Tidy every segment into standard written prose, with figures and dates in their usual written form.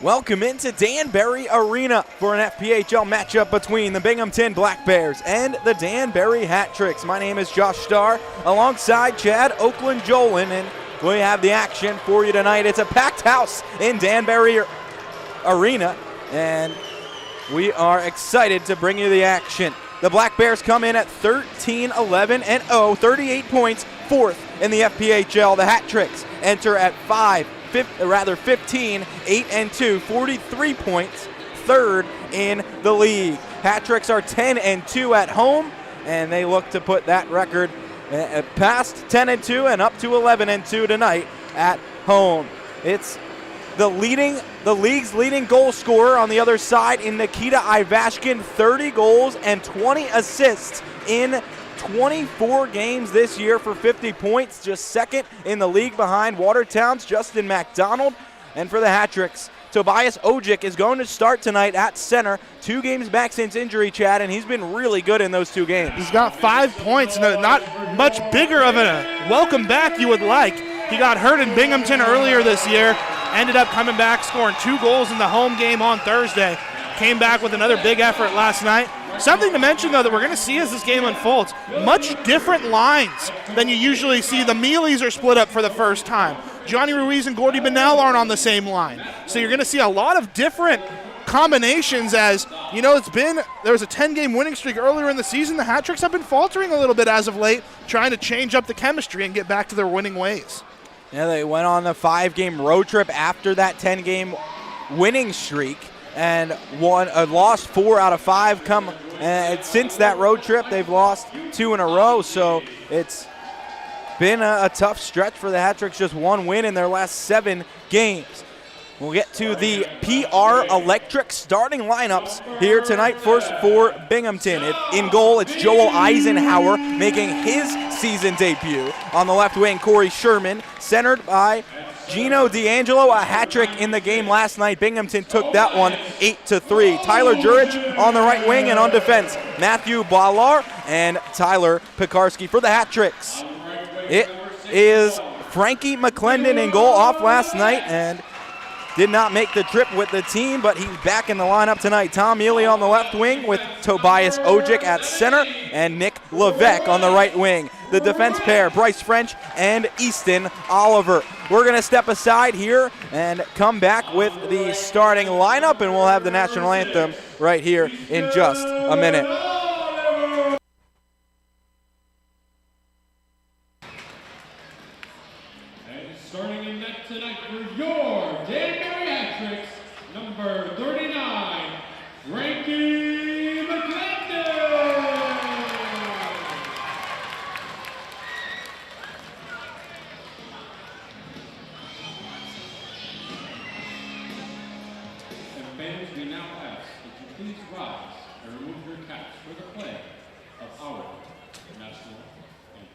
Welcome into Danbury Arena for an FPHL matchup between the Binghamton Black Bears and the Danbury Hat Tricks. My name is Josh Starr alongside Chad Oklin-Jolin, and we have the action for you tonight. It's a packed house in Danbury Arena, and we are excited to bring you the action. The Black Bears come in at 13-11-0, 38 points, fourth in the FPHL. The Hat Tricks enter at 15, 8-2, 43 points, third in the league. Hat Tricks are 10-2 at home, and they look to put that record past 10-2 and up to 11-2 tonight at home. It's the league's leading goal scorer on the other side in Nikita Ivashkin, 30 goals and 20 assists in 24 games this year for 50 points, just second in the league behind Watertown's Justin McDonald. And for the Hat Tricks, Tobias Ojic is going to start tonight at center. 2 games back since injury, Chad, and he's been really good in those 2 games. He's got 5 points, not much bigger of a welcome back you would like. He got hurt in Binghamton earlier this year, ended up coming back, scoring 2 goals in the home game on Thursday. Came back with another big effort last night. Something to mention, though, that we're going to see as this game unfolds, much different lines than you usually see. The Mealies are split up for the first time. Johnny Ruiz and Gordy Bonnell aren't on the same line. So you're going to see a lot of different combinations as, you know, there was a 10-game winning streak earlier in the season. The Hat Tricks have been faltering a little bit as of late, trying to change up the chemistry and get back to their winning ways. Yeah, they went on a 5-game road trip after that 10-game winning streak and lost 4 out of 5. Since that road trip, they've lost 2 in a row, so it's been a tough stretch for the Hat Tricks. Just 1 win in their last 7 games. We'll get to the PR Electric starting lineups here tonight. First for Binghamton. In goal, it's Joel Eisenhower making his season debut. On the left wing, Corey Sherman, centered by Gino D'Angelo, a hat trick in the game last night. Binghamton took that one 8-3. Tyler Jurich on the right wing, and on defense, Matthew Ballar and Tyler Pekarsky for the Hat Tricks. It is Frankie McClendon in goal, off last night and did not make the trip with the team, but he's back in the lineup tonight. Tom Ely on the left wing with Tobias Ojic at center and Nick Levesque on the right wing. The defense pair, Bryce French and Easton Oliver. We're going to step aside here and come back with the starting lineup, and we'll have the national anthem right here in just a minute. Starting in net tonight for your Danbury Hat Tricks, number 39, Frankie McClendon. And fans, we now ask that you please rise and remove your caps for the play of our national anthem.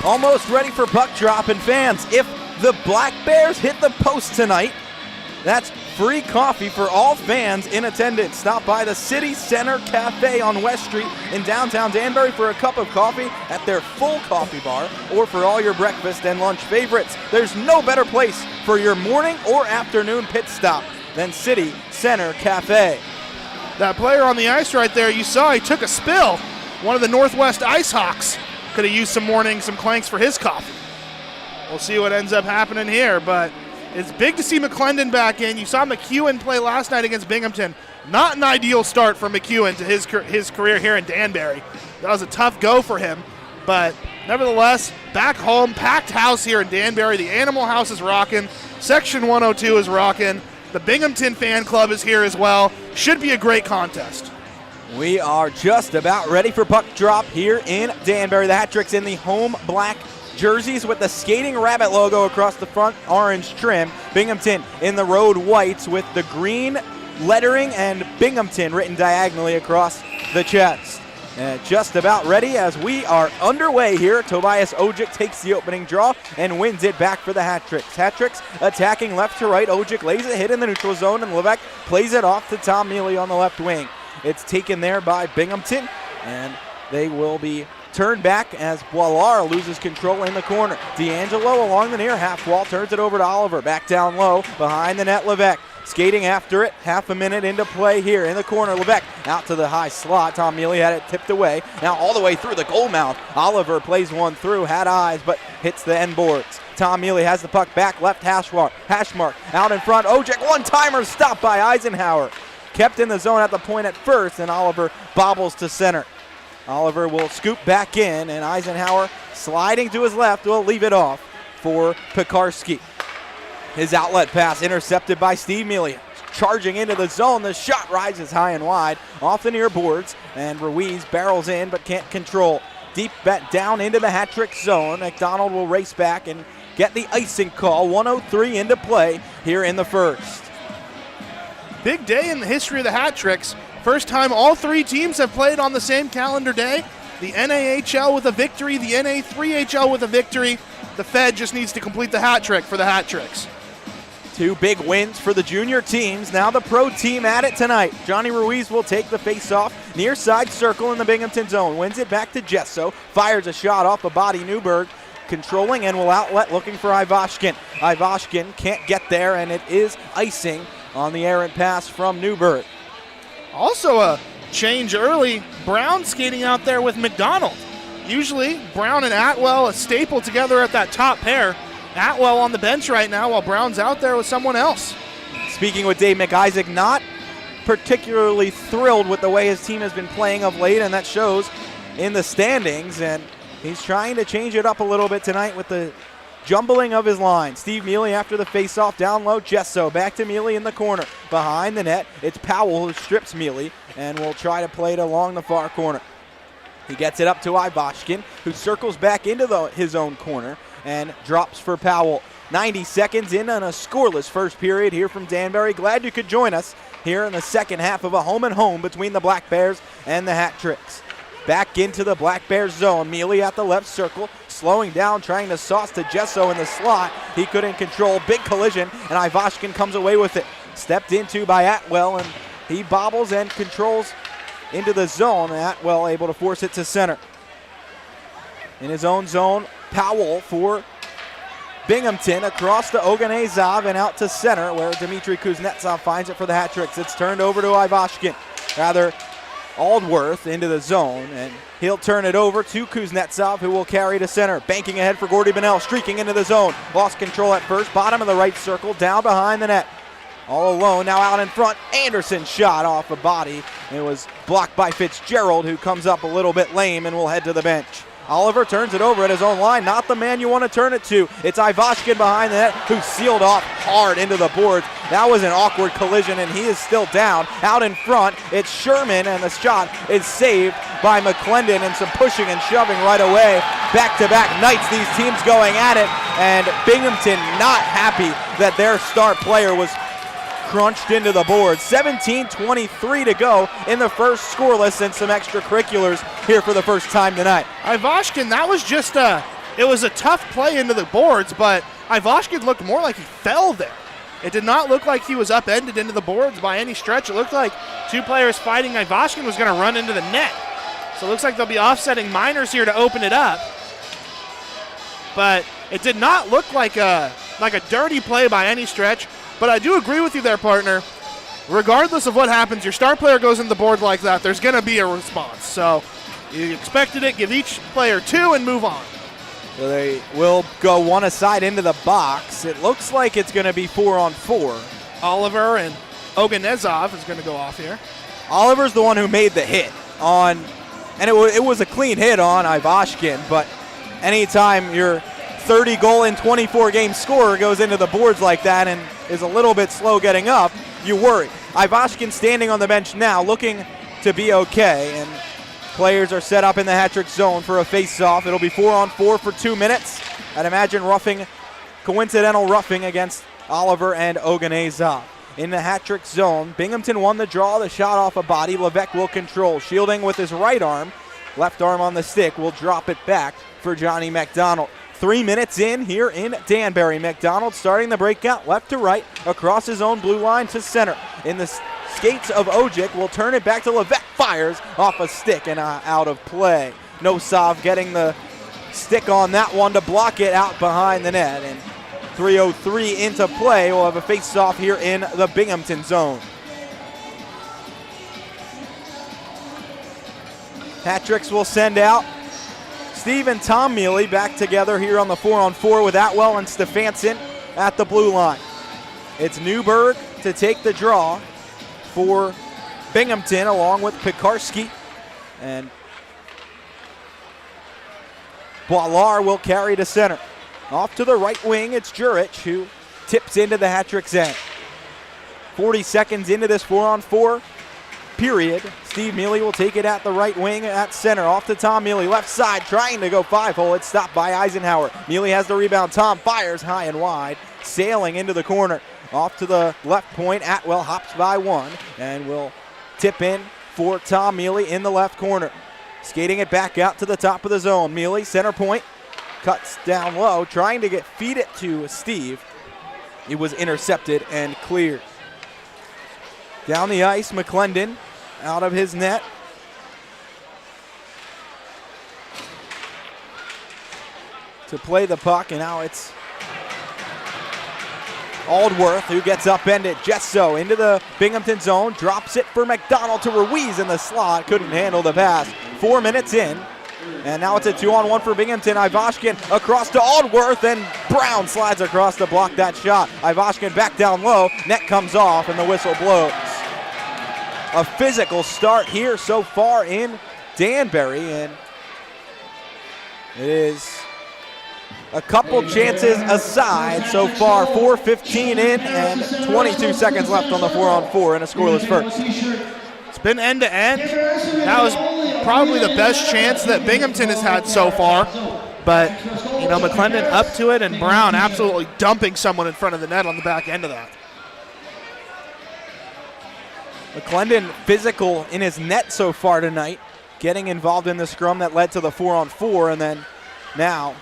Almost ready for puck drop, and fans, if the Black Bears hit the post tonight, that's free coffee for all fans in attendance. Stop by the City Center Cafe on West Street in downtown Danbury for a cup of coffee at their full coffee bar or for all your breakfast and lunch favorites. There's no better place for your morning or afternoon pit stop than City Center Cafe. That player on the ice right there, you saw he took a spill. One of the Northwest Ice Hawks could have used some clanks for his coffee. We'll see what ends up happening here, but it's big to see McClendon back in. You saw McEwen play last night against Binghamton. Not an ideal start for McEwen to his career here in Danbury. That was a tough go for him, but nevertheless, back home, packed house here in Danbury. The Animal House is rocking. Section 102 is rocking. The Binghamton fan club is here as well. Should be a great contest. We are just about ready for puck drop here in Danbury. The hat trick's in the home black jerseys with the Skating Rabbit logo across the front orange trim. Binghamton in the road whites with the green lettering and Binghamton written diagonally across the chest. Just about ready as we are underway here. Tobias Ojic takes the opening draw and wins it back for the hat tricks. Hat tricks attacking left to right. Ojic lays a hit in the neutral zone and Levesque plays it off to Tom Mealy on the left wing. It's taken there by Binghamton and they will be turned back as Boilar loses control in the corner. D'Angelo along the near half wall turns it over to Oliver. Back down low behind the net. Levesque skating after it. Half a minute into play here in the corner. Levesque out to the high slot. Tom Mealy had it tipped away. Now all the way through the goal mouth. Oliver plays one through. Had eyes but hits the end boards. Tom Mealy has the puck back left hash mark out in front. Ojic one-timer stopped by Eisenhower. Kept in the zone at the point at first and Oliver bobbles to center. Oliver will scoop back in, and Eisenhower sliding to his left will leave it off for Pekarski. His outlet pass intercepted by Steve Mealy. Charging into the zone, the shot rises high and wide off the near boards, and Ruiz barrels in but can't control. Deep bet down into the hat trick zone. McDonald will race back and get the icing call. 1:03 into play here in the first. Big day in the history of the hat tricks. First time all three teams have played on the same calendar day. The NAHL with a victory, the NA3HL with a victory. The Fed just needs to complete the hat trick for the hat tricks. Two big wins for the junior teams. Now the pro team at it tonight. Johnny Ruiz will take the face-off near side circle in the Binghamton zone. Wins it back to Jesso. Fires a shot off a body. Newberg controlling and will outlet looking for Ivashkin. Ivashkin can't get there, and it is icing on the errant pass from Newberg. Also a change early. Brown skating out there with McDonald. Usually Brown and Atwell a staple together at that top pair. Atwell on the bench right now while Brown's out there with someone else. Speaking with Dave McIsaac, not particularly thrilled with the way his team has been playing of late, and that shows in the standings, and he's trying to change it up a little bit tonight with the jumbling of his line. Steve Mealy after the faceoff down low. Jesso back to Mealy in the corner. Behind the net, it's Powell who strips Mealy and will try to play it along the far corner. He gets it up to Ivashkin, who circles back into his own corner and drops for Powell. 90 seconds in on a scoreless first period here from Danbury. Glad you could join us here in the second half of a home and home between the Black Bears and the Hat Tricks. Back into the Black Bears zone. Mealy at the left circle, slowing down, trying to sauce to Jesso in the slot. He couldn't control. Big collision, and Ivashkin comes away with it. Stepped into by Atwell, and he bobbles and controls into the zone. Atwell able to force it to center. In his own zone, Powell for Binghamton across to Oganezov and out to center where Dmitry Kuznetsov finds it for the Hat Tricks. It's turned over to Ivashkin. Aldworth into the zone, and he'll turn it over to Kuznetsov, who will carry to center. Banking ahead for Gordy Bonnell, streaking into the zone. Lost control at first, bottom of the right circle, down behind the net. All alone, now out in front. Anderson shot off a body. It was blocked by Fitzgerald, who comes up a little bit lame and will head to the bench. Oliver turns it over at his own line. Not the man you want to turn it to. It's Ivashkin behind the net, who sealed off hard into the boards. That was an awkward collision, and he is still down. Out in front, it's Sherman, and the shot is saved by McClendon, and some pushing and shoving right away. Back-to-back nights, these teams going at it, and Binghamton not happy that their star player was crunched into the board. 17:23 to go in the first, scoreless, and some extracurriculars here for the first time tonight. Ivashkin, that was just it was a tough play into the boards, but Ivashkin looked more like he fell there. It did not look like he was upended into the boards by any stretch. It looked like two players fighting. Ivashkin was going to run into the net. So it looks like they'll be offsetting Miners here to open it up. But it did not look like a dirty play by any stretch. But I do agree with you there, partner. Regardless of what happens, your star player goes in the board like that, there's going to be a response. So you expected it, give each player 2 and move on. So they will go one aside into the box. It looks like it's going to be 4-on-4. Oliver and Oganezov is going to go off here. Oliver's the one who made the hit on, and it was a clean hit on Ivashkin, but anytime your 30-goal in 24-game scorer goes into the boards like that and is a little bit slow getting up, you worry. Ivashkin standing on the bench now, looking to be okay, and players are set up in the hat-trick zone for a face-off. It'll be 4-on-4 for 2 minutes. I'd imagine coincidental roughing against Oliver and Oganezov. In the hat-trick zone, Binghamton won the draw, the shot off a body. Levesque will control, shielding with his right arm. Left arm on the stick will drop it back for Johnny McDonald. 3 minutes in here in Danbury. McDonald starting the breakout left to right across his own blue line to center. In the skates of Ojic will turn it back to Levesque. Fires off a stick and out of play. Nosov getting the stick on that one to block it out behind the net. And 3:03 into play. We'll have a face-off here in the Binghamton zone. Hat-tricks will send out Steve and Tom Mealy back together here on the 4-on-4 with Atwell and Stefanson at the blue line. It's Newberg to take the draw for Binghamton along with Pekarski, and Boilar will carry to center. Off to the right wing, it's Jurich who tips into the hat-trick's end. 40 seconds into this 4-on-4 period. Steve Mealy will take it at the right wing at center. Off to Tom Mealy, left side, trying to go 5-hole. It's stopped by Eisenhower. Mealy has the rebound. Tom fires high and wide, sailing into the corner. Off to the left point, Atwell hops by one and will tip in for Tom Mealy in the left corner. Skating it back out to the top of the zone. Mealy, center point, cuts down low, trying to feed it to Steve. It was intercepted and cleared. Down the ice, McClendon out of his net. To play the puck, and now it's Aldworth who gets upended. Jesso into the Binghamton zone, drops it for McDonald to Ruiz in the slot. Couldn't handle the pass. 4 minutes in, and now it's a 2-on-1 for Binghamton. Ivashkin across to Aldworth, and Brown slides across to block that shot. Ivashkin back down low, net comes off, and the whistle blows. A physical start here so far in Danbury, and it is a couple chances aside so far. 4:15 in and 22 seconds left on the 4-on-4 in a scoreless first. It's been end to end. That was probably the best chance that Binghamton has had so far. But, McClendon up to it, and Brown absolutely dumping someone in front of the net on the back end of that. McClendon physical in his net so far tonight, getting involved in the scrum that led to the 4-on-4, and then now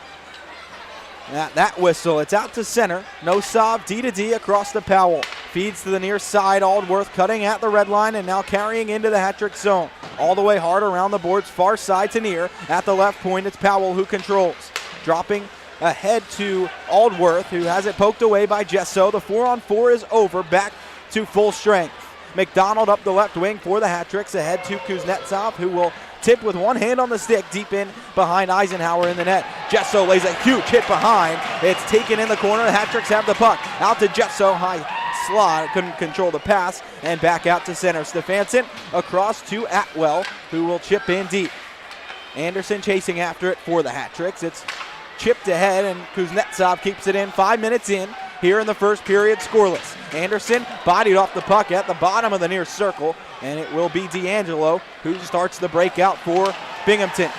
that whistle, it's out to center. Nosov, D-to-D across the Powell. Feeds to the near side, Aldworth cutting at the red line and now carrying into the hat-trick zone. All the way hard around the boards, far side to near. At the left point, it's Powell who controls. Dropping ahead to Aldworth, who has it poked away by Jesso. The 4-on-4 is over, back to full strength. McDonald up the left wing for the hat-tricks, ahead to Kuznetsov, who will tip with one hand on the stick, deep in behind Eisenhower in the net. Jesso lays a huge hit behind. It's taken in the corner. The hat-tricks have the puck. Out to Jesso, high slot, couldn't control the pass, and back out to center. Stefanson across to Atwell, who will chip in deep. Anderson chasing after it for the hat-tricks. It's chipped ahead, and Kuznetsov keeps it in. 5 minutes in here in the first period, scoreless. Anderson bodied off the puck at the bottom of the near circle, and it will be D'Angelo who starts the breakout for Binghamton.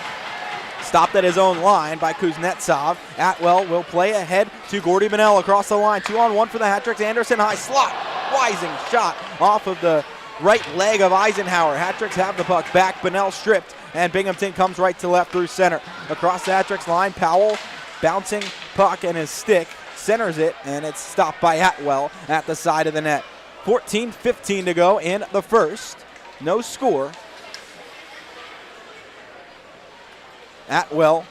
Stopped at his own line by Kuznetsov. Atwell will play ahead to Gordy Bonnell across the line. 2-on-1 for the hat-tricks. Anderson high slot. Rising shot off of the right leg of Eisenhower. Hat-tricks have the puck back. Bonnell stripped, and Binghamton comes right to left through center. Across the hat-tricks line, Powell bouncing puck and his stick centers it, and it's stopped by Atwell at the side of the net. 14-15 to go in the first. No score. Atwell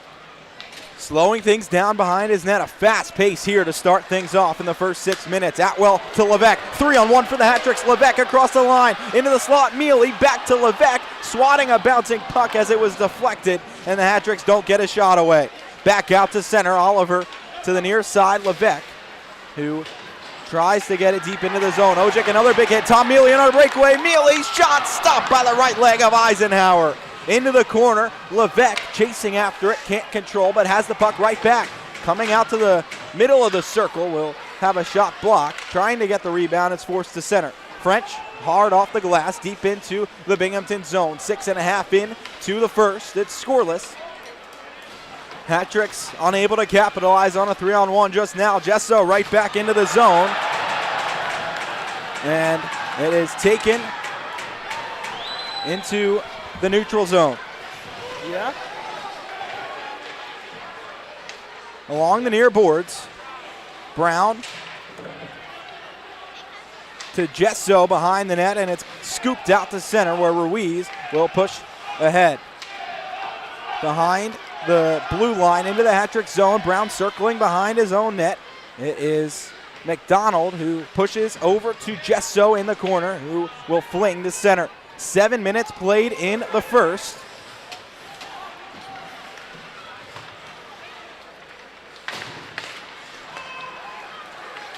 slowing things down behind his net. A fast pace here to start things off in the first 6 minutes. Atwell to Levesque. 3-on-1 for the Hat-Tricks. Levesque across the line. Into the slot. Mealy back to Levesque. Swatting a bouncing puck as it was deflected, and the Hat-Tricks don't get a shot away. Back out to center. Oliver to the near side. Levesque, who tries to get it deep into the zone. Ojic, another big hit. Tom Mealy on a breakaway. Mealy shot stopped by the right leg of Eisenhower. Into the corner. Levesque chasing after it. Can't control, but has the puck right back. Coming out to the middle of the circle. Will have a shot blocked. Trying to get the rebound. It's forced to center. French hard off the glass. Deep into the Binghamton zone. 6.5 in to the first. It's scoreless. Hat-Tricks unable to capitalize on a 3-on-1 just now. Jesso right back into the zone. And it is taken into the neutral zone. Yeah. Along the near boards, Brown to Jesso behind the net, and it's scooped out to center where Ruiz will push ahead. Behind the blue line into the Hat-Trick zone. Brown circling behind his own net. It is McDonald who pushes over to Jesso in the corner, who will fling to center. 7 minutes played in the first.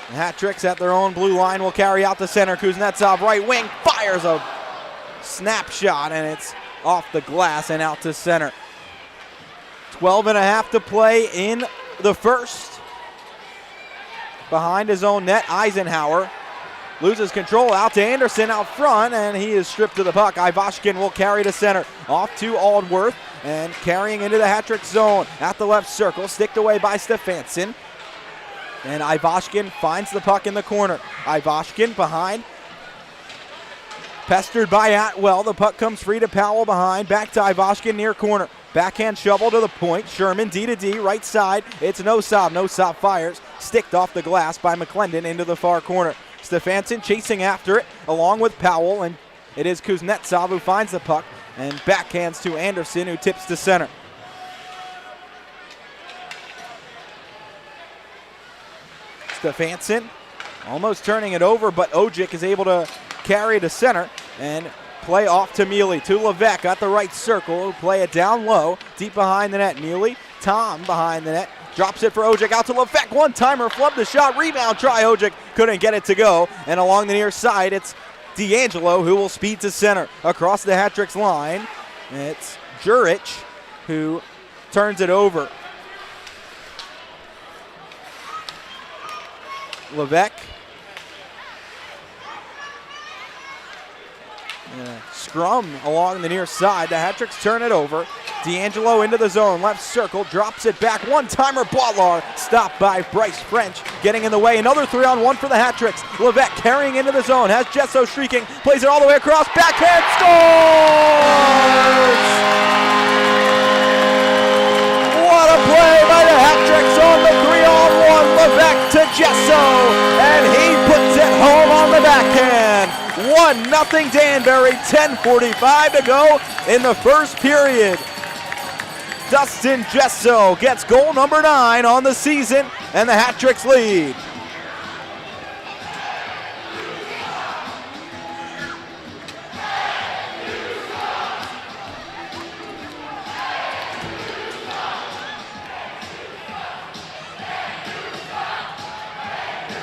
The Hat-Tricks at their own blue line will carry out to center. Kuznetsov right wing fires a snapshot, and it's off the glass and out to center. 12.5 to play in the first. Behind his own net, Eisenhower loses control out to Anderson out front, and he is stripped of the puck. Ivashkin will carry to center. Off to Aldworth, and carrying into the Hat-Trick zone at the left circle. Sticked away by Stefansson. And Ivashkin finds the puck in the corner. Ivashkin behind. Pestered by Atwell. The puck comes free to Powell behind. Back to Ivashkin near corner. Backhand shovel to the point. Sherman D to D, right side. It's Nosov. Nosov fires. Sticked off the glass by McClendon into the far corner. Stefansson chasing after it along with Powell, and it is Kuznetsov who finds the puck and backhands to Anderson, who tips to center. Stefansson almost turning it over, but Ojic is able to carry to center and play off to Mealy. To Levesque at the right circle, who play it down low, deep behind the net. Mealy, Tom behind the net, drops it for Ojic out to Levesque. One-timer, flub the shot, rebound try. Ojic couldn't get it to go. And along the near side, it's D'Angelo who will speed to center. Across the Hat-Tricks line, it's Jurich who turns it over. Levesque. Scrum along the near side. The Hat-Tricks turn it over. D'Angelo into the zone, left circle, drops it back. One-timer, Boilar, stopped by Bryce French, getting in the way. Another 3-on-1 for the Hat-Tricks. Levesque carrying into the zone, has Jesso streaking, plays it all the way across, backhand, scores! What a play by the Hat-Tricks on the 3-on-1. Levesque to Jesso, and he puts it home on the backhand. 1-0 Danbury, 10:45 to go in the first period. Dustin Jesso gets goal number 9 on the season, and the Hat-Tricks lead.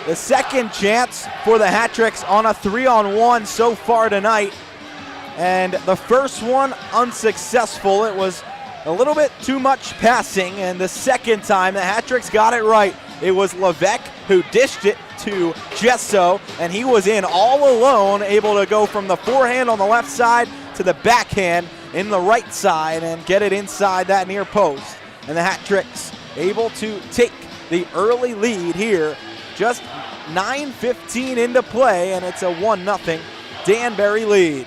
The second chance for the Hat-Tricks on a 3-on-1 so far tonight. And the first one unsuccessful. It was a little bit too much passing, and the second time the Hat-Tricks got it right. It was Levesque who dished it to Jesso, and he was in all alone, able to go from the forehand on the left side to the backhand in the right side and get it inside that near post. And the Hat-Tricks able to take the early lead here. Just 9:15 into play, and it's a 1-0 Danbury lead.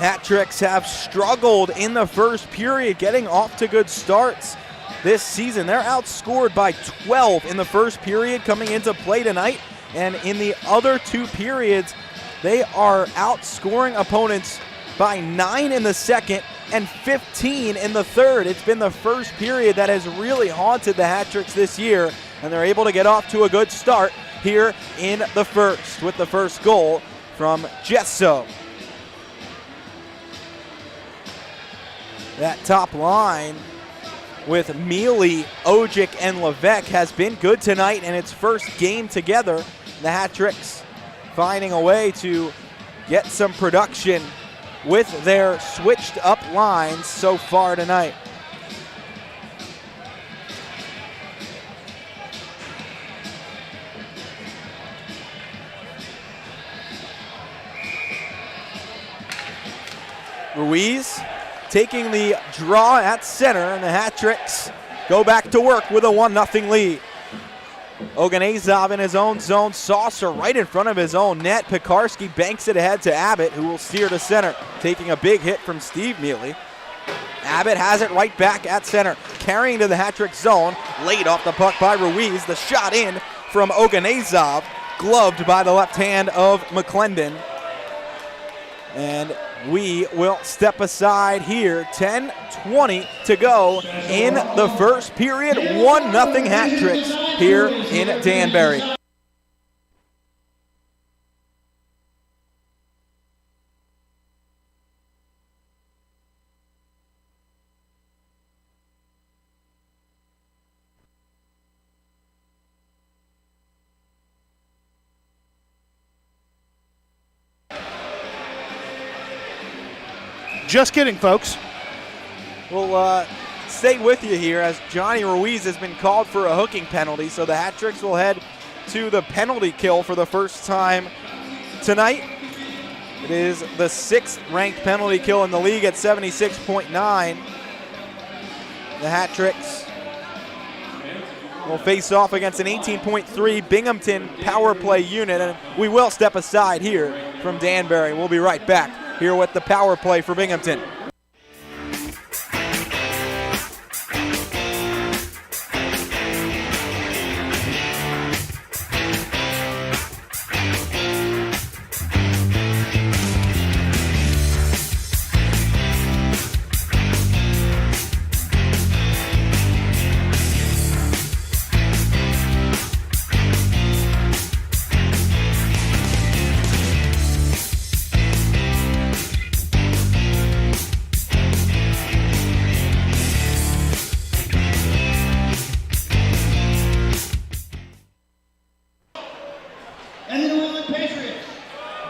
Hat-tricks have struggled in the first period, getting off to good starts this season. They're outscored by 12 in the first period coming into play tonight, and in the other 2 periods, they are outscoring opponents by 9 in the second and 15 in the third. It's been the first period that has really haunted the Hat-tricks this year, and they're able to get off to a good start here in the first with the first goal from Gesso. That top line with Mealy, Ojic, and Levesque has been good tonight in its first game together. The Hat-tricks finding a way to get some production with their switched up lines so far tonight. Ruiz taking the draw at center, and the Hat-tricks go back to work with a 1-0 lead. Oganezov in his own zone, saucer right in front of his own net. Pekarski banks it ahead to Abbott, who will steer to center, taking a big hit from Steve Mealy. Abbott has it right back at center, carrying to the Hat-trick zone, laid off the puck by Ruiz. The shot in from Oganezov, gloved by the left hand of McClendon. And we will step aside here. 10:20 to go in the first period. 1-0 Hat-tricks here in Danbury. Just kidding, folks. We'll stay with you here as Johnny Ruiz has been called for a hooking penalty, so the Hat-tricks will head to the penalty kill for the first time tonight. It is the 6th ranked penalty kill in the league at 76.9. The Hat-tricks will face off against an 18.3 Binghamton power play unit, and we will step aside here from Danbury. We'll be right back here with the power play for Binghamton.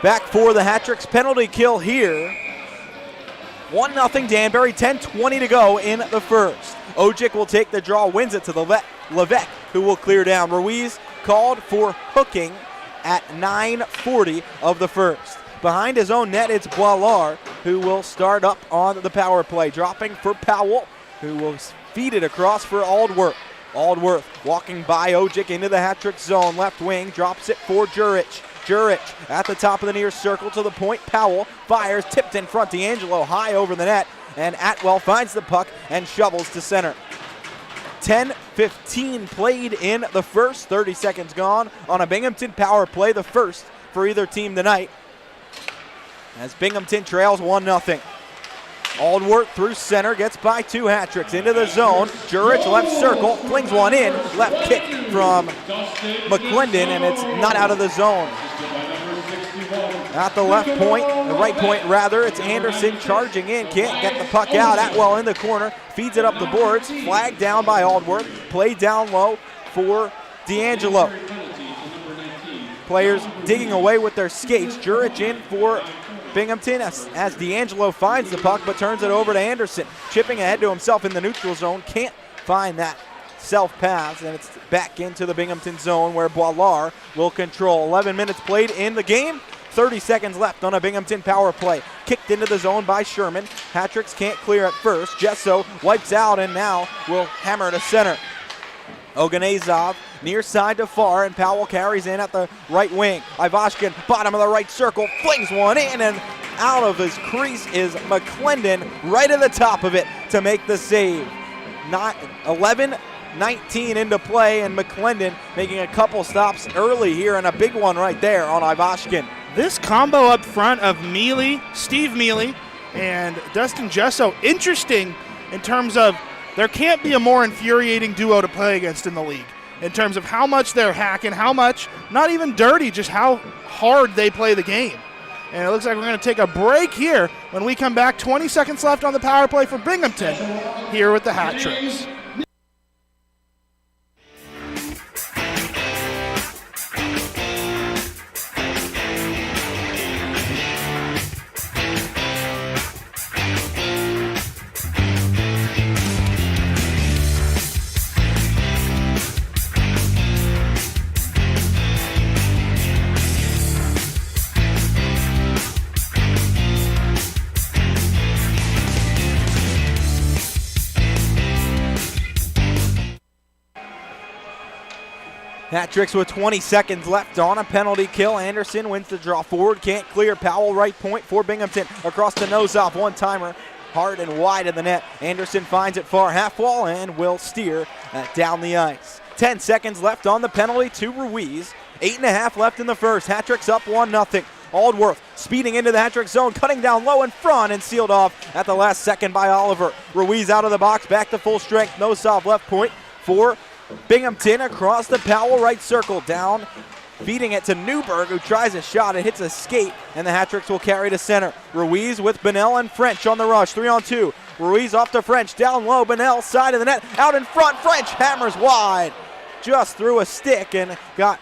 Back for the Hat-tricks penalty kill here. 1-0 Danbury, 10:20 to go in the first. Ojic will take the draw, wins it to Levesque, who will clear down. Ruiz called for hooking at 9:40 of the first. Behind his own net, it's Boilard, who will start up on the power play, dropping for Powell, who will feed it across for Aldworth. Aldworth walking by Ojic into the Hat-trick zone, left wing, drops it for Jurich. Jurich at the top of the near circle to the point. Powell fires, tipped in front. D'Angelo high over the net, and Atwell finds the puck and shovels to center. 10:15 played in the first, 30 seconds gone on a Binghamton power play, the first for either team tonight, as Binghamton trails 1-0. Aldworth through center, gets by 2 Hat-tricks into the zone. Jurich left circle, flings one in, left kick from McClendon, and it's not out of the zone. At the left point, the right point rather, it's Anderson charging in, can't get the puck out. Atwell in the corner, feeds it up the boards, flagged down by Aldworth, played down low for D'Angelo. Players digging away with their skates. Jurich in for Binghamton as D'Angelo finds the puck but turns it over to Anderson. Chipping ahead to himself in the neutral zone, can't find that self-pass, and it's back into the Binghamton zone where Boilard will control. 11 minutes played in the game, 30 seconds left on a Binghamton power play. Kicked into the zone by Sherman. Hat-tricks can't clear at first. Gesso wipes out and now will hammer to center. Oganezov near side to far, and Powell carries in at the right wing. Ivashkin, bottom of the right circle, flings one in, and out of his crease is McClendon, right at the top of it to make the save. 11-19 into play, and McClendon making a couple stops early here, and a big one right there on Ivashkin. This combo up front of Steve Mealy, and Dustin Gesso, interesting in terms of there can't be a more infuriating duo to play against in the league in terms of how much they're hacking, how much, not even dirty, just how hard they play the game. And it looks like we're going to take a break here. When we come back, 20 seconds left on the power play for Binghamton here with the Hat Tricks. Hat Tricks with 20 seconds left on a penalty kill. Anderson wins the draw forward, can't clear. Powell right point for Binghamton. Across the nose-off, one-timer, hard and wide of the net. Anderson finds it far half wall and will steer down the ice. 10 seconds left on the penalty to Ruiz. 8.5 left in the first. Hat Tricks up 1-0. Aldworth speeding into the Hat Trick zone, cutting down low in front and sealed off at the last second by Oliver. Ruiz out of the box, back to full strength. Nose-off left point for Binghamton across the Powell right circle, down, feeding it to Newberg, who tries a shot. It hits a skate, and the Hat Tricks will carry to center. Ruiz with Bonnell and French on the rush, 3-on-2. Ruiz off to French, down low, Bonnell side of the net, out in front, French hammers wide. Just threw a stick and got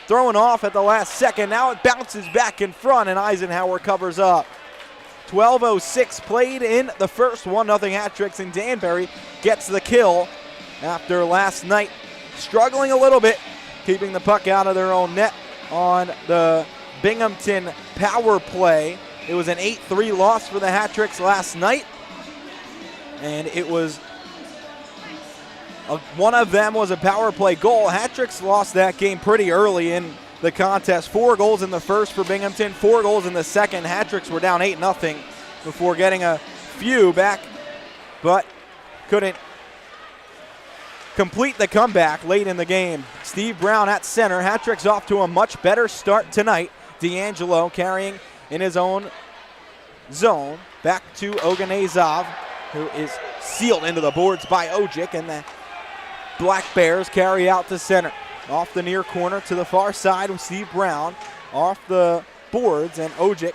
thrown off at the last second. Now it bounces back in front, and Eisenhower covers up. 12:06 played in the first, 1-0 Hat Tricks, and Danbury gets the kill after last night struggling a little bit, keeping the puck out of their own net on the Binghamton power play. It was an 8-3 loss for the Hat Tricks last night, and it was one of them was a power play goal. Hat Tricks lost that game pretty early in the contest. 4 goals in the first for Binghamton, 4 goals in the second. Hat Tricks were down 8-0 before getting a few back, but couldn't complete the comeback late in the game. Steve Brown at center. Hat Tricks off to a much better start tonight. D'Angelo carrying in his own zone. Back to Oganezov, who is sealed into the boards by Ojic, and the Black Bears carry out to center. Off the near corner to the far side with Steve Brown. Off the boards, and Ojic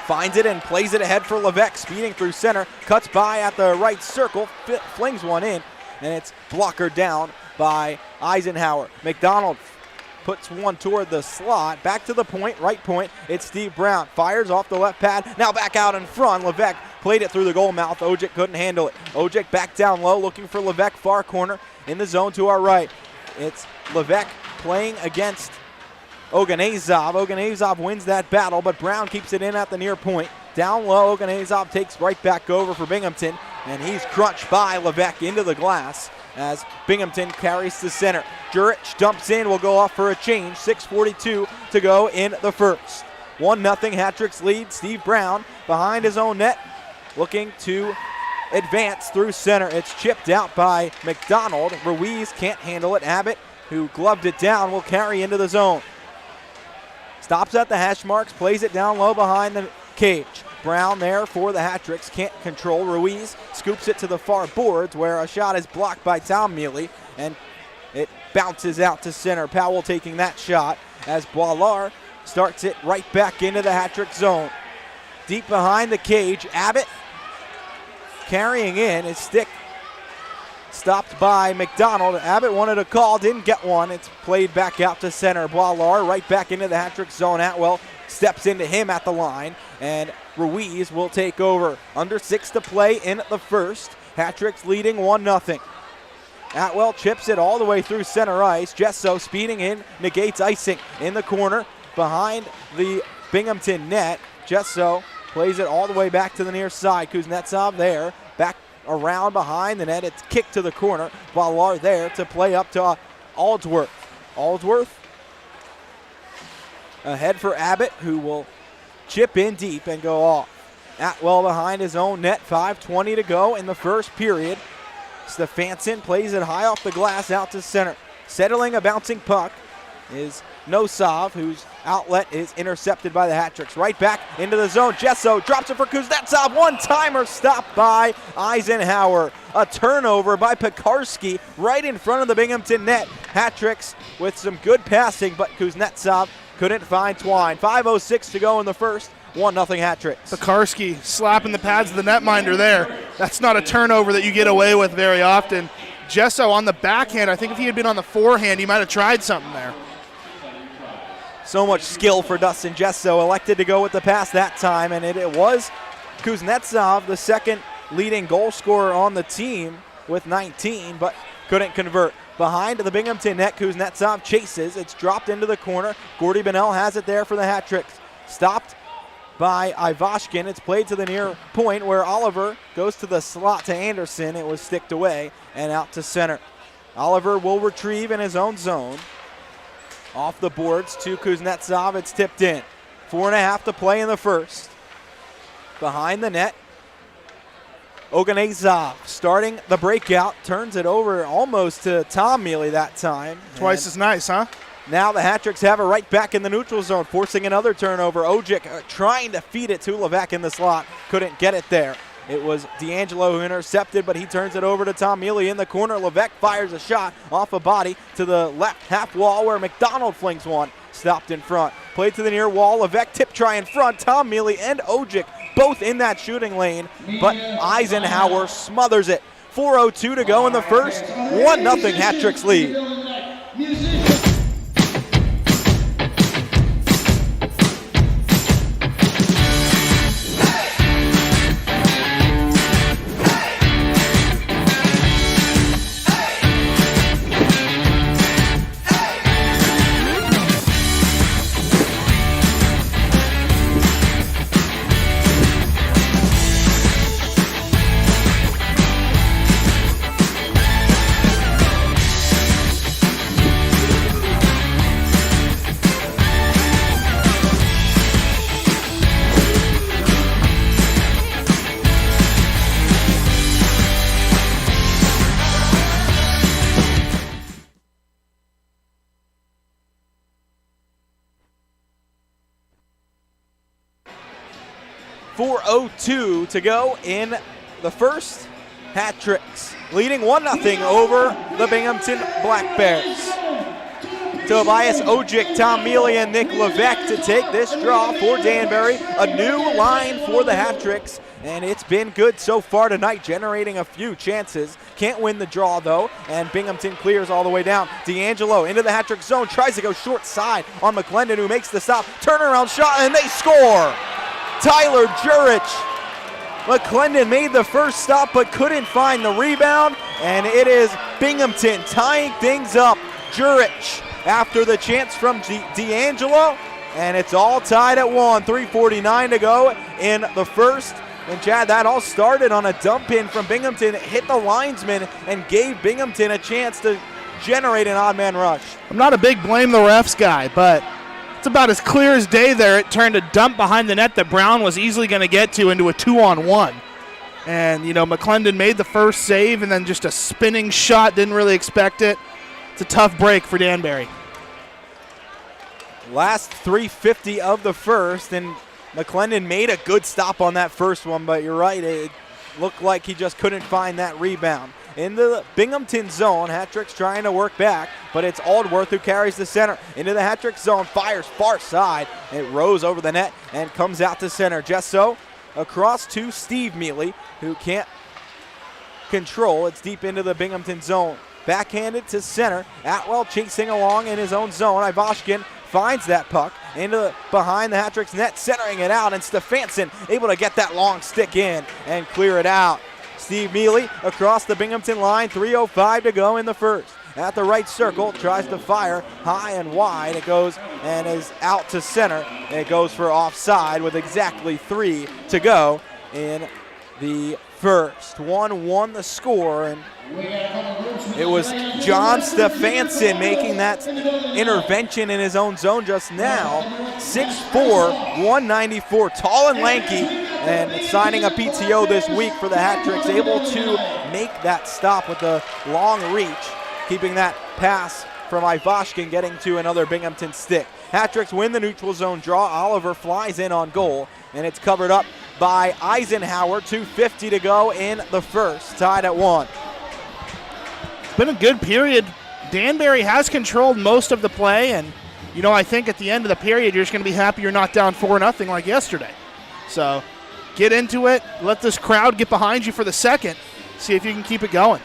finds it and plays it ahead for Levesque, speeding through center. Cuts by at the right circle, flings one in, and it's blockered down by Eisenhower. McDonald puts one toward the slot. Back to the point, right point. It's Steve Brown. Fires off the left pad. Now back out in front. Levesque played it through the goal mouth. Ojic couldn't handle it. Ojic back down low, looking for Levesque, far corner in the zone to our right. It's Levesque playing against Oganezov. Oganezov wins that battle, but Brown keeps it in at the near point. Down low, Oganezov takes right back over for Binghamton, and he's crunched by Levesque into the glass as Binghamton carries to center. Jurich dumps in, will go off for a change. 6:42 to go in the first. 1-0 Hat Tricks lead. Steve Brown behind his own net, looking to advance through center. It's chipped out by McDonald. Ruiz can't handle it. Abbott, who gloved it down, will carry into the zone. Stops at the hash marks, plays it down low behind the cage. Brown there for the Hat Tricks, can't control. Ruiz scoops it to the far boards where a shot is blocked by Tom Mealy, and it bounces out to center. Powell taking that shot as Boilard starts it right back into the Hat Trick zone. Deep behind the cage, Abbott carrying in. His stick stopped by McDonald. Abbott wanted a call, didn't get one. It's played back out to center. Boilard right back into the Hat Trick zone. Atwell steps into him at the line, and Ruiz will take over. Under 6 to play in the first. Hat Tricks leading 1-0. Atwell chips it all the way through center ice. Gesso speeding in, negates icing in the corner behind the Binghamton net. Gesso plays it all the way back to the near side. Kuznetsov there, back around behind the net. It's kicked to the corner. Boilard there to play up to Aldsworth. Aldsworth ahead for Abbott, who will chip in deep and go off. Atwell behind his own net, 5:20 to go in the first period. Stefanson plays it high off the glass out to center. Settling a bouncing puck is Nosov, whose outlet is intercepted by the Hat-Tricks. Right back into the zone. Jesso drops it for Kuznetsov. One-timer stopped by Eisenhower. A turnover by Pekarski right in front of the Binghamton net. Hat-Tricks with some good passing, but Kuznetsov couldn't find Twine. 5:06 to go in the first. 1-0 Hat-Tricks. Pekarski slapping the pads of the netminder there. That's not a turnover that you get away with very often. Jesso on the backhand. I think if he had been on the forehand, he might have tried something there. So much skill for Dustin Jesso. Elected to go with the pass that time, and it was Kuznetsov, the second leading goal scorer on the team with 19, but couldn't convert. Behind the Binghamton net, Kuznetsov chases. It's dropped into the corner. Gordy Bonnell has it there for the Hat-Tricks. Stopped by Ivashkin. It's played to the near point where Oliver goes to the slot to Anderson. It was sticked away and out to center. Oliver will retrieve in his own zone. Off the boards to Kuznetsov. It's tipped in. 4.5 to play in the first. Behind the net, Oganezov starting the breakout. Turns it over almost to Tom Mealy that time. Twice as nice, huh? Now the Hat-Tricks have it right back in the neutral zone, forcing another turnover. Ojic trying to feed it to Levesque in the slot. Couldn't get it there. It was D'Angelo who intercepted, but he turns it over to Tom Mealy in the corner. Levesque fires a shot off a body to the left half wall where McDonald flings one. Stopped in front. Played to the near wall. Levesque tip try in front. Tom Mealy and Ojic both in that shooting lane, but Eisenhower smothers it. 4:02 to go in the first. 1-0 Hat-Tricks lead. 4:02 to go in the first. Hat-Tricks leading 1-0 over the Binghamton Black Bears. Tobias Ojic, Tom Mealy, and Nick Levesque to take this draw for Danbury. A new line for the Hat-Tricks, and it's been good so far tonight, generating a few chances. Can't win the draw, though, and Binghamton clears all the way down. D'Angelo into the Hat-Trick zone, tries to go short side on McClendon, who makes the stop. Turnaround shot, and they score! Tyler Jurich. McClendon made the first stop but couldn't find the rebound, and it is Binghamton tying things up. Jurich after the chance from D'Angelo, and it's all tied at 1. 3:49 to go in the first. And Chad, that all started on a dump in from Binghamton. It hit the linesman and gave Binghamton a chance to generate an odd man rush. I'm not a big blame the refs guy, but it's about as clear as day there. It turned a dump behind the net that Brown was easily going to get to into a 2-on-1. And, you know, McClendon made the first save and then just a spinning shot. Didn't really expect it. It's a tough break for Danbury. Last 3:50 of the first, and McClendon made a good stop on that first one, but you're right, it looked like he just couldn't find that rebound. In the Binghamton zone, Hat-Tricks trying to work back, but it's Aldworth who carries the center. Into the Hat-Trick zone, fires far side. It rose over the net and comes out to center. Jesso across to Steve Mealy, who can't control. It's deep into the Binghamton zone. Backhanded to center. Atwell chasing along in his own zone. Ivashkin finds that puck into behind the Hat-Tricks net, centering it out, and Stefanson able to get that long stick in and clear it out. Steve Mealy across the Binghamton line, 3:05 to go in the first. At the right circle, tries to fire high and wide. It goes and is out to center. It goes for offside with exactly 3 to go in the first. 1-1 the score, and it was John Stefanson making that intervention in his own zone just now. 6'4", 194, tall and lanky, and signing a PTO this week for the Hat-Tricks, able to make that stop with the long reach, keeping that pass from Ivashkin getting to another Binghamton stick. Hat-Tricks win the neutral zone draw. Oliver flies in on goal, and it's covered up by Eisenhower. 2:50 to go in the first, tied at 1. It's been a good period. Danbury has controlled most of the play, and I think at the end of the period you're just going to be happy you're not down 4-0 like yesterday. So get into it, let this crowd get behind you for the second, see if you can keep it going.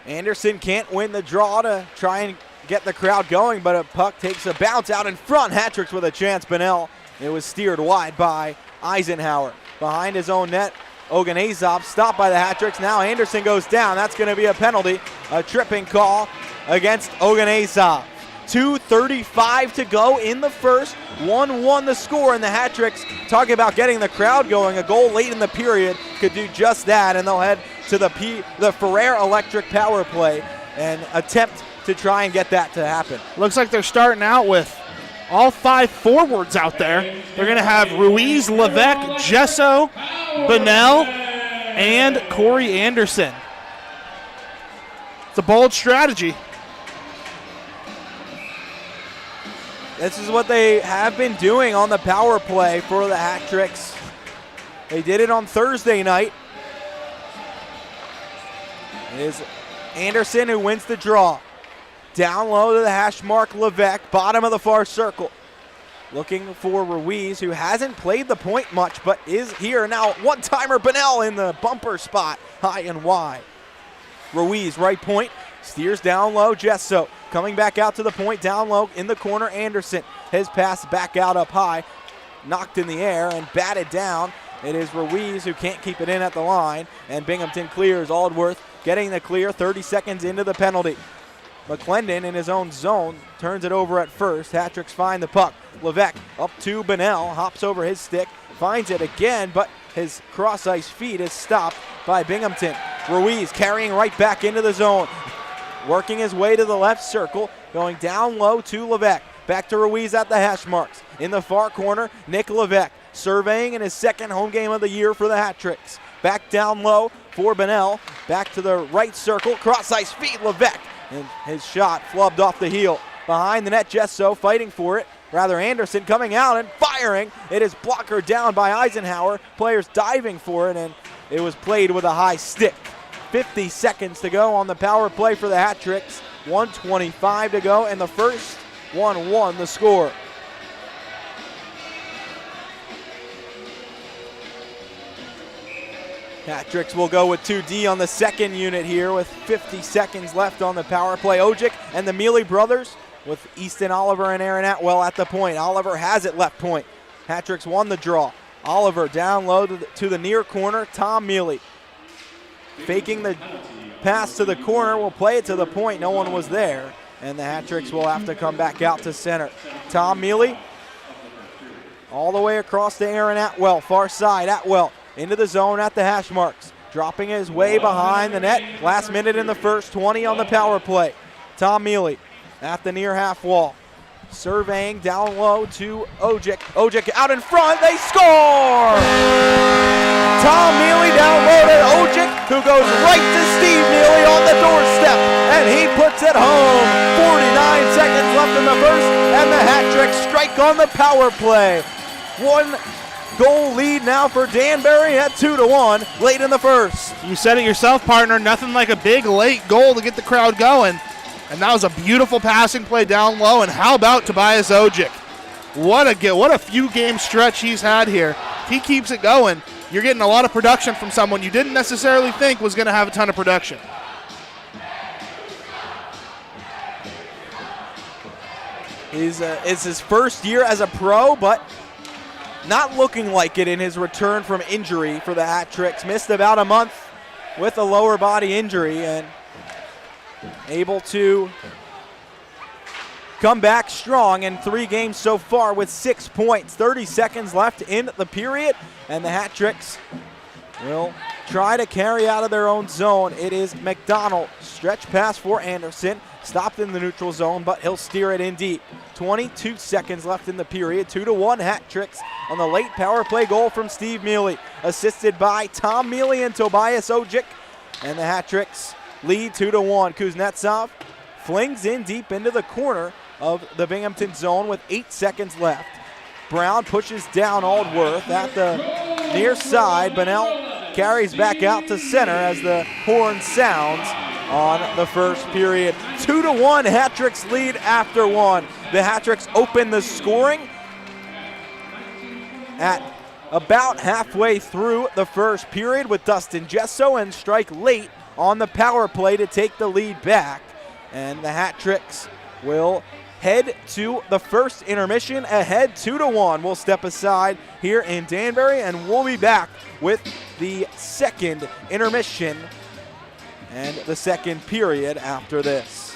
Anderson can't win the draw to try and get the crowd going, but a puck takes a bounce out in front. Hat-Tricks with a chance. Bunnell. It was steered wide by Eisenhower. Behind his own net, Oganezov stopped by the Hat-Tricks. Now Anderson goes down. That's going to be a penalty. A tripping call against Oganezov. 2:35 to go in the first. 1-1 the score, and the Hat-Tricks, talking about getting the crowd going. A goal late in the period could do just that, and they'll head to the Ferrer Electric power play and attempt to try and get that to happen. Looks like they're starting out with all 5 forwards out there. They're going to have Ruiz, Levesque, Gesso, Bunnell, and Corey Anderson. It's a bold strategy. This is what they have been doing on the power play for the Hat-Tricks. They did it on Thursday night. It is Anderson who wins the draw. Down low to the hash mark, Levesque, bottom of the far circle. Looking for Ruiz, who hasn't played the point much, but is here now. One-timer Bunnell in the bumper spot, high and wide. Ruiz, right point, steers down low, Gesso. Coming back out to the point, down low, in the corner, Anderson. His pass back out up high, knocked in the air and batted down. It is Ruiz who can't keep it in at the line, and Binghamton clears. Aldworth getting the clear 30 seconds into the penalty. McClendon in his own zone turns it over at first. Hat-Tricks find the puck. Levesque up to Bunnell, hops over his stick, finds it again, but his cross-ice feed is stopped by Binghamton. Ruiz carrying right back into the zone, working his way to the left circle, going down low to Levesque. Back to Ruiz at the hash marks. In the far corner, Nick Levesque surveying in his second home game of the year for the Hat-Tricks. Back down low for Bunnell, back to the right circle, cross-ice feed Levesque. And his shot flubbed off the heel. Behind the net, Gesso fighting for it. Rather, Anderson coming out and firing. It is blocker down by Eisenhower. Players diving for it, and it was played with a high stick. 50 seconds to go on the power play for the Hat-Tricks. 1:25 to go in the first. 1-1 the score. Hat-Tricks will go with 2D on the second unit here with 50 seconds left on the power play. Ojic and the Mealy brothers with Easton Oliver and Aaron Atwell at the point. Oliver has it left point. Hat-Tricks won the draw. Oliver down low to the near corner. Tom Mealy faking the pass to the corner. Will play it to the point. No one was there. And the Hat-Tricks will have to come back out to center. Tom Mealy all the way across to Aaron Atwell. Far side, Atwell into the zone at the hash marks. Dropping his way behind the net. Last minute in the first, 20 on the power play. Tom Mealy at the near half wall. Surveying down low to Ojic. Ojic out in front, they score! Tom Mealy down low to Ojic, who goes right to Steve Mealy on the doorstep, and he puts it home. 49 seconds left in the first, and the Hat-Tricks strike on the power play. 1-goal lead now for Danbury at 2-1 late in the first. You said it yourself, partner. Nothing like a big late goal to get the crowd going. And that was a beautiful passing play down low. And how about Tobias Ojic? What a few game stretch he's had here. If he keeps it going, you're getting a lot of production from someone you didn't necessarily think was going to have a ton of production. It's his first year as a pro, but not looking like it in his return from injury for the Hat-Tricks. Missed about a month with a lower body injury and able to come back strong in 3 games so far with 6 points. 30 seconds left in the period, and the Hat-Tricks will try to carry out of their own zone. It is McDonald. Stretch pass for Anderson. Stopped in the neutral zone, but he'll steer it in deep. 22 seconds left in the period. 2-1 hat tricks on the late power play goal from Steve Mealy. Assisted by Tom Mealy and Tobias Ojic. And the hat tricks lead 2-1. Kuznetsov flings in deep into the corner of the Binghamton zone with 8 seconds left. Brown pushes down Aldworth at the near side. Bunnell carries back out to center as the horn sounds on the first period. 2-1, hat tricks lead after one. The hat tricks open the scoring at about halfway through the first period with Dustin Gesso and strike late on the power play to take the lead back. And the hat tricks will head to the first intermission ahead 2-1. We'll step aside here in Danbury and we'll be back with the second intermission and the second period after this.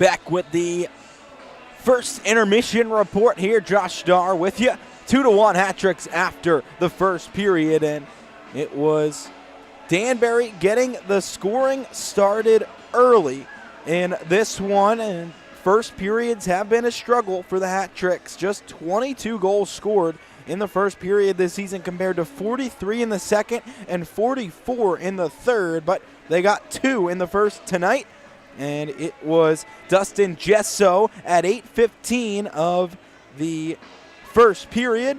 Back with the first intermission report here. Josh Starr with you. 2-1 hat tricks after the first period, and it was Danbury getting the scoring started early in this one, and first periods have been a struggle for the hat tricks. Just 22 goals scored in the first period this season compared to 43 in the second and 44 in the third, but they got 2 in the first tonight, and it was Dustin Gesso at 8:15 of the first period.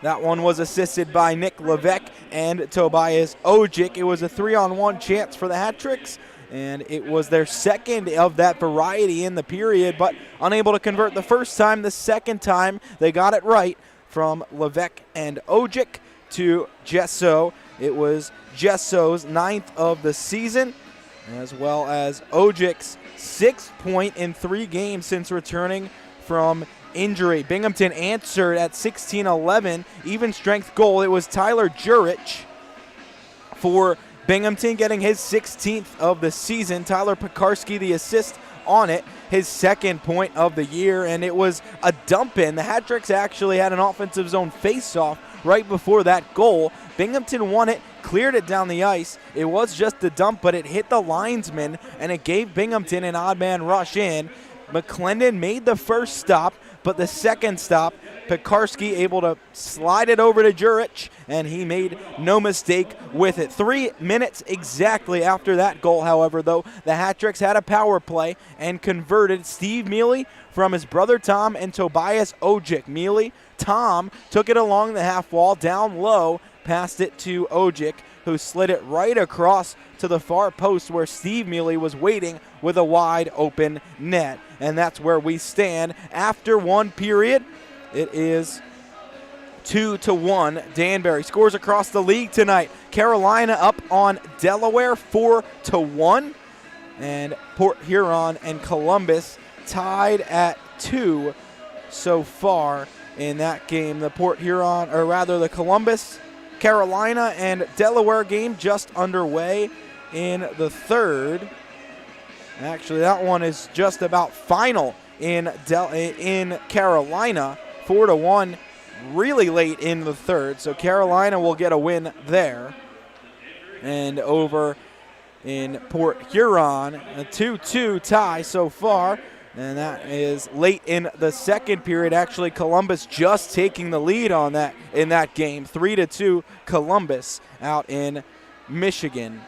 That one was assisted by Nick Levesque and Tobias Ojic. It was a 3-on-1 chance for the hat tricks, and it was their second of that variety in the period, but unable to convert the first time. The second time they got it right from Levesque and Ojic to Gesso. It was Jesso's 9th of the season, as well as Ojic's 6th point in 3 games since returning from injury. Binghamton answered at 16-11, even strength goal. It was Tyler Jurich for Binghamton getting his 16th of the season. Tyler Pekarski the assist on it, his 2nd point of the year, and it was a dump in. The hat tricks actually had an offensive zone face-off right before that goal. Binghamton won it, cleared it down the ice. It was just a dump, but it hit the linesman, and it gave Binghamton an odd man rush in. McClendon made the first stop, but the second stop, Pekarski able to slide it over to Jurich, and he made no mistake with it. 3 minutes exactly after that goal, however, though, the hat tricks had a power play and converted. Steve Mealy from his brother Tom and Tobias Ojic. Mealy, Tom took it along the half wall, down low, passed it to Ojic, who slid it right across to the far post where Steve Mealy was waiting with a wide open net. And that's where we stand after one period. It is 2-1. Danbury scores across the league tonight. Carolina up on Delaware 4-1. And Port Huron and Columbus tied at 2 so far in that game. The Port Huron, or rather the Columbus, Carolina, and Delaware game just underway in the third. Actually, that one is just about final in Carolina, 4-1, really late in the third. So Carolina will get a win there. And over in Port Huron, a 2-2 tie so far. And that is late in the second period. Actually, Columbus just taking the lead on that in that game. 3-2 Columbus out in Michigan,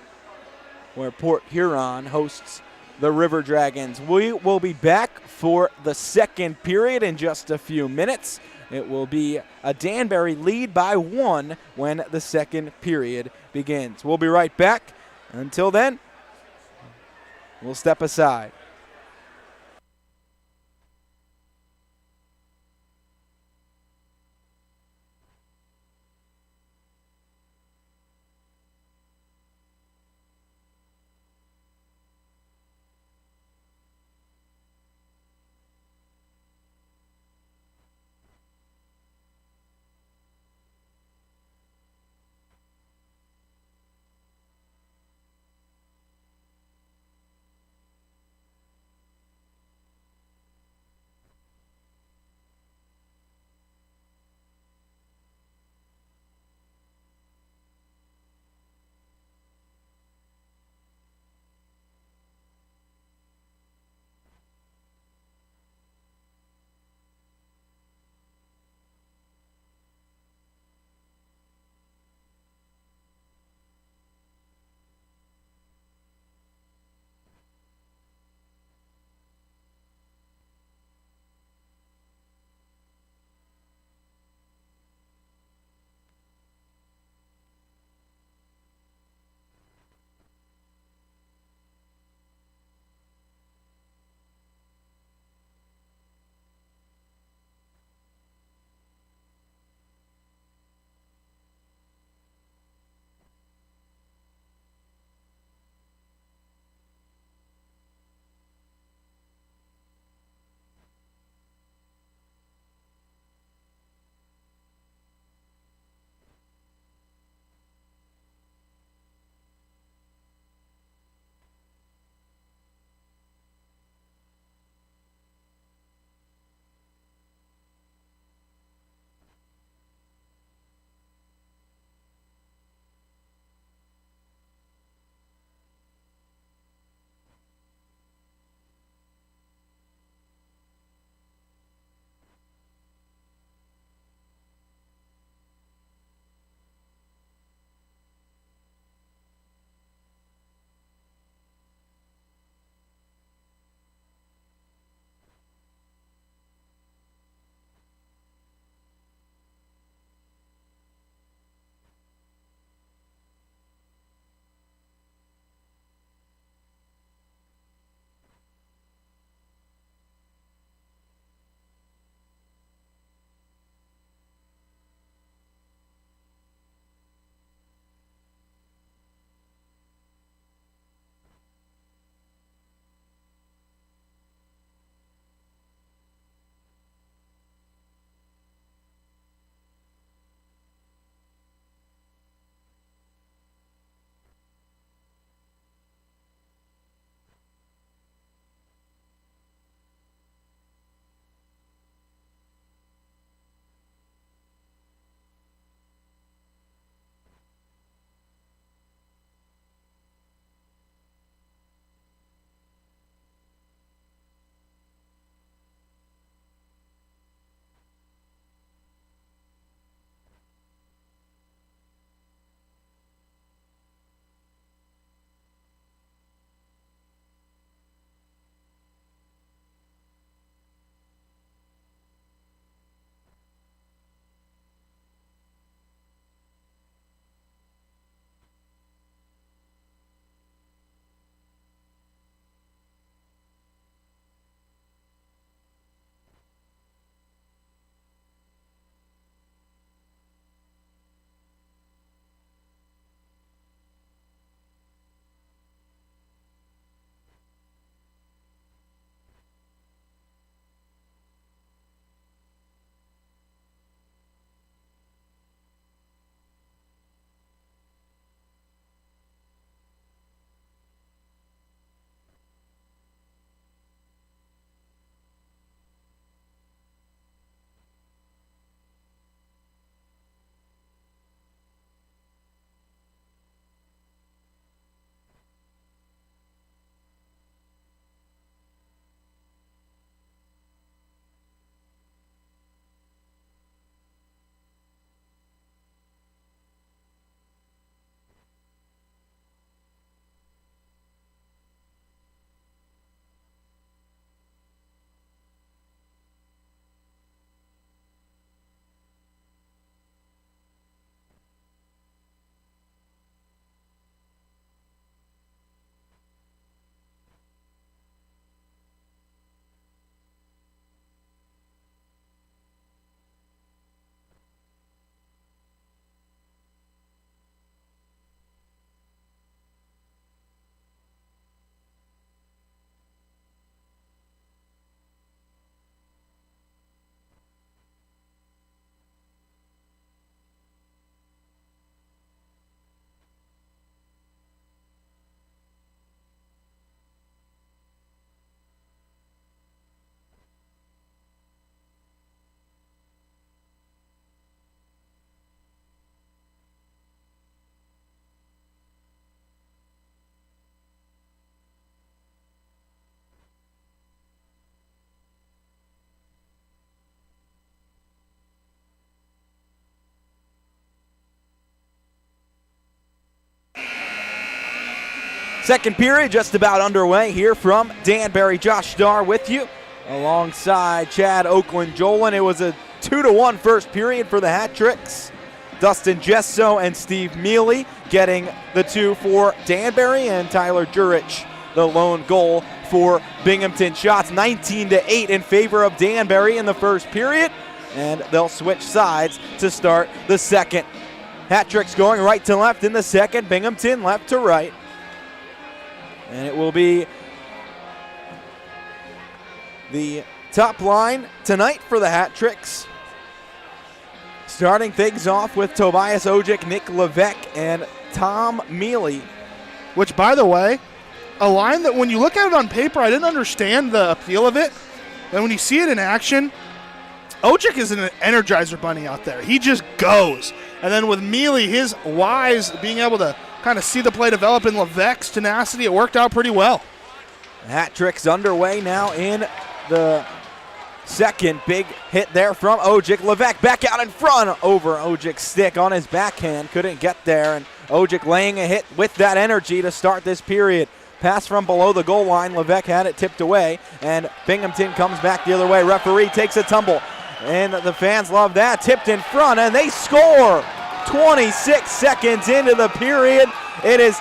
where Port Huron hosts the River Dragons. We will be back for the second period in just a few minutes. It will be a Danbury lead by 1 when the second period begins. We'll be right back. Until then, we'll step aside. Second period just about underway here from Danbury. Josh Starr with you alongside Chad Oklin-Jolin. It was a 2-1 first period for the Hat Tricks. Dustin Jesso and Steve Mealy getting the 2 for Danbury, and Tyler Jurich the lone goal for Binghamton. Shots 19-8 in favor of Danbury in the first period, and they'll switch sides to start the second. Hat Tricks going right to left in the second, Binghamton left to right. And it will be the top line tonight for the Hat Tricks. Starting things off with Tobias Ojic, Nick Levesque, and Tom Mealy. Which, by the way, a line that when you look at it on paper, I didn't understand the appeal of it. And when you see it in action, Ojic is an Energizer bunny out there. He just goes. And then with Mealy, his wise, being able to kind of see the play develop in Levesque's tenacity, it worked out pretty well. Hat Tricks underway now in the second. Big hit there from Ojic. Levesque back out in front over Ojic's stick on his backhand. Couldn't get there, and Ojic laying a hit with that energy to start this period. Pass from below the goal line. Levesque had it tipped away, and Binghamton comes back the other way. Referee takes a tumble, and the fans love that. Tipped in front, and they score. 26 seconds into the period. It is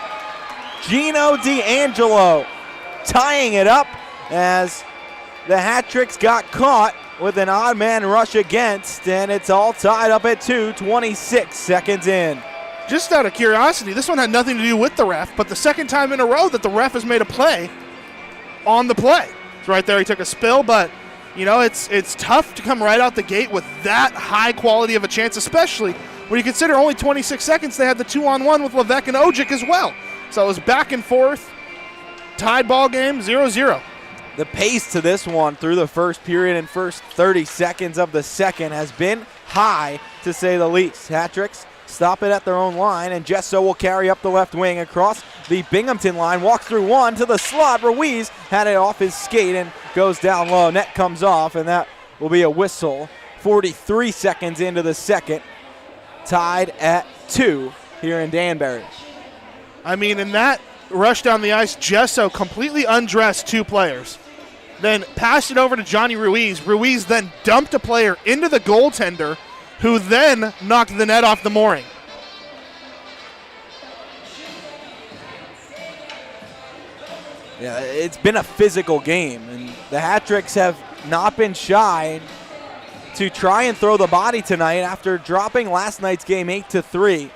Gino D'Angelo tying it up as the Hat Tricks got caught with an odd man rush against, and it's all tied up at 2, 26 seconds in. Just out of curiosity, this one had nothing to do with the ref, but the second time in a row that the ref has made a play on the play. It's right there, he took a spill, but you know, it's tough to come right out the gate with that high quality of a chance, especially when you consider only 26 seconds. They had the 2-on-1 with Levesque and Ojic as well. So it was back and forth, tied ball game, 0-0. The pace to this one through the first period and first 30 seconds of the second has been high, to say the least. Hat Tricks stop it at their own line, and Jesso will carry up the left wing across the Binghamton line, walks through one to the slot. Ruiz had it off his skate and goes down low. Net comes off, and that will be a whistle. 43 seconds into the second, tied at 2 here in Danbury. I mean, in that rush down the ice, Jesso completely undressed 2 players, then passed it over to Johnny Ruiz. Ruiz then dumped a player into the goaltender, who then knocked the net off the mooring. Yeah, it's been a physical game, and the Hat Tricks have not been shy to try and throw the body tonight after dropping last night's game 8-3.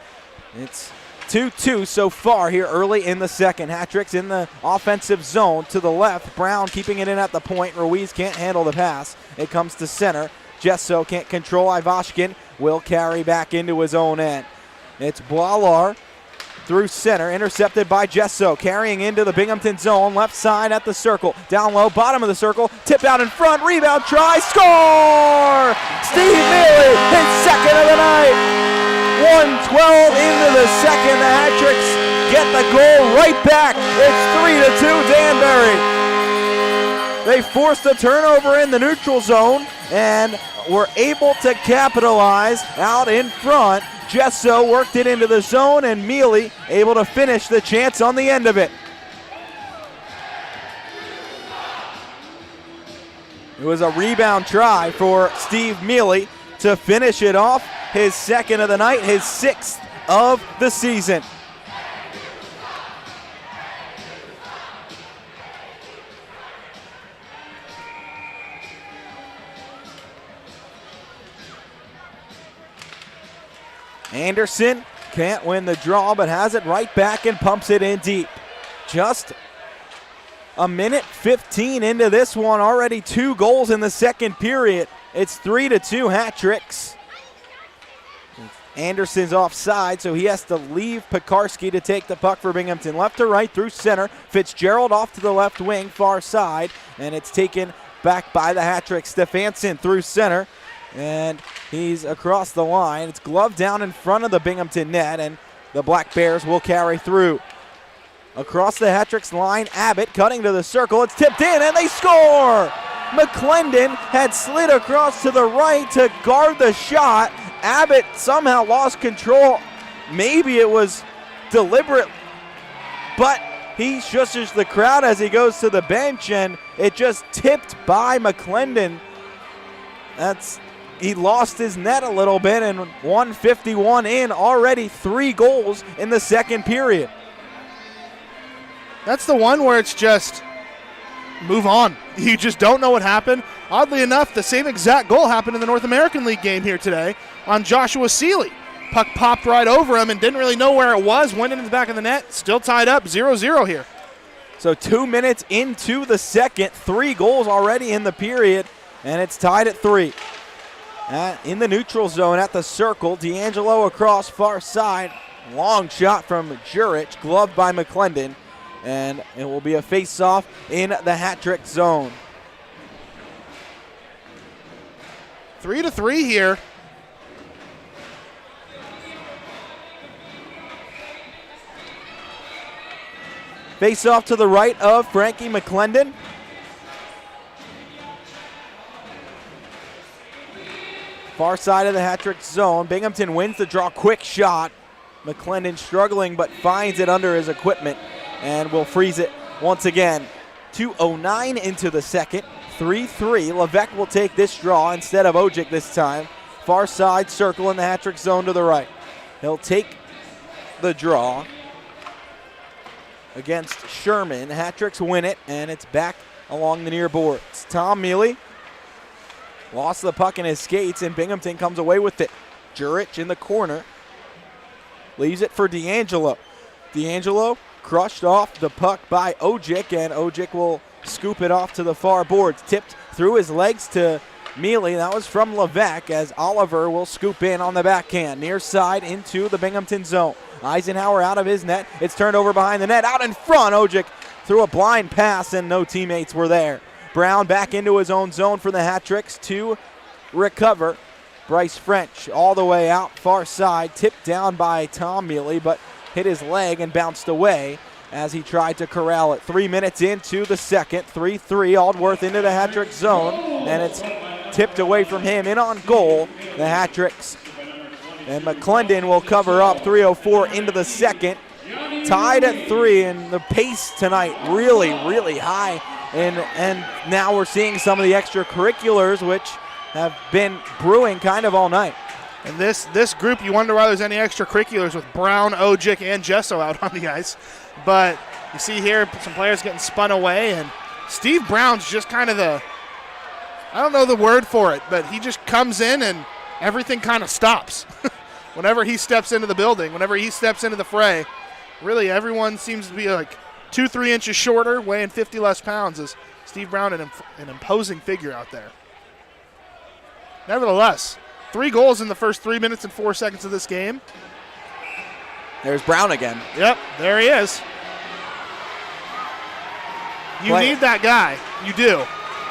It's 2-2 so far here early in the second. Hat Tricks in the offensive zone to the left. Brown keeping it in at the point. Ruiz can't handle the pass. It comes to center. Jesso can't control. Ivashkin will carry back into his own end. It's Blalar through center, intercepted by Jesso, carrying into the Binghamton zone, left side at the circle, down low, bottom of the circle, tip out in front, rebound try, score! Steve Mealy, his second of the night. 1:12 into the second, the Hat Tricks get the goal right back. It's 3-2 Danbury. They forced a turnover in the neutral zone and were able to capitalize out in front. Jesso worked it into the zone, and Mealy able to finish the chance on the end of it. It was a rebound try for Steve Mealy to finish it off. His second of the night, his 6th of the season. Anderson can't win the draw, but has it right back and pumps it in deep. Just a minute 15 into this one, already 2 goals in the second period. It's 3-2 Hat Tricks. Anderson's offside, so he has to leave Pekarski to take the puck for Binghamton. Left to right through center. Fitzgerald off to the left wing, far side, and it's taken back by the Hat Tricks. Stefanson through center, and he's across the line. It's gloved down in front of the Binghamton net, and the Black Bears will carry through. Across the Hat Tricks line, Abbott cutting to the circle. It's tipped in, and they score! McClendon had slid across to the right to guard the shot. Abbott somehow lost control. Maybe it was deliberate, but he shushes the crowd as he goes to the bench, and it just tipped by McClendon. He lost his net a little bit, and 151 in, already 3 goals in the second period. That's the one where it's just move on. You just don't know what happened. Oddly enough, the same exact goal happened in the North American League game here today on Joshua Seeley. Puck popped right over him and didn't really know where it was, went into the back of the net, still tied up 0-0 here. So 2 minutes into the second, 3 goals already in the period, and it's tied at 3. In the neutral zone at the circle, D'Angelo across far side. Long shot from Jurich, gloved by McClendon, and it will be a face-off in the hat-trick zone. 3-3 here. Face-off to the right of Frankie McClendon. Far side of the hat-trick zone. Binghamton wins the draw. Quick shot. McClendon struggling but finds it under his equipment and will freeze it once again. 2:09 into the second. 3-3. Levesque will take this draw instead of Ojic this time. Far side circle in the hat-trick zone to the right. He'll take the draw against Sherman. Hat-tricks win it, and it's back along the near boards. Tom Mealy lost the puck in his skates, and Binghamton comes away with it. Jurich in the corner. Leaves it for D'Angelo. D'Angelo crushed off the puck by Ojic, and Ojic will scoop it off to the far boards. Tipped through his legs to Mealy. That was from Levesque, as Oliver will scoop in on the backhand. Near side into the Binghamton zone. Eisenhower out of his net. It's turned over behind the net. Out in front, Ojic threw a blind pass, and no teammates were there. Brown back into his own zone for the hat-tricks to recover. Bryce French all the way out far side, tipped down by Tom Mealy, but hit his leg and bounced away as he tried to corral it. 3 minutes into the second, 3-3, Aldworth into the hat-trick zone, and it's tipped away from him, in on goal, the hat-tricks. And McClendon will cover up. 3:04 into the second, tied at 3, and the pace tonight really, really high. And now we're seeing some of the extracurriculars, which have been brewing kind of all night. And this group, you wonder why there's any extracurriculars with Brown, Ojic, and Gesso out on the ice. But you see here some players getting spun away, and Steve Brown's just kind of I don't know the word for it, but he just comes in and everything kind of stops. Whenever he steps into the building, whenever he steps into the fray, really everyone seems to be like 2-3 inches shorter, weighing 50 less pounds. Is Steve Brown an imposing figure out there? Nevertheless, 3 goals in the first 3 minutes and 4 seconds of this game. There's Brown again. Yep, there he is. You need that guy. You do.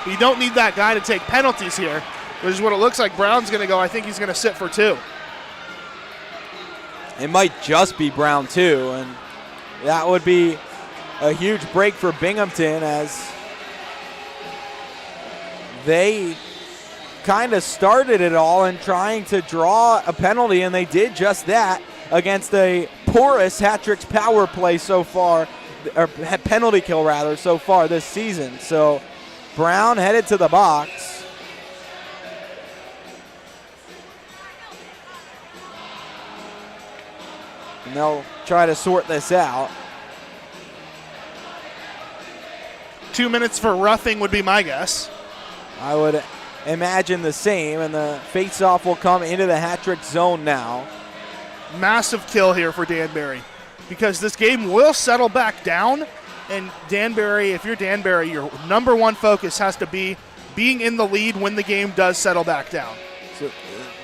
But you don't need that guy to take penalties here, which is what it looks like Brown's going to go. I think he's going to sit for 2. It might just be Brown, too, and that would be a huge break for Binghamton, as they kind of started it all in trying to draw a penalty, and they did just that against a porous hat-tricks power play so far, or penalty kill rather, so far this season. So Brown headed to the box. And they'll try to sort this out. 2 minutes for roughing would be my guess. I would imagine the same, and the face-off will come into the hat-trick zone now. Massive kill here for Danbury, because this game will settle back down, and Danbury, if you're Danbury, your number one focus has to be being in the lead when the game does settle back down. So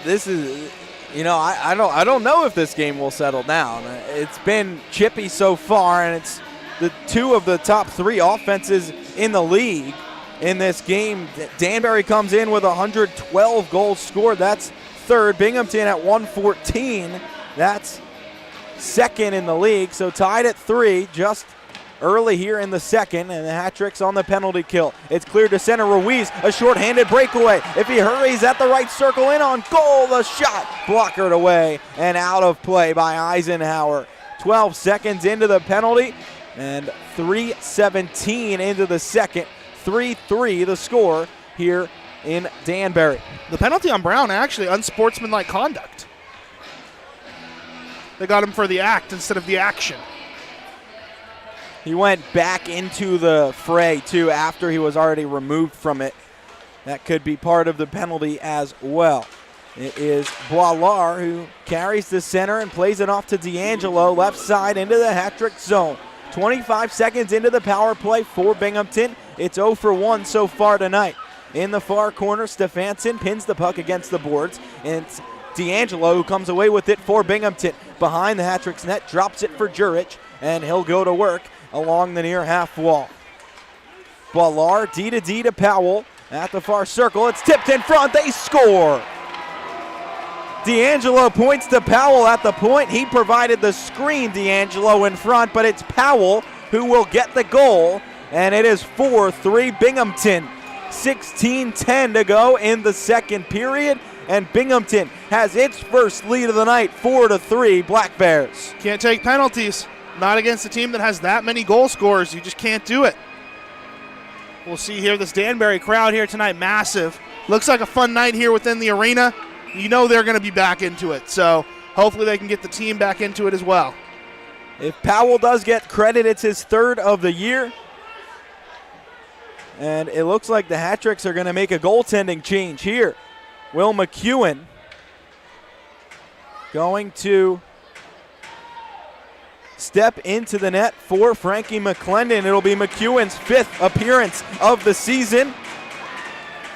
this is, I don't know if this game will settle down. It's been chippy so far, and it's the 2 of the top 3 offenses in the league in this game. Danbury comes in with 112 goals scored. That's third. Binghamton at 114. That's second in the league. So tied at 3 just early here in the second, and the hat-tricks on the penalty kill. It's cleared to center. Ruiz, a short-handed breakaway. If he hurries at the right circle, in on goal, the shot blockered away and out of play by Eisenhower. 12 seconds into the penalty, And 3:17 into the second. 3-3 the score here in Danbury. The penalty on Brown, actually unsportsmanlike conduct. They got him for the act instead of the action. He went back into the fray, too, after he was already removed from it. That could be part of the penalty as well. It is Boilard who carries the center and plays it off to D'Angelo, left side into the hat-trick zone. 25 seconds into the power play for Binghamton. It's 0 for 1 so far tonight. In the far corner, Stefanson pins the puck against the boards, and it's D'Angelo who comes away with it for Binghamton. Behind the hat-trick's net, drops it for Jurich, and he'll go to work along the near half wall. Boilard, D to Powell at the far circle. It's tipped in front. They score. D'Angelo points to Powell at the point. He provided the screen, D'Angelo in front, but it's Powell who will get the goal, and it is 4-3 Binghamton. 16:10 to go in the second period, and Binghamton has its first lead of the night, 4-3 Black Bears. Can't take penalties. Not against a team that has that many goal scorers. You just can't do it. We'll see here this Danbury crowd here tonight, massive. Looks like a fun night here within the arena. You know they're going to be back into it, so hopefully they can get the team back into it as well. If Powell does get credit, it's his third of the year. And it looks like the hat-tricks are going to make a goaltending change here. Will McEwen going to step into the net for Frankie McClendon. It'll be McEwen's 5th appearance of the season.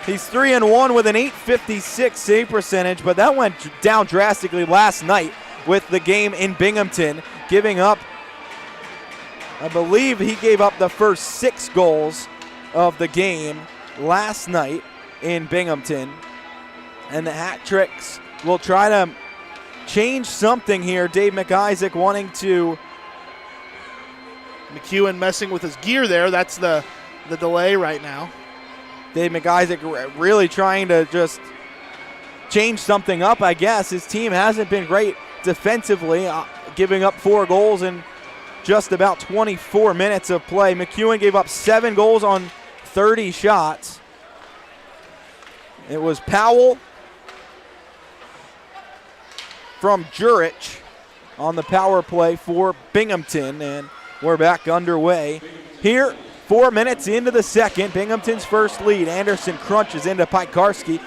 He's 3-1 with an .856 save percentage, but that went down drastically last night with the game in Binghamton, giving up, I believe he gave up the first 6 goals of the game last night in Binghamton. And the hat-tricks will try to change something here. Dave McIsaac wanting to. McEwen messing with his gear there. That's the delay right now. Dave McIsaac really trying to just change something up, I guess. His team hasn't been great defensively, giving up 4 goals in just about 24 minutes of play. McEwen gave up 7 goals on 30 shots. It was Powell from Jurich on the power play for Binghamton, and we're back underway here. 4 minutes into the second, Binghamton's first lead. Anderson crunches into Pikarski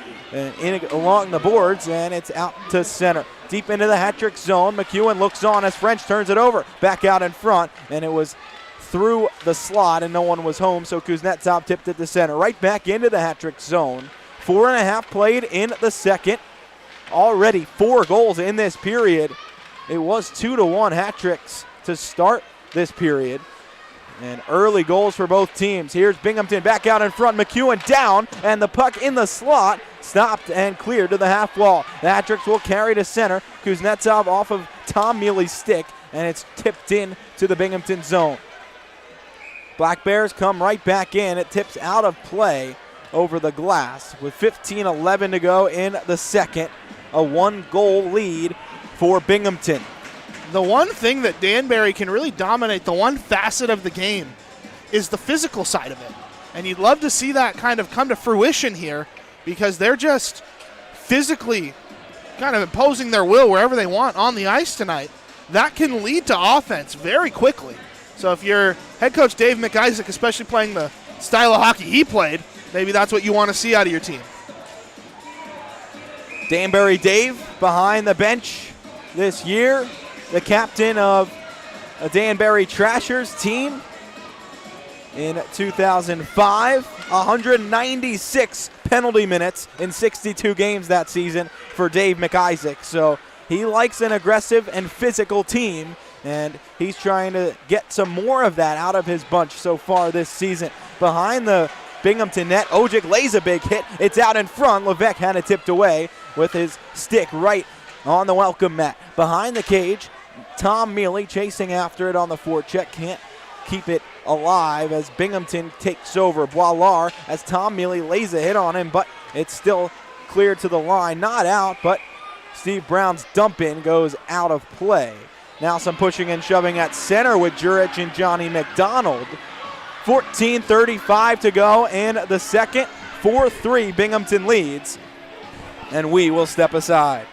along the boards, and it's out to center. Deep into the hat-trick zone, McEwen looks on as French turns it over. Back out in front, and it was through the slot, and no one was home, so Kuznetsov tipped it to center. Right back into the hat-trick zone. 4.5 played in the second. Already 4 goals in this period. It was 2-1 hat-tricks to start this period. And early goals for both teams. Here's Binghamton back out in front. McEwen down, and the puck in the slot. Stopped and cleared to the half wall. The hat-tricks will carry to center. Kuznetsov off of Tom Mealy's stick, and it's tipped in to the Binghamton zone. Black Bears come right back in. It tips out of play over the glass with 15:11 to go in the second. A 1-goal lead for Binghamton. The one thing that Danbury can really dominate, the one facet of the game, is the physical side of it. And you'd love to see that kind of come to fruition here, because they're just physically kind of imposing their will wherever they want on the ice tonight. That can lead to offense very quickly. So if you're head coach Dave McIsaac, especially playing the style of hockey he played, maybe that's what you want to see out of your team. Danbury Dave behind the bench this year, the captain of a Danbury Trashers team in 2005. 196 penalty minutes in 62 games that season for Dave McIsaac. So he likes an aggressive and physical team, and he's trying to get some more of that out of his bunch so far this season. Behind the Binghamton net, Ojic lays a big hit. It's out in front. Levesque had it tipped away with his stick right on the welcome mat. Behind the cage, Tom Mealy chasing after it on the forecheck. Can't keep it alive as Binghamton takes over. Boilard as Tom Mealy lays a hit on him, but it's still cleared to the line. Not out, but Steve Brown's dump in goes out of play. Now some pushing and shoving at center with Jurich and Johnny McDonald. 14:35 to go in the second. 4-3 Binghamton leads, and we will step aside.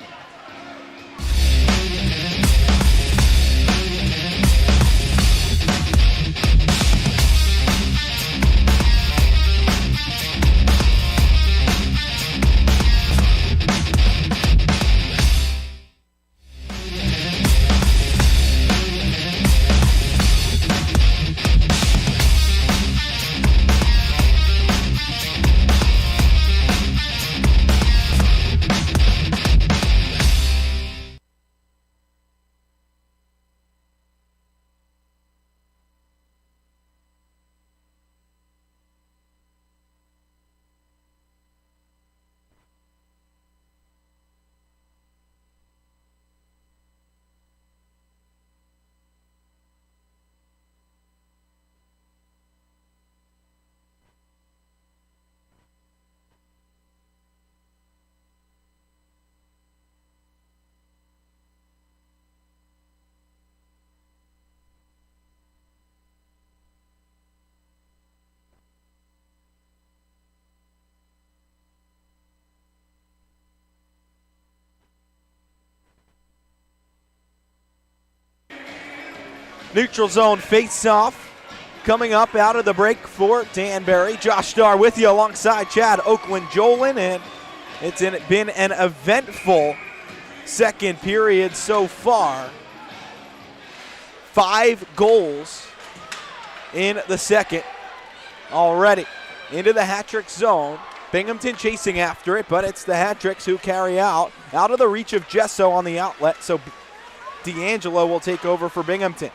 Neutral zone face-off coming up out of the break for Danbury. Josh Starr with you alongside Chad Oklin-Jolin, and it's been an eventful second period so far. 5 goals in the second already. Into the hat-trick zone. Binghamton chasing after it, but it's the hat-tricks who carry out of the reach of Gesso on the outlet, so D'Angelo will take over for Binghamton.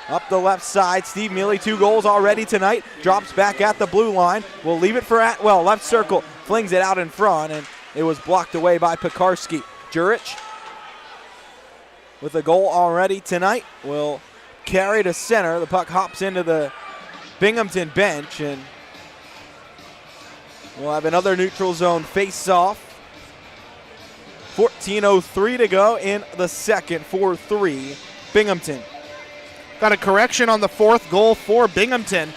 Up the left side, Steve Mealy, 2 goals already tonight. Drops back at the blue line. Will leave it for Atwell. Left circle, flings it out in front, and it was blocked away by Pekarski. Jurich, with a goal already tonight, will carry to center. The puck hops into the Binghamton bench, and we'll have another neutral zone face-off. 14:03 to go in the second. 4-3 Binghamton. Got a correction on the 4th goal for Binghamton.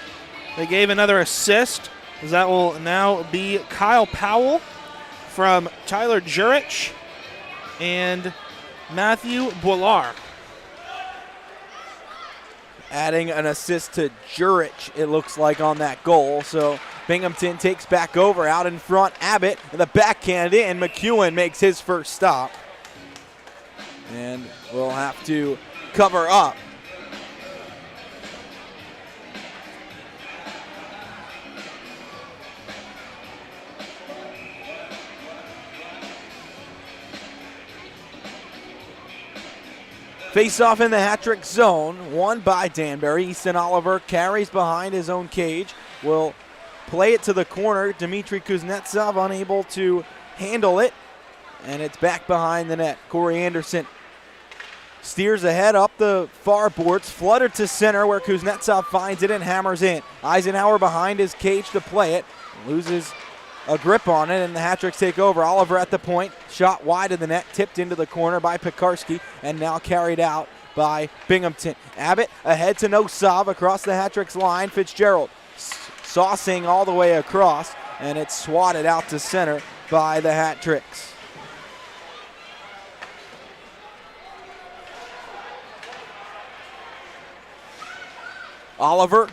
They gave another assist, as that will now be Kyle Powell from Tyler Jurich and Matthew Boulard. Adding an assist to Jurich, it looks like, on that goal. So Binghamton takes back over out in front. Abbott, and the backhand in. McEwen makes his first stop. And we'll have to cover up. Face-off in the hat-trick zone, won by Danbury. Easton Oliver carries behind his own cage. Will play it to the corner. Dmitry Kuznetsov unable to handle it, and it's back behind the net. Corey Anderson steers ahead up the far boards, fluttered to center where Kuznetsov finds it and hammers in. Eisenhower behind his cage to play it, loses a grip on it, and the hat-tricks take over. Oliver at the point, shot wide of the net, tipped into the corner by Pekarski, and now carried out by Binghamton. Abbott ahead to Nosov across the hat-tricks line. Fitzgerald saucing all the way across, and it's swatted out to center by the hat-tricks. Oliver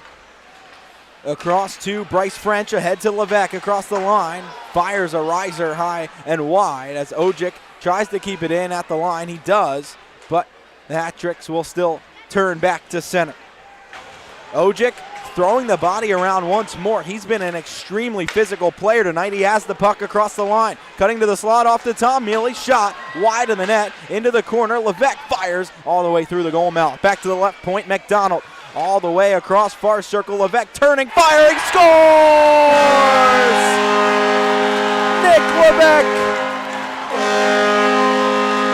across to Bryce French, ahead to Levesque across the line. Fires a riser high and wide as Ojic tries to keep it in at the line. He does, but the hat-tricks will still turn back to center. Ojic throwing the body around once more. He's been an extremely physical player tonight. He has the puck across the line. Cutting to the slot off to Tom Mealy. Shot wide of the net into the corner. Levesque fires all the way through the goal mouth. Back to the left point, McDonald. All the way across far circle. Levesque turning, firing, scores! Nick Levesque.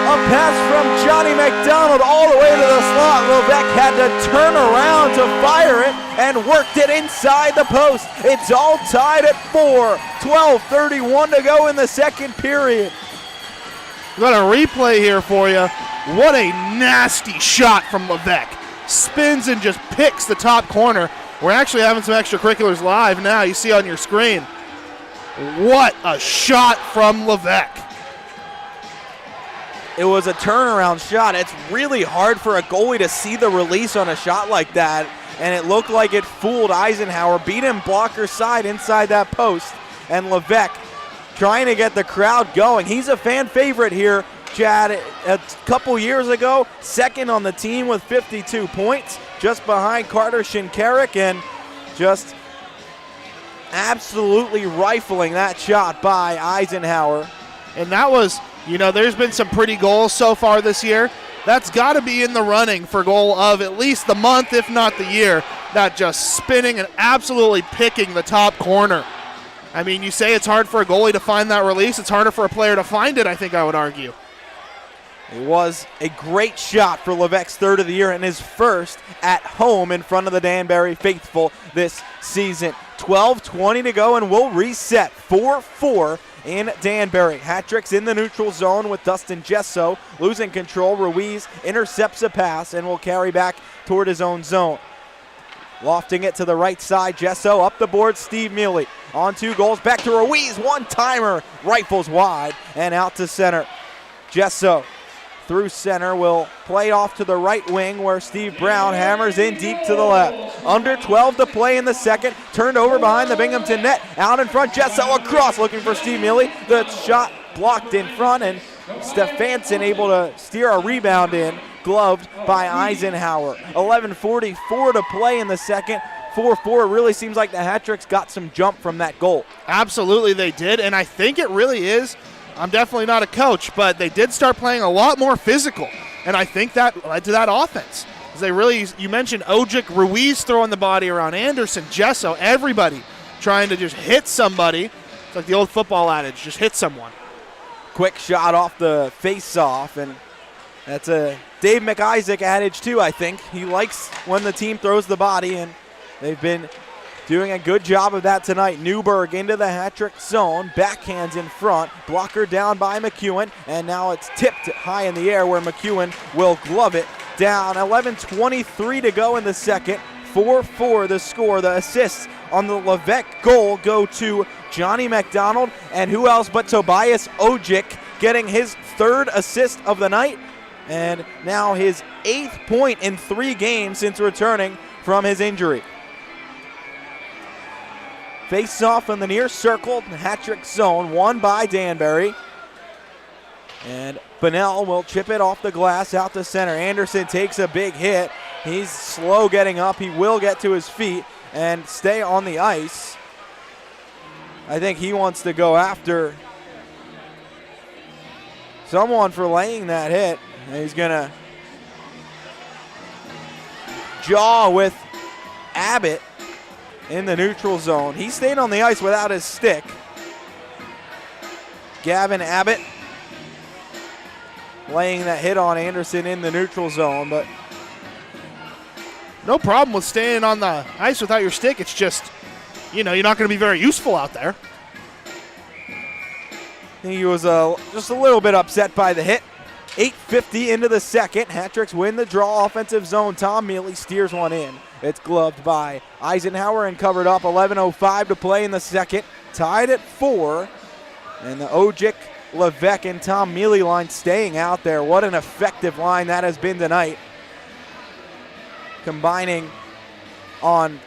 A pass from Johnny McDonald all the way to the slot. Levesque had to turn around to fire it and worked it inside the post. It's all tied at 4. 12:31 to go in the second period. We've got a replay here for you. What a nasty shot from Levesque. Spins and just picks the top corner. We're actually having some extracurriculars live now. You see on your screen. What a shot from Levesque. It was a turnaround shot. It's really hard for a goalie to see the release on a shot like that, and it looked like it fooled Eisenhower. Beat him blocker side inside that post, and Levesque trying to get the crowd going. He's a fan favorite here, Chad. A couple years ago, second on the team with 52 points, just behind Carter Shinkarik, and just absolutely rifling that shot by Eisenhower. And that was, there's been some pretty goals so far this year. That's got to be in the running for goal of at least the month, if not the year. That just spinning and absolutely picking the top corner. I mean, you say it's hard for a goalie to find that release. It's harder for a player to find it, I think I would argue. It was a great shot for Levesque's third of the year and his first at home in front of the Danbury faithful this season. 12:20 to go, and we'll reset 4-4 in Danbury. Hat-tricks in the neutral zone with Dustin Gesso losing control. Ruiz intercepts a pass and will carry back toward his own zone. Lofting it to the right side, Gesso up the board, Steve Mealy on 2 goals, back to Ruiz, one-timer, rifles wide and out to center. Gesso through center will play off to the right wing where Steve Brown hammers in deep to the left. Under 12 to play in the second, turned over behind the Binghamton net, out in front, Gesso across looking for Steve Mealy. The shot blocked in front, and Stefanson able to steer a rebound in, gloved by Eisenhower. 11:44 to play in the second. 4-4. It really seems like the Hat-tricks got some jump from that goal. Absolutely they did, and I think it really is. I'm definitely not a coach, but they did start playing a lot more physical, and I think that led to that offense. As they really, you mentioned Ojic, Ruiz throwing the body around, Anderson, Gesso, everybody trying to just hit somebody. It's like the old football adage, just hit someone. Quick shot off the face-off, and that's a Dave McIsaac adage too, I think. He likes when the team throws the body, and they've been doing a good job of that tonight. Newberg into the hat-trick zone, backhands in front, blocker down by McEwen, and now it's tipped high in the air where McEwen will glove it down. 11:23 to go in the second. 4-4 the score. The assists on the Levesque goal go to Johnny McDonald, and who else but Tobias Ojic getting his 3rd assist of the night, and now his 8th point in 3 games since returning from his injury. Face off in the near circle, hat-trick zone, won by Danbury. And Bunnell will chip it off the glass out to center. Anderson takes a big hit. He's slow getting up. He will get to his feet and stay on the ice. I think he wants to go after someone for laying that hit. And he's going to jaw with Abbott in the neutral zone. He stayed on the ice without his stick. Gavin Abbott laying that hit on Anderson in the neutral zone, but no problem with staying on the ice without your stick. It's just, you're not going to be very useful out there. I think he was just a little bit upset by the hit. 8:50 into the second. Hat-tricks win the draw offensive zone. Tom Mealy steers one in. It's gloved by Eisenhower and covered up. 11:05 to play in the second. Tied at 4. And the Ojic, Levesque, and Tom Mealy line staying out there. What an effective line that has been tonight. Combining on,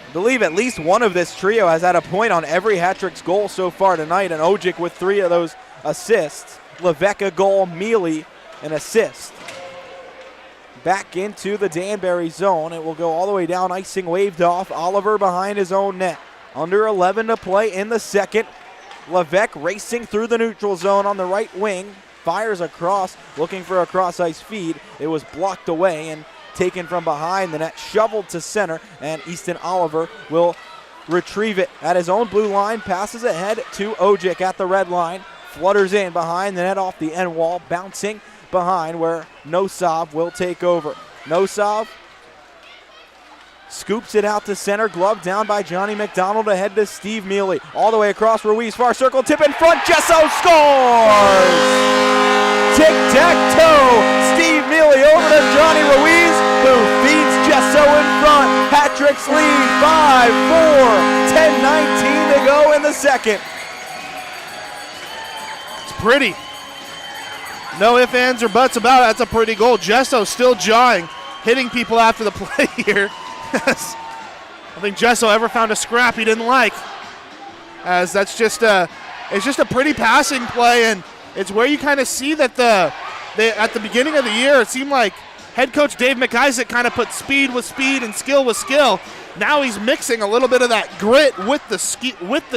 I believe at least one of this trio has had a point on every Hat-tricks goal so far tonight. And Ojic with 3 of those assists. Levesque a goal, Mealy an assist. Back into the Danbury zone. It will go all the way down, icing waved off. Oliver behind his own net. Under 11 to play in the second. Levesque racing through the neutral zone on the right wing. Fires across, looking for a cross-ice feed. It was blocked away and taken from behind the net, shoveled to center, and Easton Oliver will retrieve it at his own blue line. Passes ahead to Ojic at the red line. Flutters in behind the net off the end wall, bouncing behind where Nosov will take over. Nosov scoops it out to center, glove down by Johnny McDonald, ahead to Steve Mealy. All the way across Ruiz, far circle, tip in front, Gesso scores! tic-tac-toe. Steve Mealy over to Johnny Ruiz, who feeds Jesso in front. Hat-Tricks lead 5-4, 10-19 to go in the second. It's pretty. No ifs, ands, or buts about it. That's a pretty goal. Jesso still jawing, hitting people after the play here. I think Jesso ever found a scrap he didn't like. As that's just it's just a pretty passing play, and it's where you kind of see that at the beginning of the year, it seemed like head coach Dave McIsaac kind of put speed with speed and skill with skill. Now he's mixing a little bit of that grit with the speed, with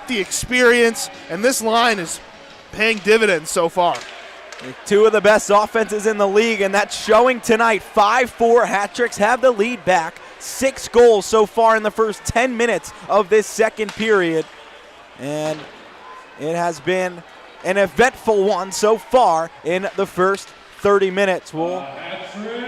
the experience, and this line is paying dividends so far. Two of the best offenses in the league, and that's showing tonight. 5-4, Hat-Tricks have the lead back. 6 goals so far in the first 10 minutes of this second period. And it has been an eventful one so far in the first 30 minutes. We'll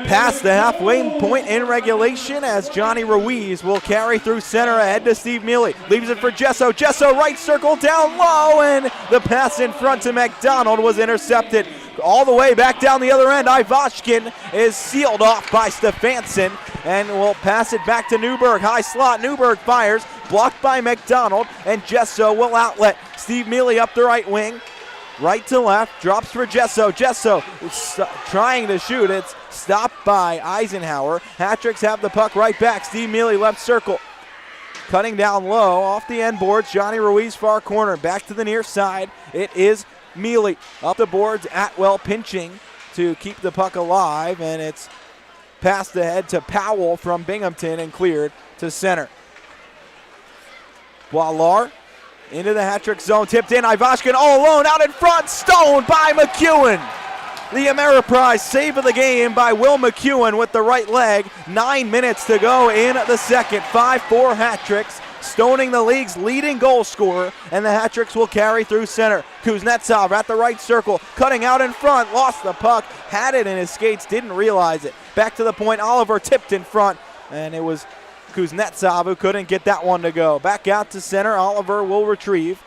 pass the halfway point in regulation as Johnny Ruiz will carry through center ahead to Steve Mealy. Leaves it for Jesso. Jesso right circle down low, and the pass in front to McDonald was intercepted. All the way back down the other end, Ivashkin is sealed off by Stefansson, and will pass it back to Newberg. High slot, Newberg fires, blocked by McDonald, and Jesso will outlet. Steve Mealy up the right wing. Right to left, drops for Jesso. Jesso trying to shoot. It's stopped by Eisenhower. Hat-Tricks have the puck right back. Steve Mealy left circle. Cutting down low off the end boards. Johnny Ruiz far corner. Back to the near side. It is Mealy. Up the boards. Atwell pinching to keep the puck alive. And it's passed ahead to Powell from Binghamton and cleared to center. Boilar into the Hat-Tricks zone, tipped in, Ivashkin all alone, out in front, stoned by McEwen. The Ameriprise save of the game by Will McEwen with the right leg. 9 minutes to go in the second. 5-4 Hat-Tricks, stoning the league's leading goal scorer, and the Hat-Tricks will carry through center. Kuznetsov at the right circle, cutting out in front, lost the puck, had it in his skates, didn't realize it. Back to the point, Oliver tipped in front, and it was Kuznetsov who couldn't get that one to go. Back out to center, Oliver will retrieve.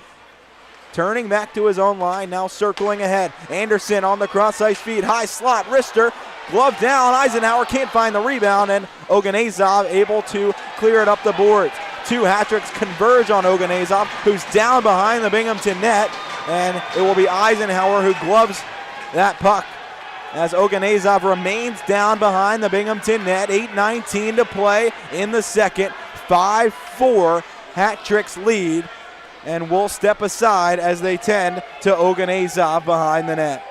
Turning back to his own line, now circling ahead. Anderson on the cross-ice feed, high slot, wrister, glove down, Eisenhower can't find the rebound, and Oganezov able to clear it up the boards. 2 Hat-Tricks converge on Oganezov, who's down behind the Binghamton net, and it will be Eisenhower who gloves that puck as Oganezov remains down behind the Binghamton net. 8:19 to play in the second. 5-4 Hat-Tricks lead, and will step aside as they tend to Oganezov behind the net.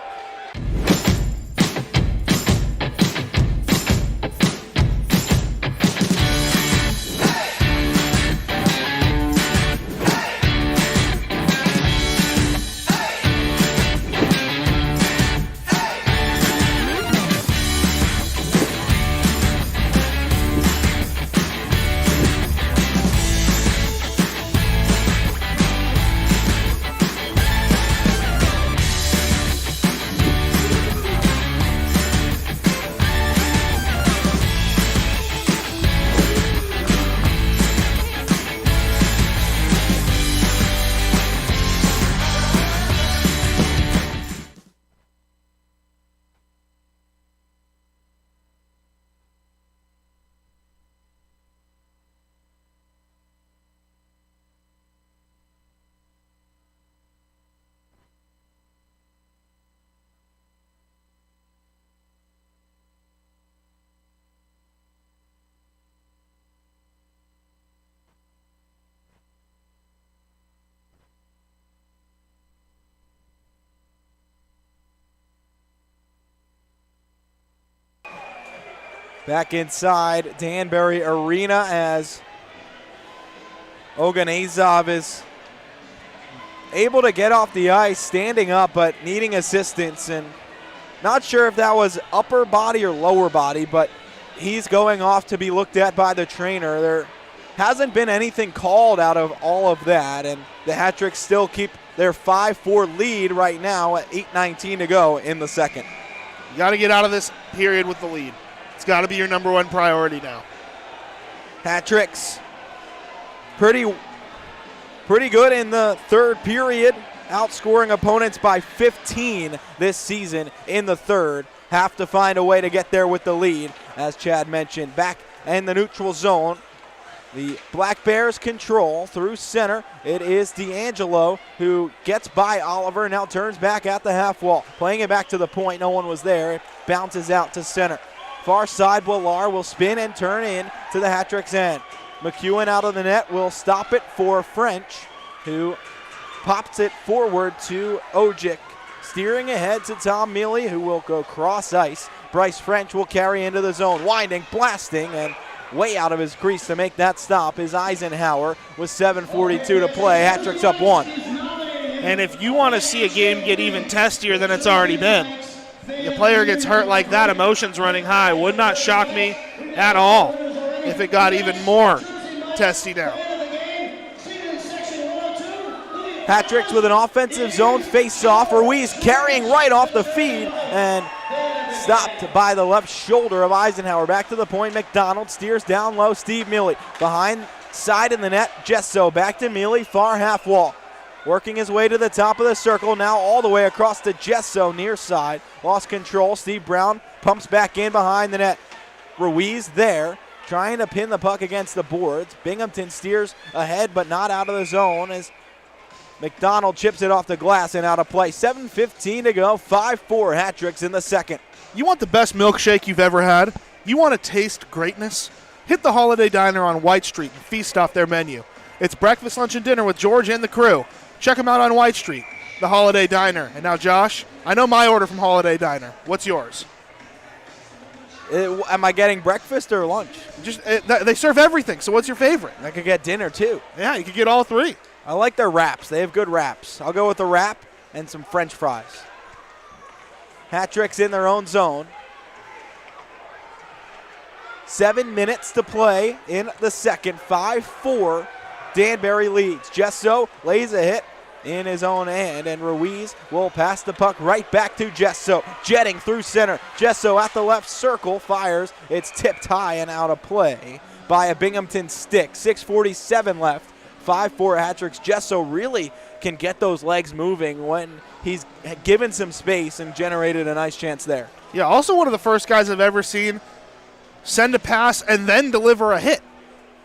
Back inside Danbury Arena as Oganezov is able to get off the ice, standing up, but needing assistance. And not sure if that was upper body or lower body, but he's going off to be looked at by the trainer. There hasn't been anything called out of all of that, and the Hat-Tricks still keep their 5-4 lead right now at 8:19 to go in the second. You got to get out of this period with the lead. It's got to be your number one priority now. Hat-Tricks pretty good in the third period. outscoring opponents by 15 this season in the third. Have to find a way to get there with the lead, as Chad mentioned. Back in the neutral zone, the Black Bears control through center. It is D'Angelo who gets by Oliver, now turns back at the half wall. Playing it back to the point, no one was there. It bounces out to center. Far side, Willar will spin and turn in to the Hat-Trick's end. McEwen out of the net will stop it for French, who pops it forward to Ojic. Steering ahead to Tom Mealy, who will go cross ice. Bryce French will carry into the zone, winding, blasting, and way out of his crease to make that stop is Eisenhower with 7:42 to play. Hat-Trick's up 1. And if you want to see a game get even testier than it's already been, the player gets hurt like that, emotions running high. Would not shock me at all if it got even more testy now. Hat-Tricks with an offensive zone face-off. Ruiz carrying right off the feed and stopped by the left shoulder of Eisenhower. Back to the point, McDonald steers down low, Steve Mealy. Behind side in the net, Gesso back to Mealy, far half wall. Working his way to the top of the circle, now all the way across to Gesso near side. Lost control, Steve Brown pumps back in behind the net. Ruiz there, trying to pin the puck against the boards. Binghamton steers ahead but not out of the zone as McDonald chips it off the glass and out of play. 7:15 to go, 5-4 Hat-Tricks in the second. You want the best milkshake you've ever had? You want to taste greatness? Hit the Holiday Diner on White Street and feast off their menu. It's breakfast, lunch, and dinner with George and the crew. Check them out on White Street, the Holiday Diner. And now, Josh, I know my order from Holiday Diner. What's yours? Am I getting breakfast or lunch? They serve everything, so what's your favorite? I could get dinner too. Yeah, you could get all three. I like their wraps. They have good wraps. I'll go with the wrap and some French fries. Hat-Tricks in their own zone. 7 minutes to play in the second. 5-4. Danbury leads. Gesso lays a hit in his own end, and Ruiz will pass the puck right back to Gesso. Jetting through center. Gesso at the left circle fires. It's tipped high and out of play by a Binghamton stick. 6:47 left. 5-4 Hat-Tricks. Gesso really can get those legs moving when he's given some space and generated a nice chance there. Yeah, also one of the first guys I've ever seen send a pass and then deliver a hit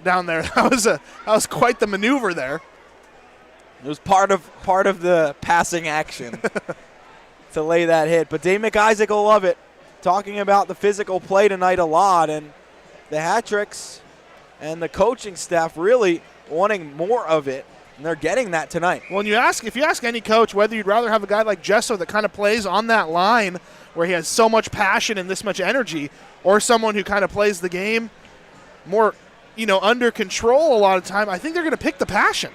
down there. That was quite the maneuver there. It was part of the passing action to lay that hit. But Dave McIsaac will love it. Talking about the physical play tonight a lot, and the Hat-Tricks and the coaching staff really wanting more of it, and they're getting that tonight. Well, if you ask any coach whether you'd rather have a guy like Gesso that kind of plays on that line where he has so much passion and this much energy, or someone who kind of plays the game more, under control a lot of time, I think they're going to pick the passion.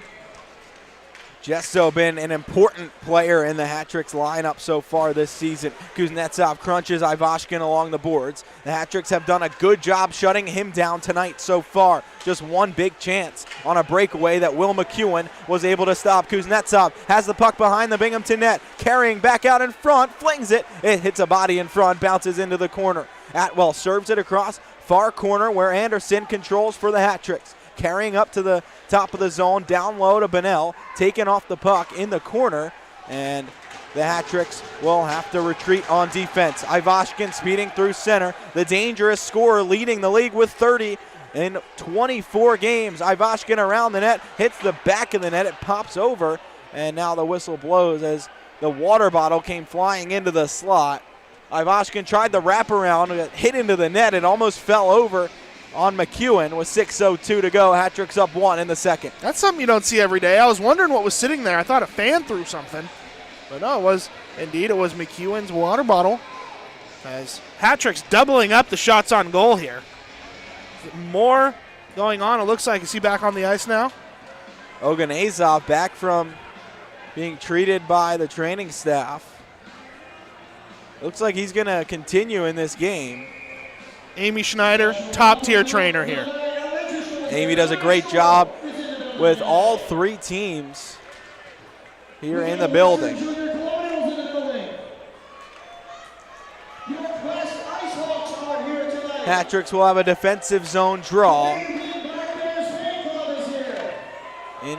Gesso been an important player in the Hat-Tricks lineup so far this season. Kuznetsov crunches Ivashkin along the boards. The Hat-Tricks have done a good job shutting him down tonight so far. Just one big chance on a breakaway that Will McEwen was able to stop. Kuznetsov has the puck behind the Binghamton net, carrying back out in front, flings it. It hits a body in front, bounces into the corner. Atwell serves it across far corner where Anderson controls for the Hat-Tricks. Carrying up to the top of the zone, down low to Bonnell, taking off the puck in the corner, and the Hat-Tricks will have to retreat on defense. Ivashkin speeding through center, the dangerous scorer leading the league with 30 in 24 games. Ivashkin around the net, hits the back of the net, it pops over, and now the whistle blows as the water bottle came flying into the slot. Ivashkin tried the wraparound, it hit into the net, it almost fell over on McEwen with 6:02 to go. Hat-Tricks up 1 in the second. That's something you don't see every day. I was wondering what was sitting there. I thought a fan threw something. But no, it was McEwen's water bottle. As Hat-Tricks doubling up the shots on goal here. More going on. It looks like, is he back on the ice now? Oganezov back from being treated by the training staff. Looks like he's going to continue in this game. Amy Schneider, top-tier trainer here. Amy does a great job with all three teams here in the building. Hat-Tricks will have a defensive zone draw in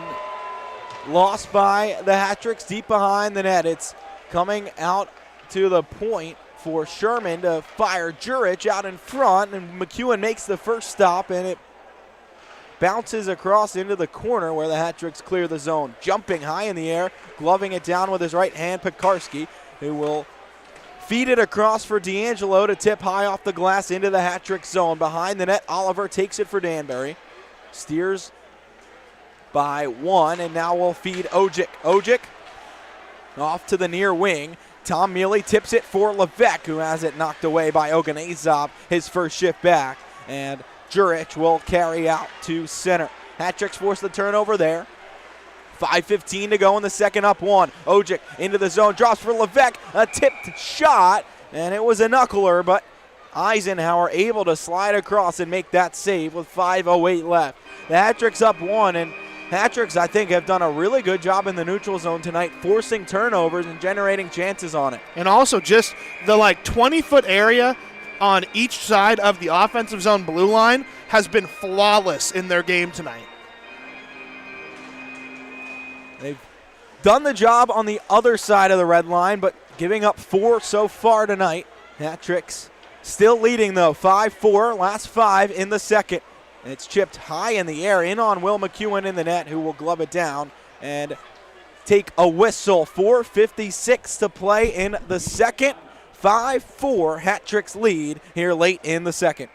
lost by the Hat-Tricks deep behind the net. It's coming out to the point for Sherman to fire Jurich out in front, and McEwen makes the first stop, and it bounces across into the corner where the Hat-Tricks clear the zone. Jumping high in the air, gloving it down with his right hand, Pekarski, who will feed it across for D'Angelo to tip high off the glass into the Hat-Tricks zone. Behind the net, Oliver takes it for Danbury. Steers by 1, and now we'll feed Ojic. Ojic off to the near wing. Tom Mealy tips it for Levesque, who has it knocked away by Oganezov, his first shift back. And Jurich will carry out to center. Hat-Tricks force the turnover there. 5:15 to go in the second, up 1. Ojic into the zone, drops for Levesque, a tipped shot, and it was a knuckler, but Eisenhower able to slide across and make that save with 5:08 left. The Hat-Tricks up 1, and Hat-Tricks, I think, have done a really good job in the neutral zone tonight, forcing turnovers and generating chances on it. And also just the 20-foot area on each side of the offensive zone blue line has been flawless in their game tonight. They've done the job on the other side of the red line, but giving up 4 so far tonight. Hat-Tricks still leading, though, 5-4, last 5 in the second. And it's chipped high in the air, in on Will McEwen in the net, who will glove it down and take a whistle. 4:56 to play in the second. 5-4, Hat-Tricks lead here late in the second.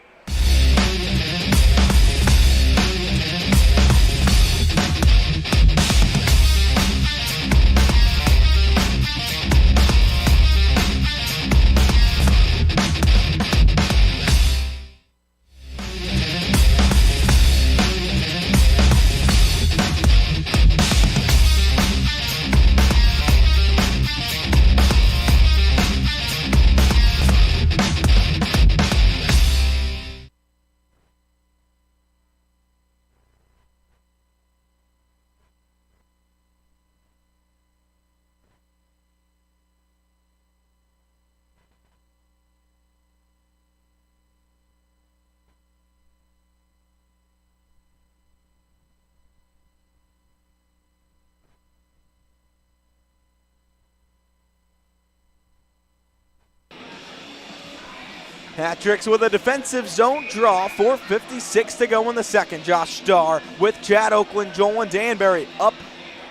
Hat-Tricks with a defensive zone draw, 4:56 to go in the second. Josh Starr with Chad Oklin-Jolin. Danbury up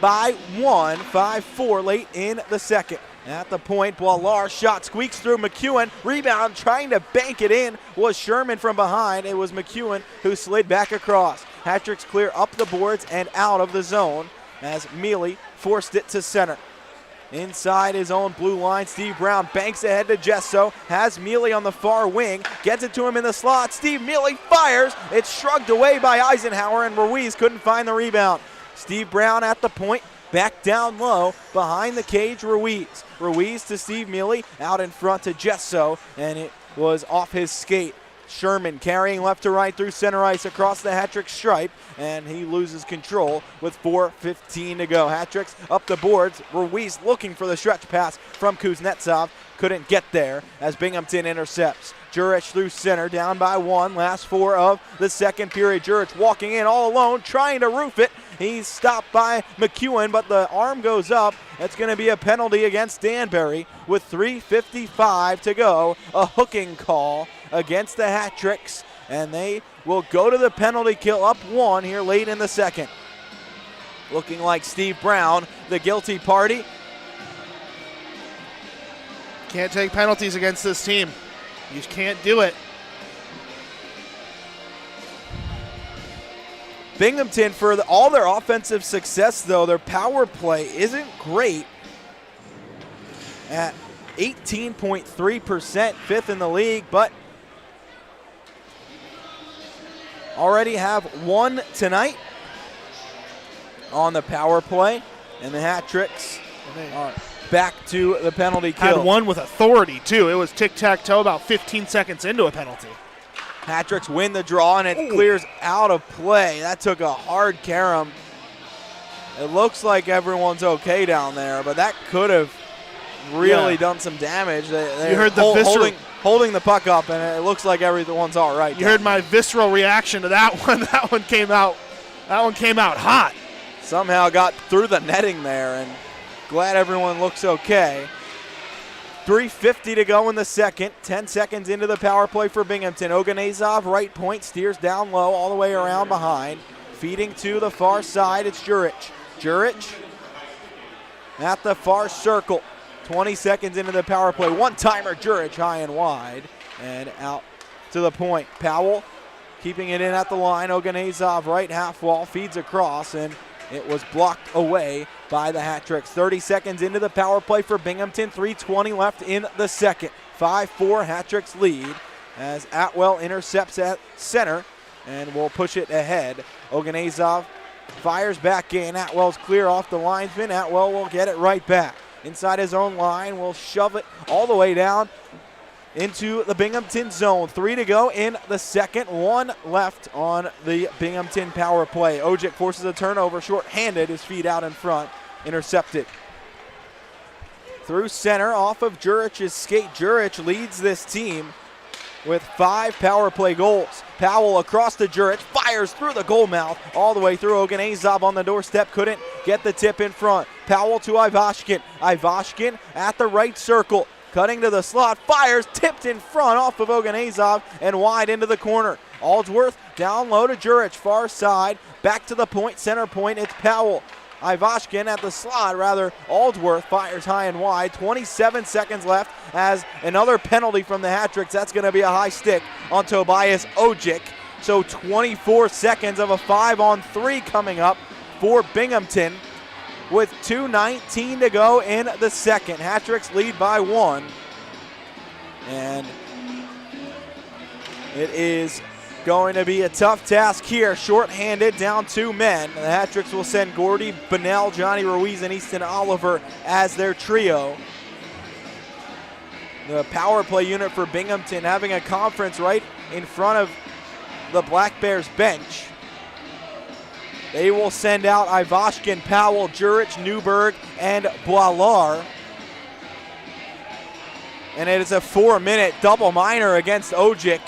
by 1, 5-4 late in the second. At the point, Boilar's shot squeaks through McEwen. Rebound trying to bank it in was Sherman from behind. It was McEwen who slid back across. Hat-Tricks clear up the boards and out of the zone as Mealy forced it to center. Inside his own blue line, Steve Brown banks ahead to Gesso, has Mealy on the far wing, gets it to him in the slot. Steve Mealy fires. It's shrugged away by Eisenhower, and Ruiz couldn't find the rebound. Steve Brown at the point, back down low, behind the cage, Ruiz. Ruiz to Steve Mealy, out in front to Gesso, and it was off his skate. Sherman carrying left to right through center ice across the Hat-Tricks stripe, and he loses control with 4:15 to go. Hat-Tricks up the boards. Ruiz looking for the stretch pass from Kuznetsov. Couldn't get there as Binghamton intercepts. Jurich through center, down by 1. Last 4 of the second period. Jurich walking in all alone, trying to roof it. He's stopped by McEwen, but the arm goes up. That's going to be a penalty against Danbury with 3:55 to go. A hooking call against the Hat-Tricks, and they will go to the penalty kill, up 1 here late in the second. Looking like Steve Brown, the guilty party. Can't take penalties against this team. You just can't do it. Binghamton, for all their offensive success, though, their power play isn't great at 18.3%, 5th in the league, but already have 1 tonight on the power play, and the Hat-Tricks are back to the penalty kill. Had 1 with authority, too. It was tic-tac-toe about 15 seconds into a penalty. Hat-Tricks win the draw, and it clears out of play. That took a hard carom. It looks like everyone's okay down there, but that could have really done some damage. You heard the holding the puck up, and it looks like everyone's all right. You heard my visceral reaction to that one. That one came out hot. somehow got through the netting there, and glad everyone looks okay. 3:50 to go in the second. 10 seconds into the power play for Binghamton. Oganezov, right point, steers down low all the way around behind. Feeding to the far side, it's Jurich. Jurich at the far circle. 20 seconds into the power play. One-timer, Jurich high and wide. And out to the point. Powell keeping it in at the line. Oganezov right half wall, feeds across, and it was blocked away by the Hat-Tricks. 30 seconds into the power play for Binghamton. 3:20 left in the second. 5-4 Hat-Tricks lead as Atwell intercepts at center and will push it ahead. Oganezov fires back in. Atwell's clear off the linesman. Atwell will get it right back. Inside his own line, will shove it all the way down into the Binghamton zone. 3 to go in the second. 1 left on the Binghamton power play. Ojic forces a turnover, short-handed, his feet out in front, intercepted. Through center, off of Jurich's skate. Jurich leads this team with 5 power play goals. Powell across to Jurich, fires through the goal mouth, all the way through. Oganezov on the doorstep, couldn't get the tip in front. Powell to Ivashkin. Ivashkin at the right circle, cutting to the slot, fires, tipped in front off of Oganezov and wide into the corner. Aldsworth down low to Jurich, far side, back to the point, center point, it's Powell. Ivashkin at the slot, rather, Aldsworth fires high and wide. 27 seconds left as another penalty from the Hat-Tricks. That's going to be a high stick on Tobias Ojic. So 24 seconds of a 5-on-3 coming up for Binghamton with 2:19 to go in the second. Hat-Tricks lead by 1. And it is going to be a tough task here. Short-handed, down 2 men. The Hat-Tricks will send Gordy, Bunnell, Johnny Ruiz, and Easton Oliver as their trio. The power play unit for Binghamton having a conference right in front of the Black Bears bench. They will send out Ivashkin, Powell, Jurich, Newberg, and Boilar. And it is a 4-minute double minor against Ojic.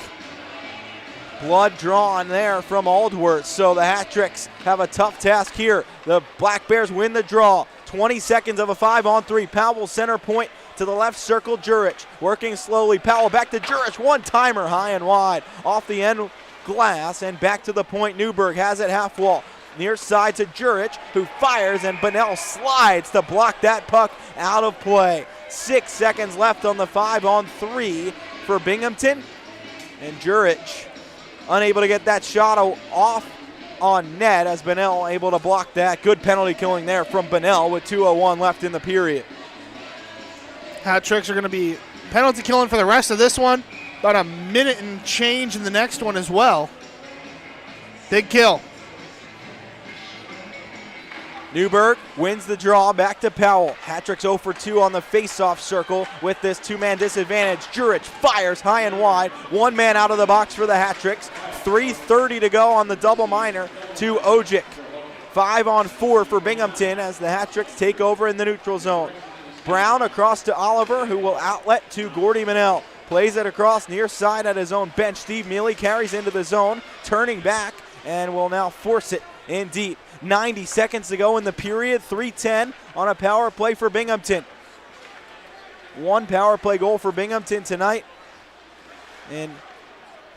Blood drawn there from Aldworth, so the Hat-Tricks have a tough task here. The Black Bears win the draw. 20 seconds of a 5-on-3. Powell center point to the left circle, Jurich working slowly. Powell back to Jurich, one-timer high and wide. Off the end glass and back to the point. Newberg has it half wall. Near side to Jurich, who fires, and Bunnell slides to block that puck out of play. 6 seconds left on the 5-on-3 for Binghamton, and Jurich unable to get that shot off on net as Bunnell able to block that. Good penalty killing there from Bunnell with 2:01 left in the period. Hat-Tricks are going to be penalty killing for the rest of this one. About a minute and change in the next one as well. Big kill. Newberg wins the draw, back to Powell. Hat-Tricks 0 for 2 on the face-off circle with this 2-man disadvantage. Jurich fires high and wide. 1 man out of the box for the Hat-Tricks. 3:30 to go on the double minor to Ojic. 5-on-4 for Binghamton as the Hat-Tricks take over in the neutral zone. Brown across to Oliver, who will outlet to Gordy Manell. Plays it across near side at his own bench. Steve Mealy carries into the zone, turning back, and will now force it in deep. 90 seconds to go in the period. 3:10 on a power play for Binghamton. 1 power play goal for Binghamton tonight, and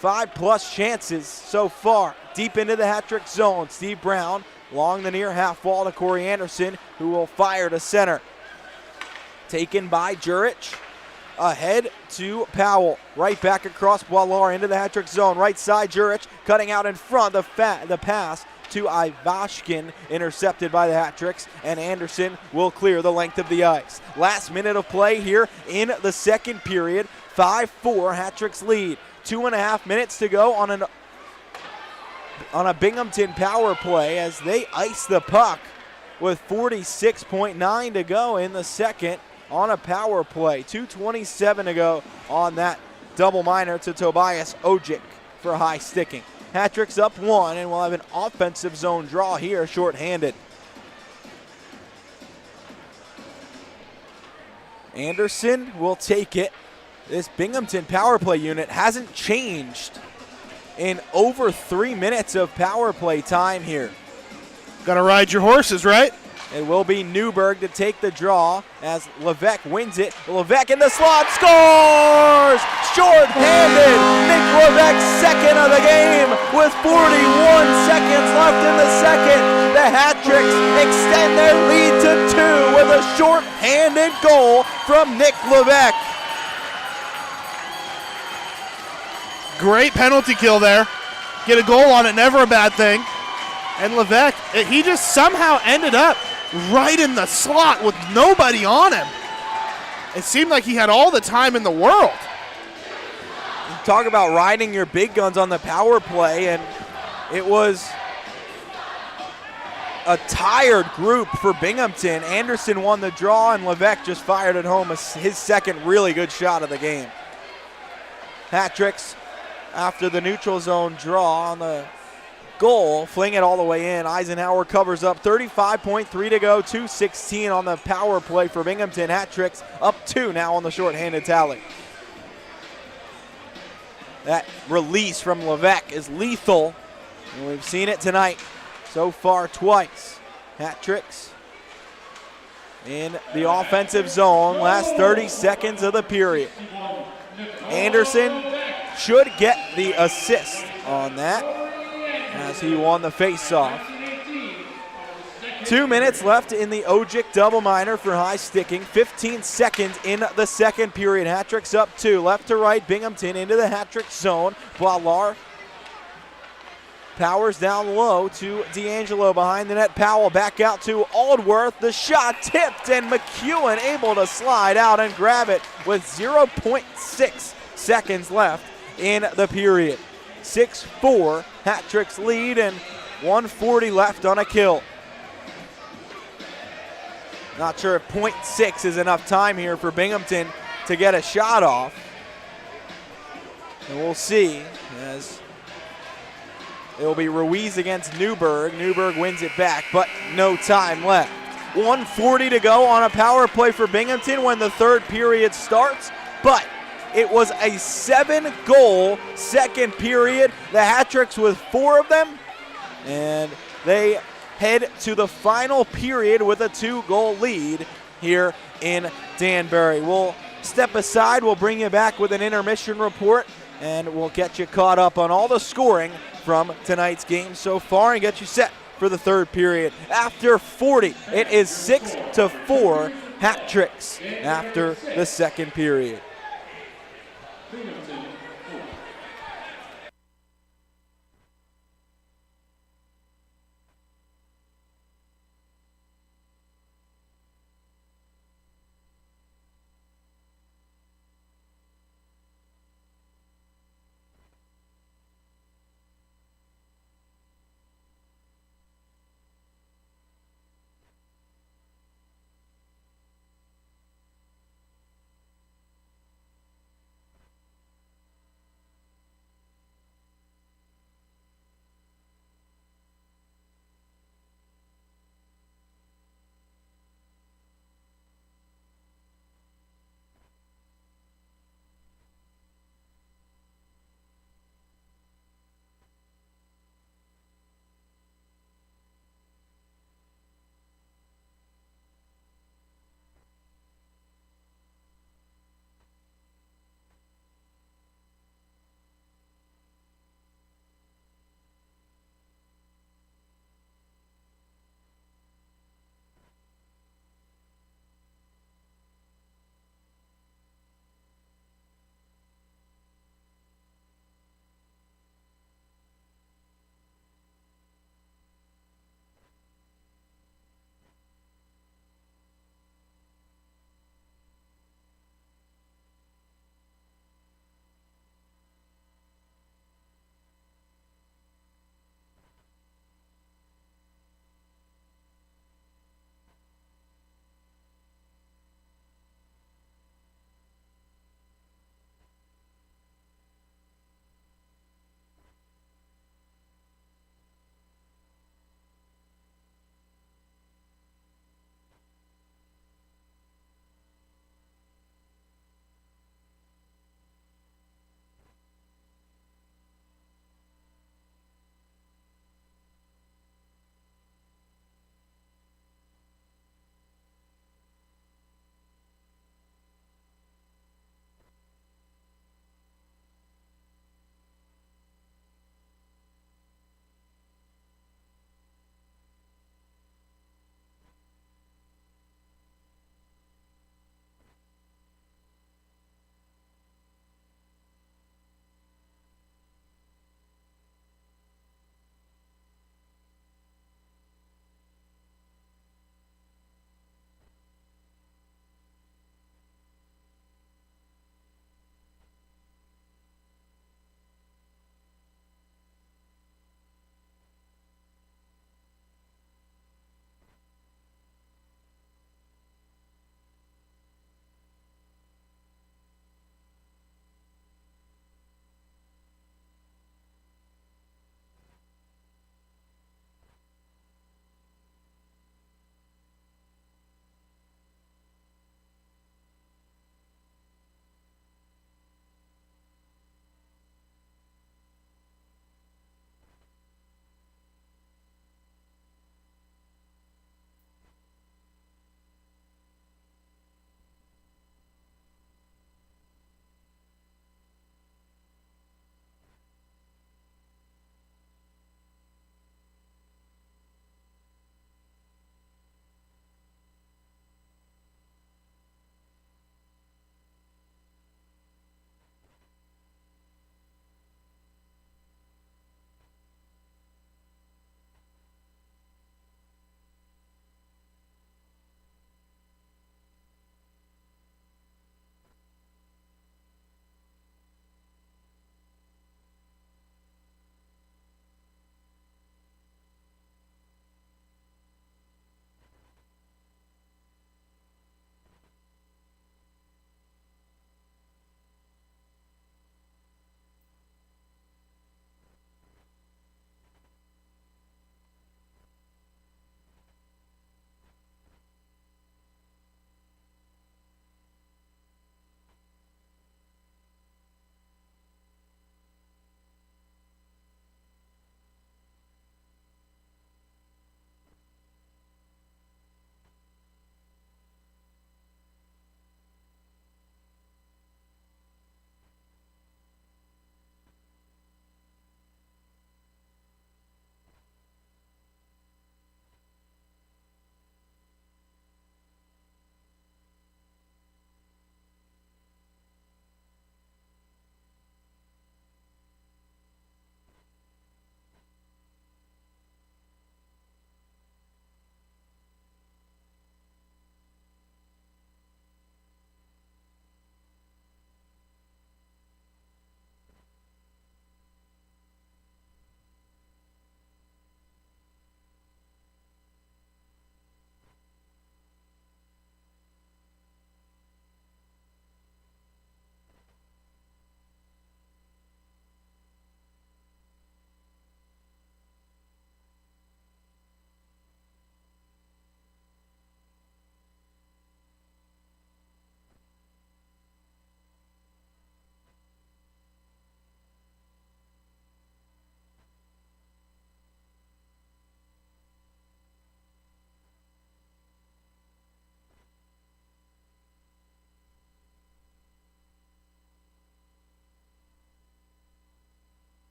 5+ chances so far. Deep into the Hat-Trick zone. Steve Brown along the near half wall to Corey Anderson, who will fire to center. Taken by Jurich. Ahead to Powell. Right back across Boilar into the Hat-Trick zone. Right side, Jurich cutting out in front. The pass to Ivashkin, intercepted by the Hat-Tricks, and Anderson will clear the length of the ice. Last minute of play here in the second period. 5-4 Hat-Tricks lead. 2.5 minutes to go on a Binghamton power play as they ice the puck with 46.9 to go in the second on a power play. 2:27 to go on that double minor to Tobias Ojic for high sticking. Hat-Tricks up 1, and we'll have an offensive zone draw here, shorthanded. Anderson will take it. This Binghamton power play unit hasn't changed in over 3 minutes of power play time here. Got to ride your horses, right? It will be Newberg to take the draw as Levesque wins it. Levesque in the slot, scores! Short-handed, Nick Levesque, second of the game with 41 seconds left in the second. The Hat-Tricks extend their lead to 2 with a short-handed goal from Nick Levesque. Great penalty kill there. Get a goal on it, never a bad thing. And Levesque, he just somehow ended up right in the slot with nobody on him. It seemed like he had all the time in the world. You talk about riding your big guns on the power play, and it was a tired group for Binghamton. Anderson won the draw, and Levesque just fired at home his second really good shot of the game. Hat-Tricks after the neutral zone draw on the goal, fling it all the way in. Eisenhower covers up, 35.3 to go, 2:16 on the power play for Binghamton. Hat-Tricks up 2 now on the shorthanded tally. That release from Levesque is lethal, and we've seen it tonight so far twice. Hat-Tricks in the offensive zone, last 30 seconds of the period. Anderson should get the assist on that as he won the face-off. 2 minutes left in the Ojic double minor for high sticking. 15 seconds in the second period. Hat-Tricks up 2. Left to right, Binghamton into the Hat-Trick zone. Boilar powers down low to D'Angelo behind the net. Powell back out to Aldworth. The shot tipped, and McEwen able to slide out and grab it with 0.6 seconds left in the period. 6-4, Hat-Tricks lead, and 1:40 left on a kill. Not sure if 0.6 is enough time here for Binghamton to get a shot off. And we'll see, as it will be Ruiz against Newberg. Newberg wins it back, but no time left. 1:40 to go on a power play for Binghamton when the third period starts, but it was a 7-goal second period. The Hat-Tricks with 4 of them, and they head to the final period with a 2-goal lead here in Danbury. We'll step aside. We'll bring you back with an intermission report, and we'll get you caught up on all the scoring from tonight's game so far and get you set for the third period. After 40, it is 6-4 Hat-Tricks after the second period.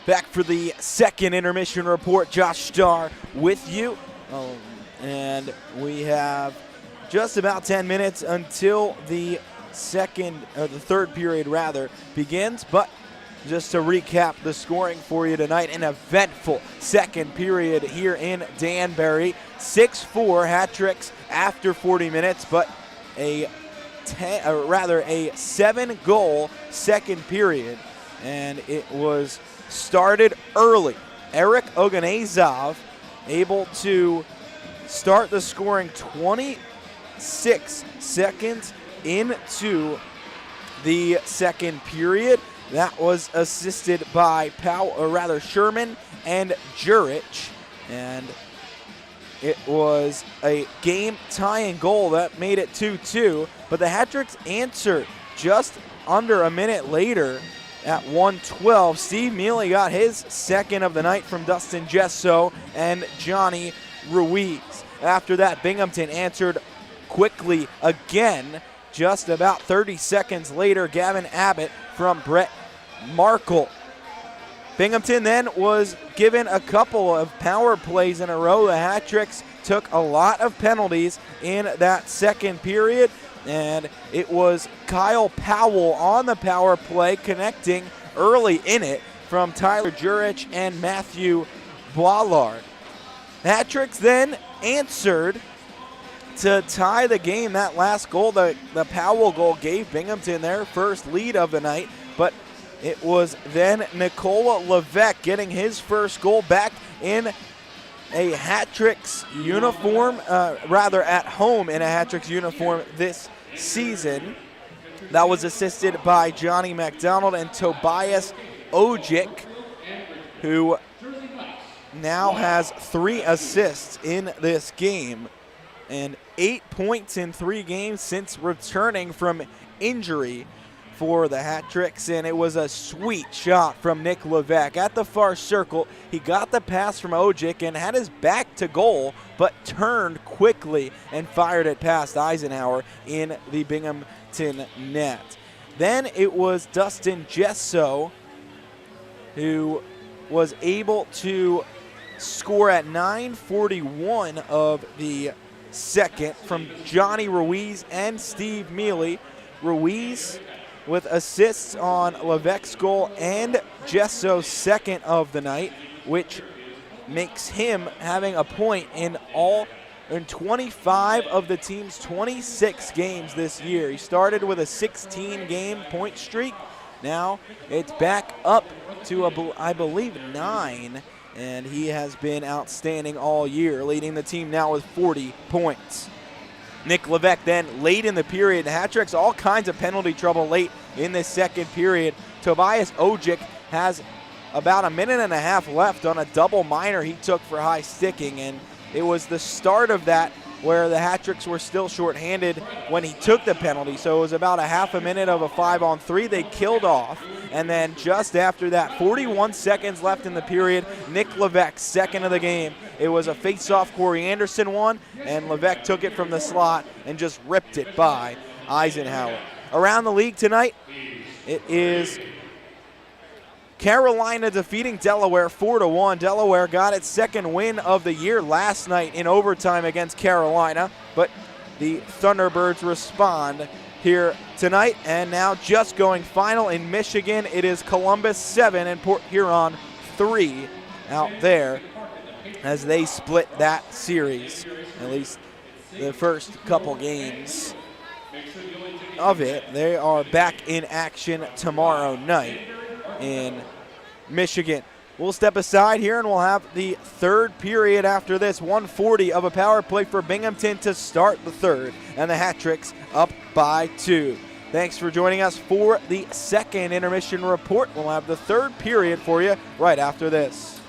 Back for the second intermission report. Josh Starr with you. And we have just about 10 minutes until the third period begins. But just to recap the scoring for you tonight, an eventful second period here in Danbury. 6-4 hat tricks after 40 minutes, but a 7-goal second period. And it was started early. Eric Oganezov able to start the scoring 26 seconds into the second period. That was assisted by Sherman and Jurich, and it was a game-tying goal that made it 2-2, but the hat-tricks answered just under a minute later at 1:12. Steve Mealy got his second of the night from Dustin Gesso and Johnny Ruiz. After that, Binghamton answered quickly again. Just about 30 seconds later, Gavin Abbott from Brett Markle. Binghamton then was given a couple of power plays in a row. The hat-tricks took a lot of penalties in that second period, and it was Kyle Powell on the power play connecting early in it from Tyler Jurich and Matthew Bollard. The hat-tricks then answered to tie the game. That last goal, the Powell goal, gave Binghamton their first lead of the night, but it was then Nikola Levesque getting his first goal back in a hat-tricks uniform, at home in a hat-tricks uniform this season. That was assisted by Johnny McDonald and Tobias Ojic, who now has 3 assists in this game and 8 points in 3 games since returning from injury for the hat-tricks. And it was a sweet shot from Nick Levesque at the far circle. He got the pass from Ojic and had his back to goal, but turned quickly and fired it past Eisenhower in the Binghamton net. Then it was Dustin Gesso who was able to score at 9:41 of the second from Johnny Ruiz and Steve Mealy. Ruiz with assists on Levesque's goal and Gesso's second of the night, which makes him having a point in 25 of the team's 26 games this year. He started with a 16-game point streak. Now it's back up to, I believe, 9, and he has been outstanding all year, leading the team now with 40 points. Nick Levesque then late in the period. The hat-tricks all kinds of penalty trouble late in this second period. Tobias Ojic has about a minute and a half left on a double minor he took for high sticking, and it was the start of that where the hat-tricks were still shorthanded when he took the penalty. So it was about a half a minute of a 5-on-3 they killed off. And then just after that, 41 seconds left in the period, Nick Levesque, second of the game. It was a face-off Corey Anderson one, and Levesque took it from the slot and just ripped it by Eisenhower. Around the league tonight, it is Carolina defeating Delaware 4-1. Delaware got its second win of the year last night in overtime against Carolina, but the Thunderbirds respond here tonight. And now just going final in Michigan, it is Columbus 7 and Port Huron 3 out there as they split that series, at least the first couple games of it. They are back in action tomorrow night in Michigan. We'll step aside here and we'll have the third period after this. 1:40 of a power play for Binghamton to start the third, and the hat-tricks up by 2. Thanks for joining us for the second intermission report. We'll have the third period for you right after this.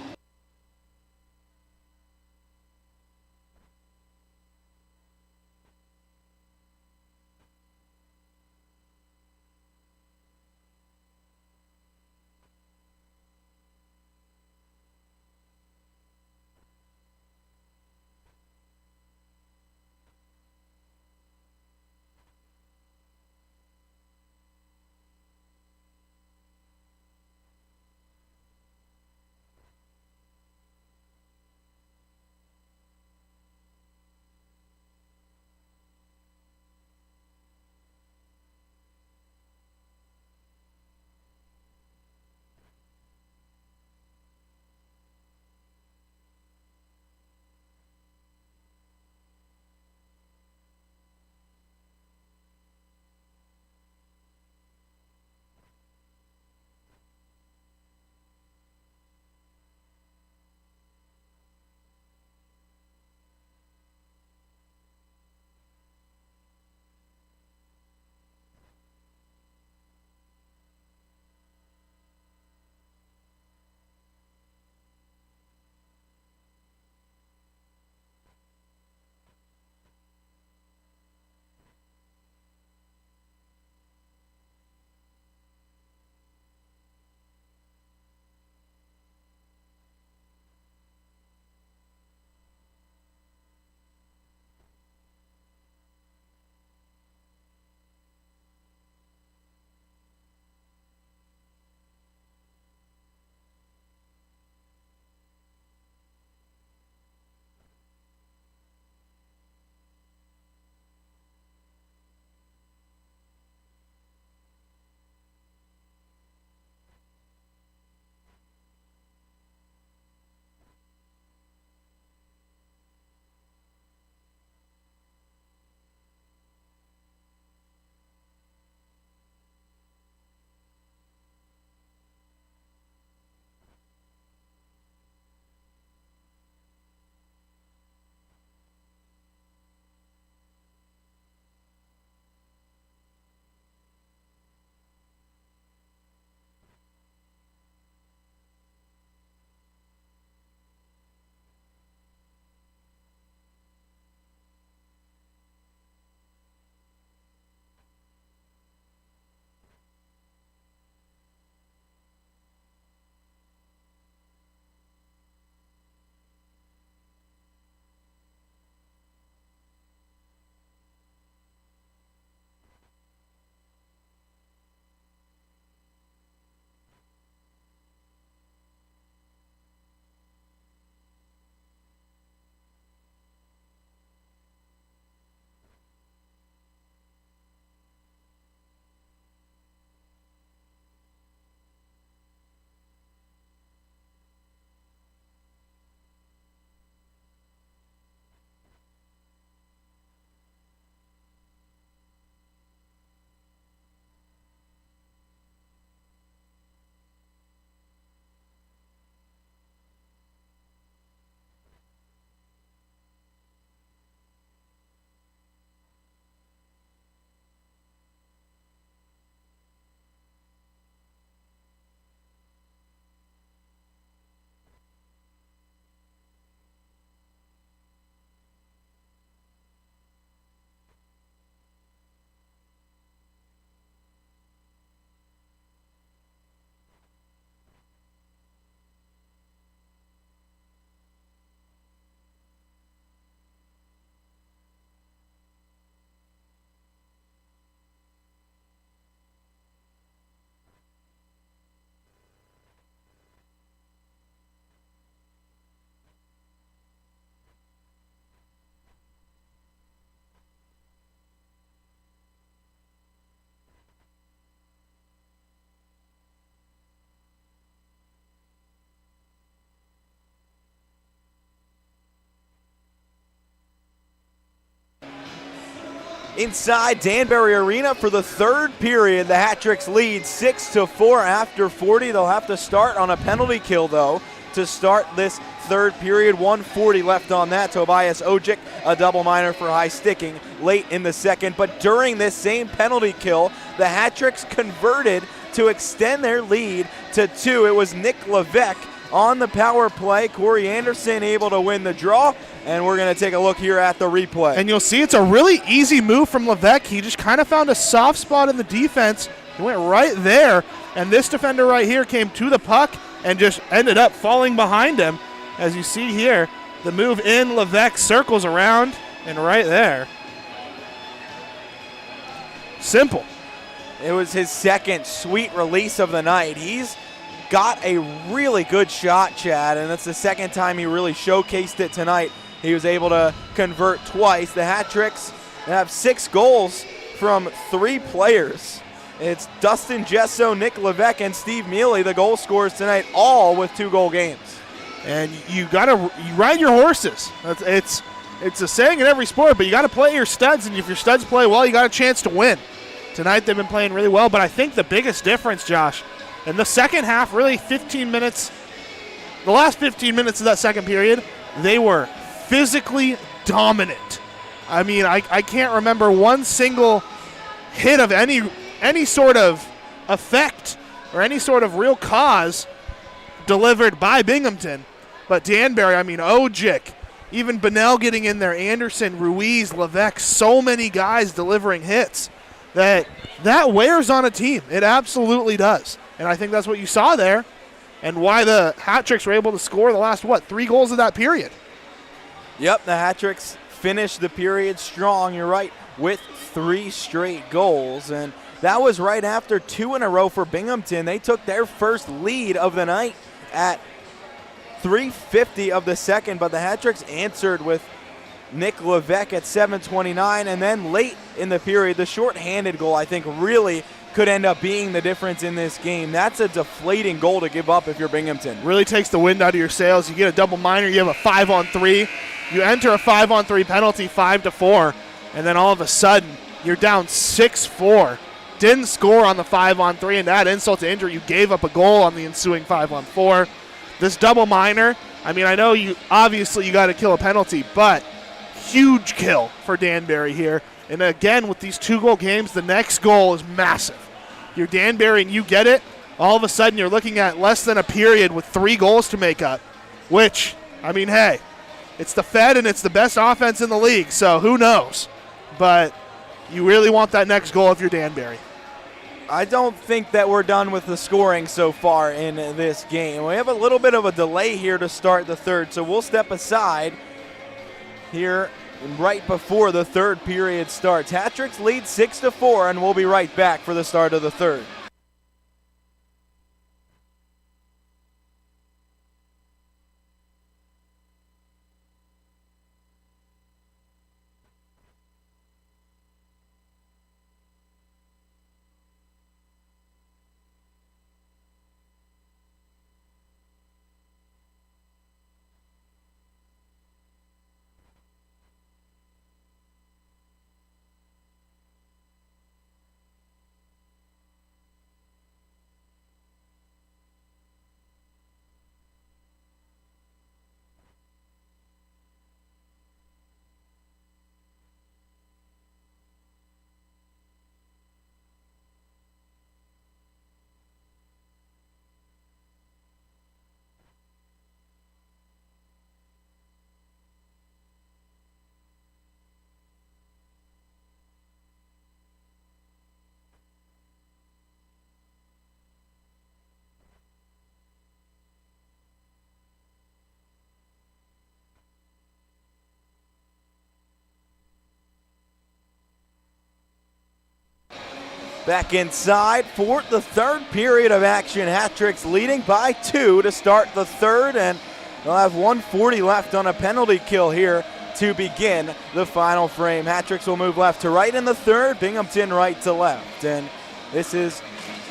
inside Danbury Arena for the third period. The Hat-Tricks lead 6-4 after 40. They'll have to start on a penalty kill, though, to start this third period. 1:40 left on that. Tobias Ojic, a double minor for high sticking late in the second. But during this same penalty kill, the Hat-Tricks converted to extend their lead to 2. It was Nick Levesque on the power play. Corey Anderson able to win the draw, and we're going to take a look here at the replay. And you'll see it's a really easy move from Levesque. He just kind of found a soft spot in the defense. He went right there, and this defender right here came to the puck and just ended up falling behind him. As you see here, the move in, Levesque circles around, and right there. Simple. It was his second sweet release of the night. He's got a really good shot, Chad, and that's the second time he really showcased it tonight. He was able to convert twice. The Hat-Tricks have 6 goals from 3 players. It's Dustin Gesso, Nick Levesque, and Steve Mealy, the goal scorers tonight, all with 2-goal games. And you ride your horses. It's a saying in every sport, but you got to play your studs, and if your studs play well, you got a chance to win. Tonight they've been playing really well, but I think the biggest difference, Josh, in the second half, really 15 minutes, the last 15 minutes of that second period, they were physically dominant. I mean, I can't remember one single hit of any sort of effect or any sort of real cause delivered by Binghamton. But Danbury, I mean, Ojic, even Bunnell getting in there, Anderson, Ruiz, Levesque, so many guys delivering hits that wears on a team. It absolutely does. And I think that's what you saw there and why the Hat-Tricks were able to score the last, 3 goals of that period. Yep, the Hat-Tricks finished the period strong, you're right, with 3 straight goals. And that was right after 2 in a row for Binghamton. They took their first lead of the night at 3:50 of the second, but the Hat-Tricks answered with Nick Levesque at 7:29, and then late in the period, the shorthanded goal, I think, really could end up being the difference in this game. That's a deflating goal to give up if you're Binghamton. Really takes the wind out of your sails. You get a double minor, you have a 5-on-3. You enter a 5-on-3 penalty, 5-4, and then all of a sudden, you're down 6-4. Didn't score on the 5-on-3, and that insult to injury, you gave up a goal on the ensuing 5-on-4. This double minor, I mean, I know you obviously you got to kill a penalty, but huge kill for Danbury here. And again, with these 2-goal games, the next goal is massive. You're Danbury and you get it, all of a sudden you're looking at less than a period with 3 goals to make up, which, I mean, hey, it's the Fed and it's the best offense in the league, so who knows? But you really want that next goal if you're Danbury. I don't think that we're done with the scoring so far in this game. We have a little bit of a delay here to start the third, so we'll step aside here right before the third period starts. Hat-Tricks lead 6-4, and we'll be right back for the start of the third. Back inside for the third period of action. Hat-Tricks leading by 2 to start the third, and they'll have 1:40 left on a penalty kill here to begin the final frame. Hat-Tricks will move left to right in the third, Binghamton right to left. And this is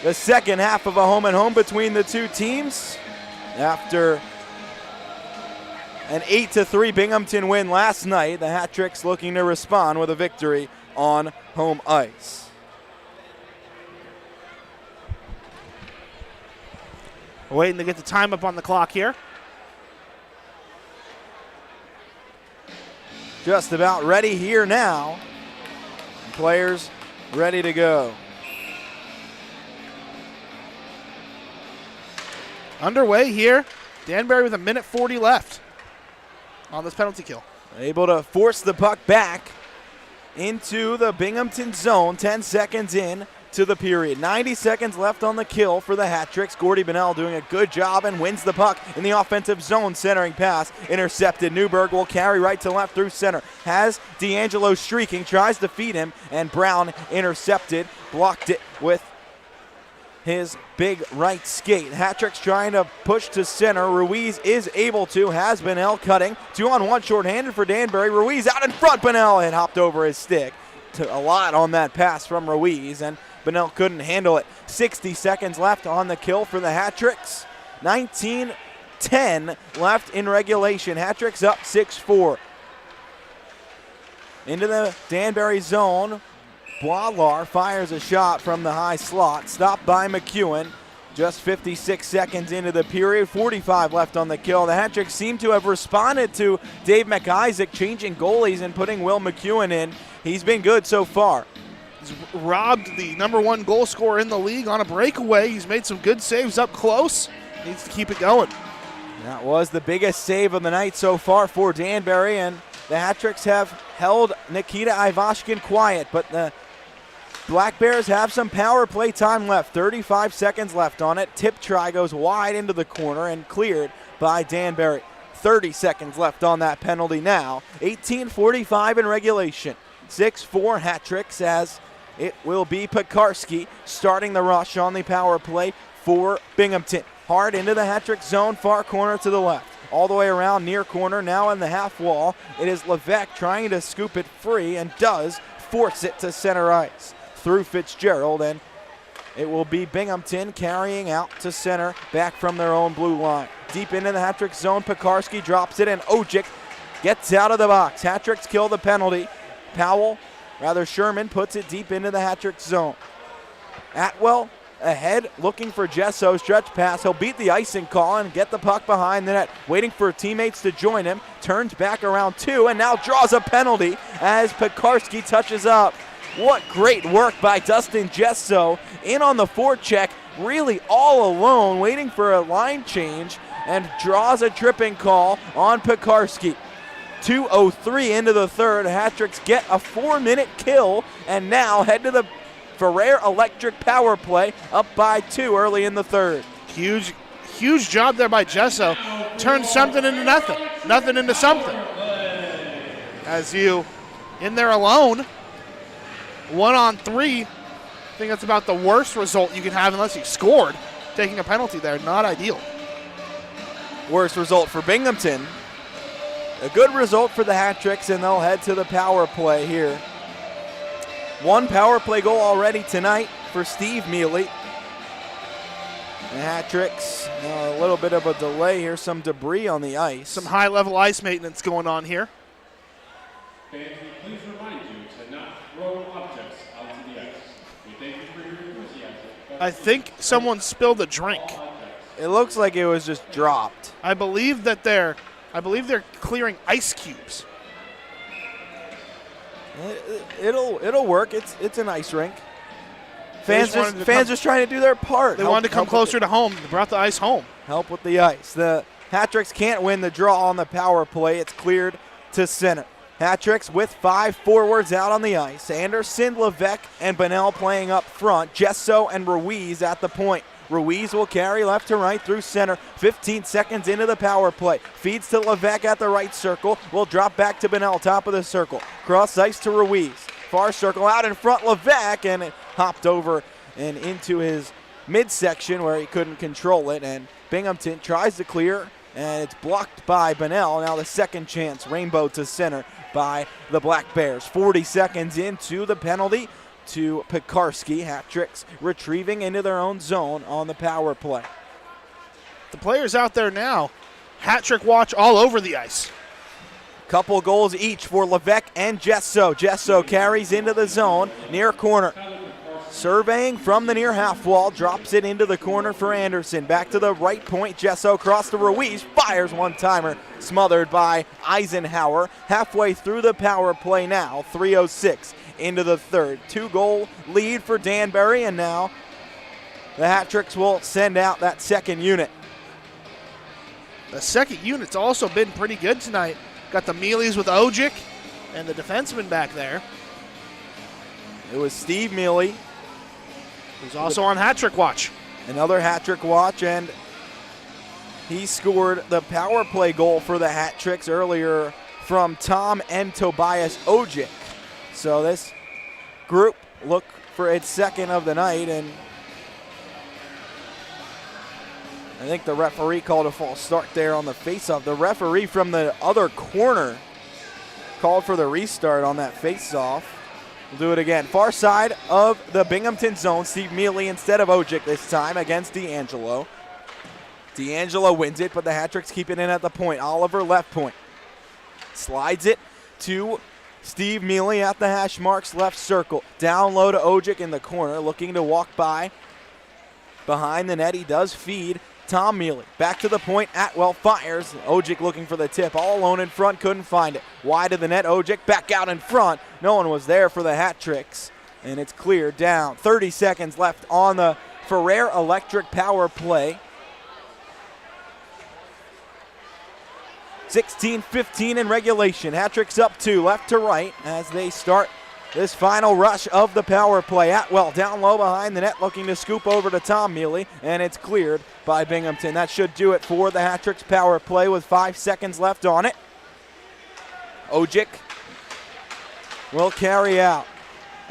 the second half of a home-and-home between the two teams. After an 8-3 Binghamton win last night. The Hat Tricks looking to respond with a victory on home ice. Waiting to get the time up on the clock here. Just about ready here now. Players ready to go. Underway here. Danbury with 1:40 left on this penalty kill. Able to force the puck back into the Binghamton zone. 10 seconds in to the period. 90 seconds left on the kill for the Hat Tricks. Gordy Bennell doing a good job and wins the puck in the offensive zone. Centering pass intercepted. Newberg will carry right to left through center. Has D'Angelo streaking, tries to feed him, and Brown intercepted. Blocked it with his big right skate. Hat Tricks trying to push to center. Ruiz is able to. Has Bennell cutting. 2-on-1 shorthanded for Danbury. Ruiz out in front. Bennell and hopped over his stick. Took a lot on that pass from Ruiz, and Bennell couldn't handle it. 60 seconds left on the kill for the Hat Tricks. 19-10 left in regulation. Hat Tricks up 6-4. Into the Danbury zone. Boilar fires a shot from the high slot. Stopped by McEwen. Just 56 seconds into the period. 45 left on the kill. The Hat Tricks seem to have responded to Dave McIsaac changing goalies and putting Will McEwen in. He's been good so far. He's robbed the #1 goal scorer in the league on a breakaway. He's made some good saves up close. Needs to keep it going. That was the biggest save of the night so far for Danbury, and the Hat Tricks have held Nikita Ivashkin quiet, but the Black Bears have some power play time left. 35 seconds left on it. Tip try goes wide into the corner and cleared by Danbury. 30 seconds left on that penalty now. 18:45 in regulation. 6-4 Hat Tricks, as it will be Pekarski starting the rush on the power play for Binghamton. Hard into the Hat Tricks zone, far corner to the left. All the way around near corner, now in the half wall. It is Levesque trying to scoop it free and does force it to center ice through Fitzgerald, and it will be Binghamton carrying out to center back from their own blue line. Deep into the Hat Tricks zone, Pekarski drops it, and Ojic gets out of the box. Hat Tricks kill the penalty. Sherman puts it deep into the Hat Tricks zone. Atwell ahead, looking for Jesso, stretch pass. He'll beat the icing call and get the puck behind the net, waiting for teammates to join him. Turns back around two and now draws a penalty as Pekarski touches up. What great work by Dustin Jesso, in on the forecheck, really all alone, waiting for a line change, and draws a tripping call on Pekarski. 2:03 into the third. Hat Tricks get a 4-minute kill and now head to the Ferrer Electric power play, up by 2 early in the third. Huge job there by Jesso. Turned something into nothing. Nothing into something. As you in there alone, 1-on-3. I think that's about the worst result you can have unless you scored. Taking a penalty there, not ideal. Worst result for Binghamton. A good result for the Hat Tricks, and they'll head to the power play here. One power play goal already tonight for Steve Mealy. The Hat Tricks, a little bit of a delay here, some debris on the ice. Some high-level ice maintenance going on here. Fans, we please remind you to not throw objects out to the ice. We thank you for your enthusiasm. I think someone spilled a drink. It looks like it was just dropped. I believe they're clearing ice cubes. It'll work. It's an ice rink. Fans just trying to do their part. They wanted to come closer to home. They brought the ice home. Help with the ice. The Hat Tricks can't win the draw on the power play. It's cleared to center. Hat Tricks with 5 forwards out on the ice. Anderson, Levesque, and Bennell playing up front. Jesso and Ruiz at the point. Ruiz will carry left to right through center. 15 seconds into the power play. Feeds to Levesque at the right circle. Will drop back to Bennell, top of the circle. Cross ice to Ruiz. Far circle out in front, Levesque, and it hopped over and into his midsection where he couldn't control it. And Binghamton tries to clear, and it's blocked by Bennell. Now the second chance, rainbow to center by the Black Bears. 40 seconds into the penalty to Pekarski. Hat Tricks retrieving into their own zone on the power play. The players out there now hat trick watch all over the ice. Couple goals each for Levesque and Gesso. Gesso carries into the zone, near corner. Surveying from the near half wall, drops it into the corner for Anderson. Back to the right point, Gesso across to Ruiz, fires one-timer, smothered by Eisenhower. Halfway through the power play now, 3:06 into the third. 2-goal lead for Danbury, and now the hat-tricks will send out that second unit. The second unit's also been pretty good tonight. Got the Mealies with Ojic and the defenseman back there. It was Steve Mealy. Who's also on hat trick watch. Another hat trick watch, and he scored the power play goal for the hat tricks earlier from Tom and Tobias Ojic. So this group look for its second of the night, and I think the referee called a false start there on the faceoff. The referee from the other corner called for the restart on that faceoff. We'll do it again. Far side of the Binghamton zone. Steve Mealy instead of Ojic this time against D'Angelo. D'Angelo wins it, but the hat-tricks keep it in at the point. Oliver left point. Slides it to Steve Mealy at the hash marks left circle. Down low to Ojic in the corner, looking to walk by. Behind the net, he does feed Tom Mealy. Back to the point, Atwell fires. Ojic looking for the tip, all alone in front, couldn't find it. Wide of the net, Ojic back out in front. No one was there for the hat tricks, and it's cleared down. 30 seconds left on the Ferrer Electric power play. 16-15 in regulation. Hat tricks up 2, left to right as they start this final rush of the power play. Atwell down low behind the net, looking to scoop over to Tom Mealy, and it's cleared by Binghamton. That should do it for the hat-tricks power play with 5 seconds left on it. Ojic will carry out.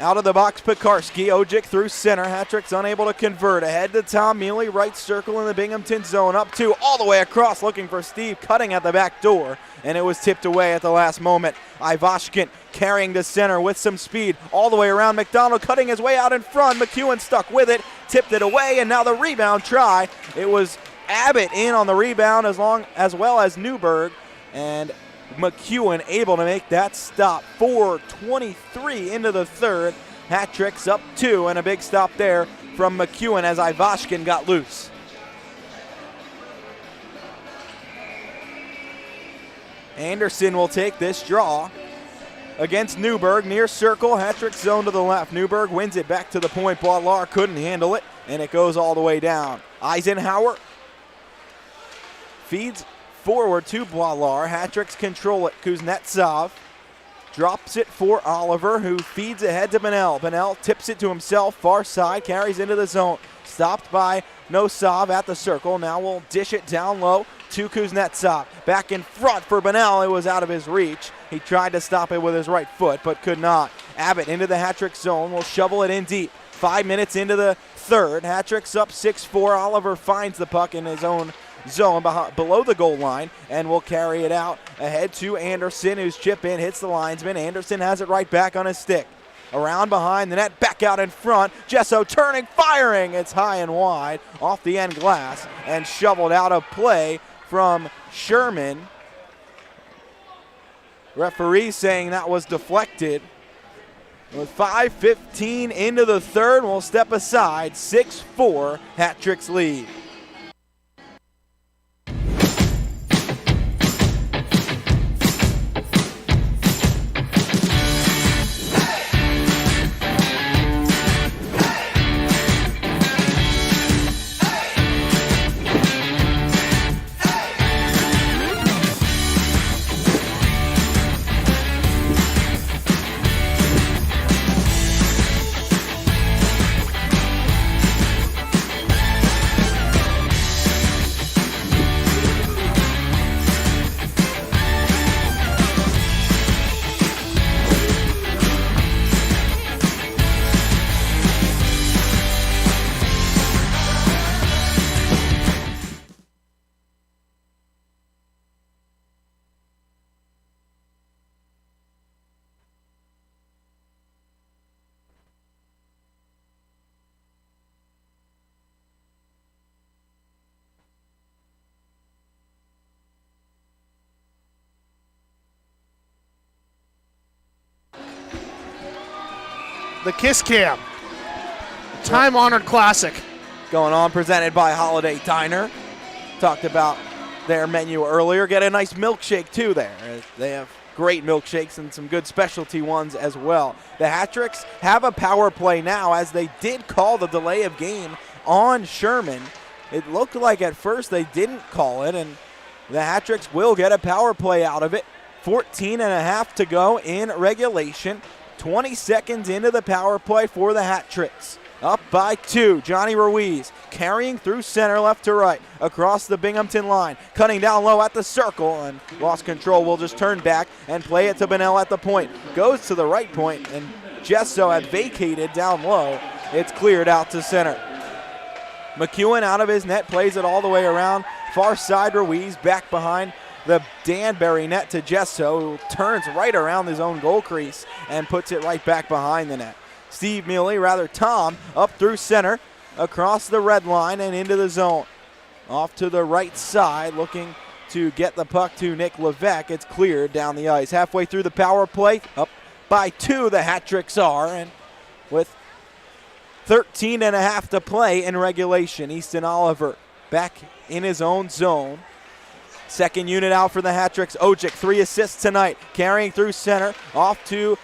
Out of the box, Pekarski. Ojic through center. Hat-tricks unable to convert. Ahead to Tom Mealy. Right circle in the Binghamton zone. Up 2, all the way across, looking for Steve, cutting at the back door. And it was tipped away at the last moment. Ivashkin carrying to center with some speed. All the way around. McDonald cutting his way out in front. McEwen stuck with it. Tipped it away, and now the rebound try. It was Abbott in on the rebound as well as Newberg. And McEwen able to make that stop. 4:23 into the third. Hat-tricks up 2, and a big stop there from McEwen as Ivashkin got loose. Anderson will take this draw against Newberg. Near circle, hat-trick zone to the left. Newberg wins it back to the point. Boileau couldn't handle it, and it goes all the way down. Eisenhower feeds forward to Boileau. Hat-tricks control it. Kuznetsov drops it for Oliver, who feeds ahead to Bennell. Bennell tips it to himself, far side, carries into the zone. Stopped by Nosov at the circle. Now we'll dish it down low to Kuznetsov. Back in front for Bennell. It was out of his reach. He tried to stop it with his right foot, but could not. Abbott into the hat-trick zone. Will shovel it in deep. 5 minutes into the third. Hat-tricks up 6-4. Oliver finds the puck in his own zone below the goal line and will carry it out ahead to Anderson, whose chip in hits the linesman. Anderson has it right back on his stick. Around behind the net, back out in front. Gesso turning, firing. It's high and wide off the end glass and shoveled out of play from Sherman. Referee saying that was deflected. With 5:15 into the third, we'll step aside. 6-4, hat-tricks lead. the Kiss Cam. Time-honored classic. Going on, presented by Holiday Diner. Talked about their menu earlier. Get a nice milkshake too there. They have great milkshakes and some good specialty ones as well. The Hat-Tricks have a power play now, as they did call the delay of game on Sherman. It looked like at first they didn't call it, and the Hat-Tricks will get a power play out of it. 14 and a half to go in regulation. 20 seconds into the power play for the Hat-Tricks. Up by 2, Johnny Ruiz carrying through center, left to right, across the Binghamton line, cutting down low at the circle, and lost control. Will just turn back and play it to Bonnell at the point. Goes to the right point, and Gesso had vacated down low. It's cleared out to center. McEwen out of his net, plays it all the way around. Far side, Ruiz back behind the Danbury net to Gesso, who turns right around his own goal crease and puts it right back behind the net. Steve Mealy, Tom, up through center, across the red line and into the zone. Off to the right side, looking to get the puck to Nick Levesque. It's cleared down the ice. Halfway through the power play, up by 2, the Hat-Tricks are, and with 13 and a half to play in regulation, Easton Oliver back in his own zone. Second unit out for the Hat-Tricks. Ojic, 3 assists tonight, carrying through center, off to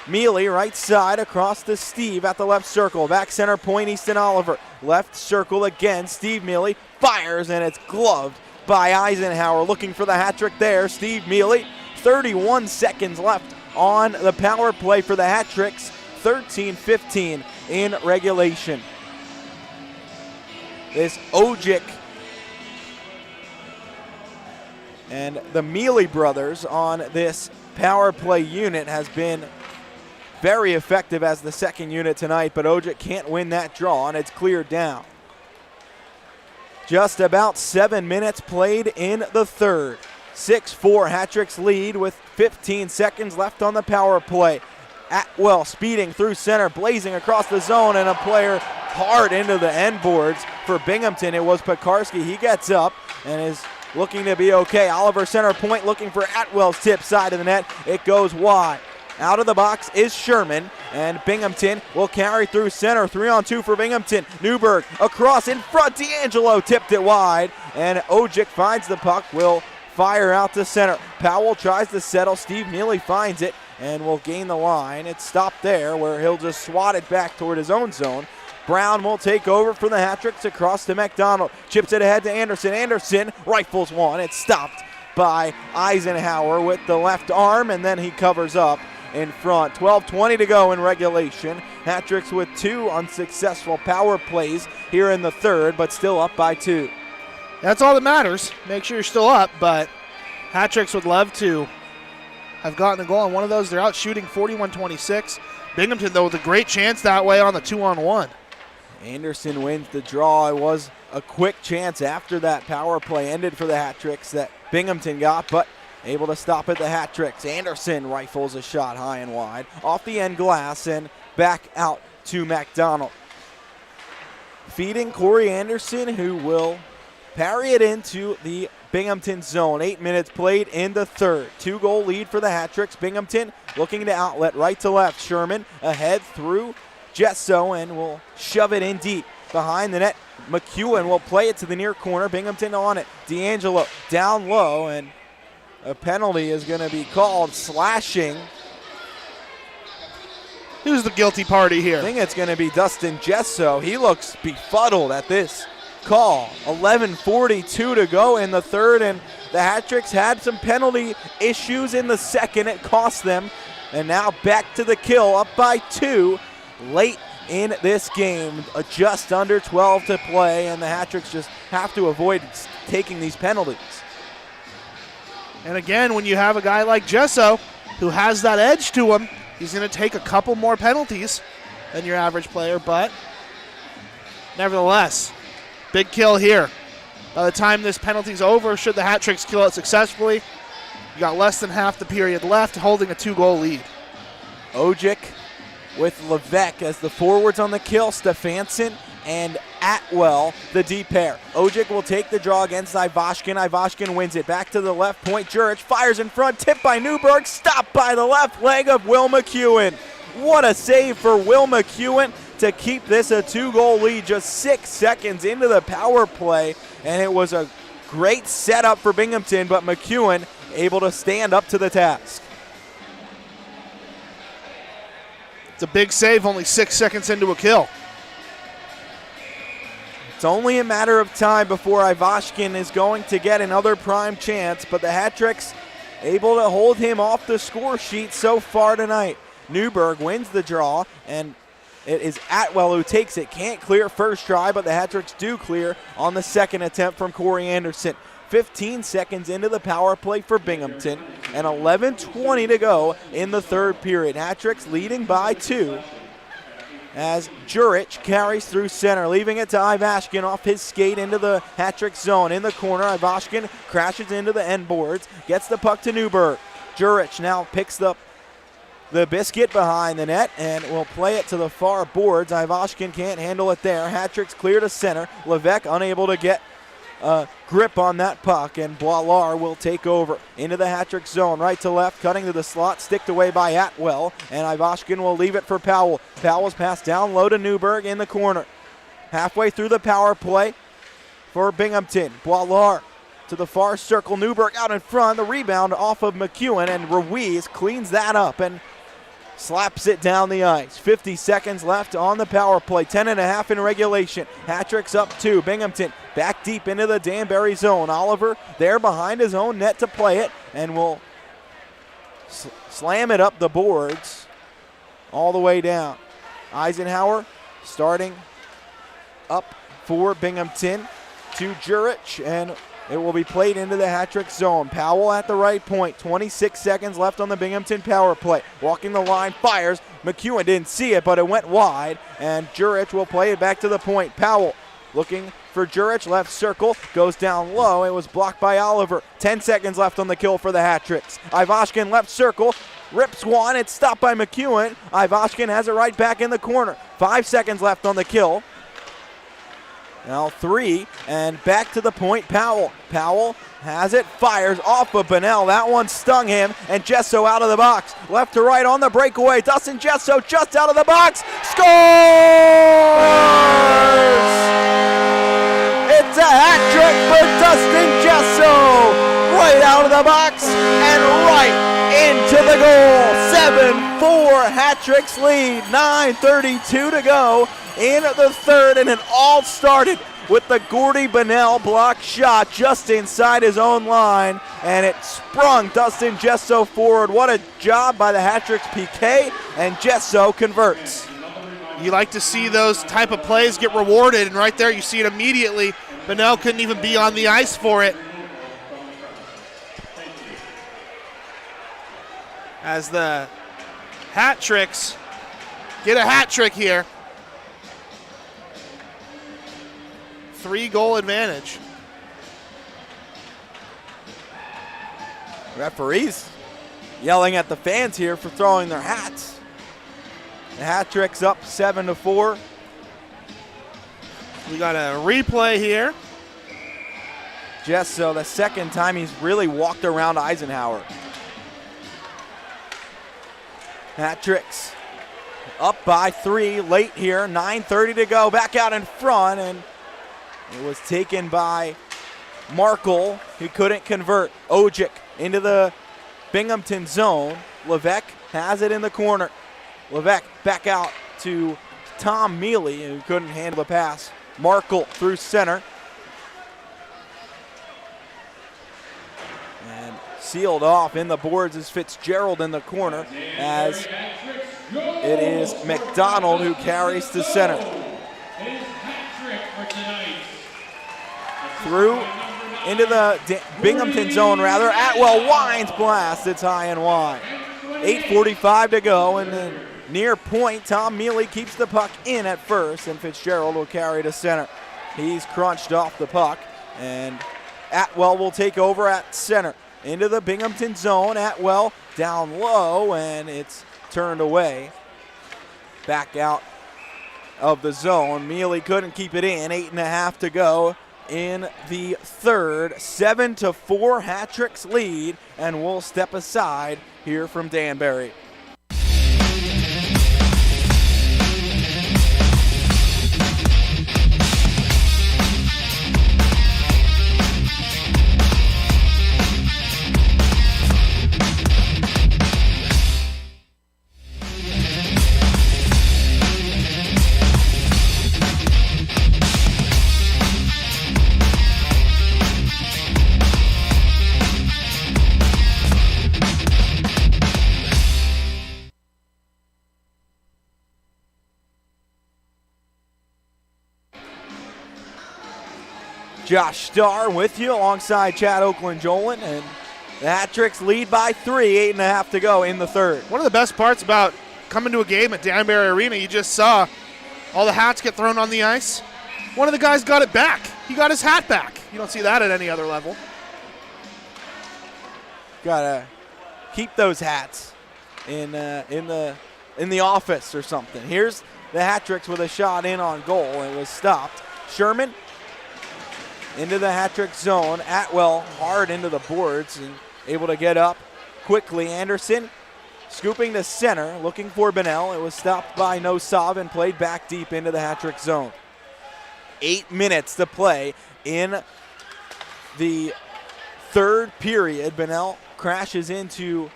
Mealy, right side, across to Steve at the left circle. Back center point, Easton Oliver. Left circle again, Steve Mealy fires, and it's gloved by Eisenhower. Looking for the hat-trick there, Steve Mealy. 31 seconds left on the power play for the Hat-Tricks. 13-15 in regulation. This Ojic and the Mealy brothers on this power play unit has been very effective as the second unit tonight, but Ojic can't win that draw, and it's cleared down. Just about 7 minutes played in the third. 6-4 Hat-Tricks lead with 15 seconds left on the power play. Atwell speeding through center, blazing across the zone, and a player hard into the end boards for Binghamton. It was Pekarski. He gets up and is looking to be okay. Oliver center point, looking for Atwell's tip side of the net. It goes wide. Out of the box is Sherman, and Binghamton will carry through center. 3-on-2 for Binghamton. Newberg across in front. D'Angelo tipped it wide, and Ojic finds the puck, will fire out to center. Powell tries to settle. Steve Mealy finds it and will gain the line. It's stopped there, where he'll just swat it back toward his own zone. Brown will take over for the Hat-Tricks across to McDonald. Chips it ahead to Anderson. Anderson rifles one. It's stopped by Eisenhower with the left arm, and then he covers up in front. 12:20 to go in regulation. Hat-Tricks with 2 unsuccessful power plays here in the third, but still up by 2. That's all that matters. Make sure you're still up, but Hat-Tricks would love to have gotten a goal on one of those. They're out shooting 41-26. Binghamton, though, with a great chance that way on the 2-on-1. Anderson wins the draw. It was a quick chance after that power play ended for the Hat-Tricks that Binghamton got, but able to stop at the Hat-Tricks. Anderson rifles a shot high and wide off the end glass and back out to McDonald. Feeding Corey Anderson, who will parry it into the Binghamton zone. 8 minutes played in the third. 2-goal lead for the Hat-Tricks. Binghamton looking to outlet right to left. Sherman ahead through Gesso and will shove it in deep behind the net. McEwen will play it to the near corner. Binghamton on it. D'Angelo down low, and a penalty is going to be called. Slashing. Who's the guilty party here? I think it's going to be Dustin Gesso. He looks befuddled at this call. 11:42 to go in the third, and the Hat-Tricks had some penalty issues in the second. It cost them, and now back to the kill, up by 2 late in this game. Just under 12 to play, and the Hat-Tricks just have to avoid taking these penalties. And again, when you have a guy like Gesso who has that edge to him, he's going to take a couple more penalties than your average player, but nevertheless, big kill here. By the time this penalty's over, should the Hat-Tricks kill it successfully, you got less than half the period left, holding a 2-goal lead. Ojic with Levesque as the forwards on the kill. Stefansson and Atwell, the D pair. Ojic will take the draw against Ivashkin. Ivashkin wins it. Back to the left point. Jurich fires in front. Tipped by Newberg. Stopped by the left leg of Will McEwen. What a save for Will McEwen to keep this a 2-goal lead just 6 seconds into the power play. And it was a great setup for Binghamton, but McEwen able to stand up to the task. It's a big save, only 6 seconds into a kill. It's only a matter of time before Ivashkin is going to get another prime chance, but the Hat-Tricks able to hold him off the score sheet so far tonight. Newberg wins the draw, and it is Atwell who takes it. Can't clear first try, but the Hat-Tricks do clear on the second attempt from Corey Anderson. 15 seconds into the power play for Binghamton, and 11:20 to go in the third period. Hat-Tricks leading by 2 as Jurich carries through center, leaving it to Ivashkin off his skate into the Hat-Trick zone. In the corner, Ivashkin crashes into the end boards, gets the puck to Newberg. Jurich now picks up the biscuit behind the net and will play it to the far boards. Ivashkin can't handle it there. Hat-Tricks clear to center. Levesque unable to get a grip on that puck, and Boilard will take over into the Hat-Trick zone, right to left, cutting to the slot, sticked away by Atwell, and Ivashkin will leave it for Powell. Powell's pass down low to Newberg in the corner. Halfway through the power play for Binghamton. Boilard to the far circle. Newberg out in front. The rebound off of McEwen, and Ruiz cleans that up and slaps it down the ice. 50 seconds left on the power play. 10.5 in regulation. Hat-Tricks up 2. Binghamton back deep into the Danbury zone. Oliver there behind his own net to play it, and will slam it up the boards all the way down. Eisenhower starting up for Binghamton to Jurich, and it will be played into the Hat-Trick zone. Powell at the right point. 26 seconds left on the Binghamton power play. Walking the line, fires. McEwen didn't see it, but it went wide, and Jurich will play it back to the point. Powell looking for Jurich, left circle, goes down low. It was blocked by Oliver. 10 seconds left on the kill for the Hat-Tricks. Ivashkin left circle, rips one. It's stopped by McEwen. Ivashkin has it right back in the corner. 5 seconds left on the kill. Now 3, and back to the point, Powell. Powell has it, fires off of Bunnell. That one stung him, and Gesso out of the box. Left to right on the breakaway. Dustin Gesso just out of the box. Scores! It's a hat trick for Dustin Gesso. Right out of the box and right into the goal. 7-4 Hat-Tricks lead. 9:32 to go in the third, and it all started with the Gordy Bunnell block shot just inside his own line, and it sprung Dustin Gesso forward. What a job by the Hat-Tricks PK, and Gesso converts. You like to see those type of plays get rewarded, and right there you see it immediately. Bunnell couldn't even be on the ice for it. As the Hat-Tricks get a hat trick here. 3-goal advantage. Referees yelling at the fans here for throwing their hats. The Hat-Tricks up 7-4. We got a replay here. Gesso, the second time he's really walked around Eisenhower. Hat-Tricks up by 3 late here. 9:30 to go. Back out in front, and it was taken by Markle. He couldn't convert. Ojic into the Binghamton zone. Levesque has it in the corner. Levesque back out to Tom Mealy, who couldn't handle the pass. Markle through center. And sealed off in the boards is Fitzgerald in the corner, as it is McDonald who carries to center. Through into the Binghamton zone, rather. Atwell winds blast. It's high and wide. 8:45 to go, and then near point, Tom Mealy keeps the puck in at first, and Fitzgerald will carry to center. He's crunched off the puck, and Atwell will take over at center. Into the Binghamton zone, Atwell down low, and it's turned away. Back out of the zone. Mealy couldn't keep it in. 8.5 to go in the third. 7-4 Hat-Tricks lead, and we'll step aside here from Danbury. Josh Starr with you alongside Chad Oakland-Jolin, and the Hat-Tricks lead by 3, 8.5 to go in the third. One of the best parts about coming to a game at Danbury Arena, you just saw all the hats get thrown on the ice. One of the guys got it back. He got his hat back. You don't see that at any other level. Gotta keep those hats in the office or something. Here's the Hat-Tricks with a shot in on goal. It was stopped. Sherman into the Hat-Trick zone. Atwell hard into the boards and able to get up quickly. Anderson scooping to center, looking for Bunnell. It was stopped by Nosov and played back deep into the Hat-Trick zone. 8 minutes to play in the third period. Bunnell crashes into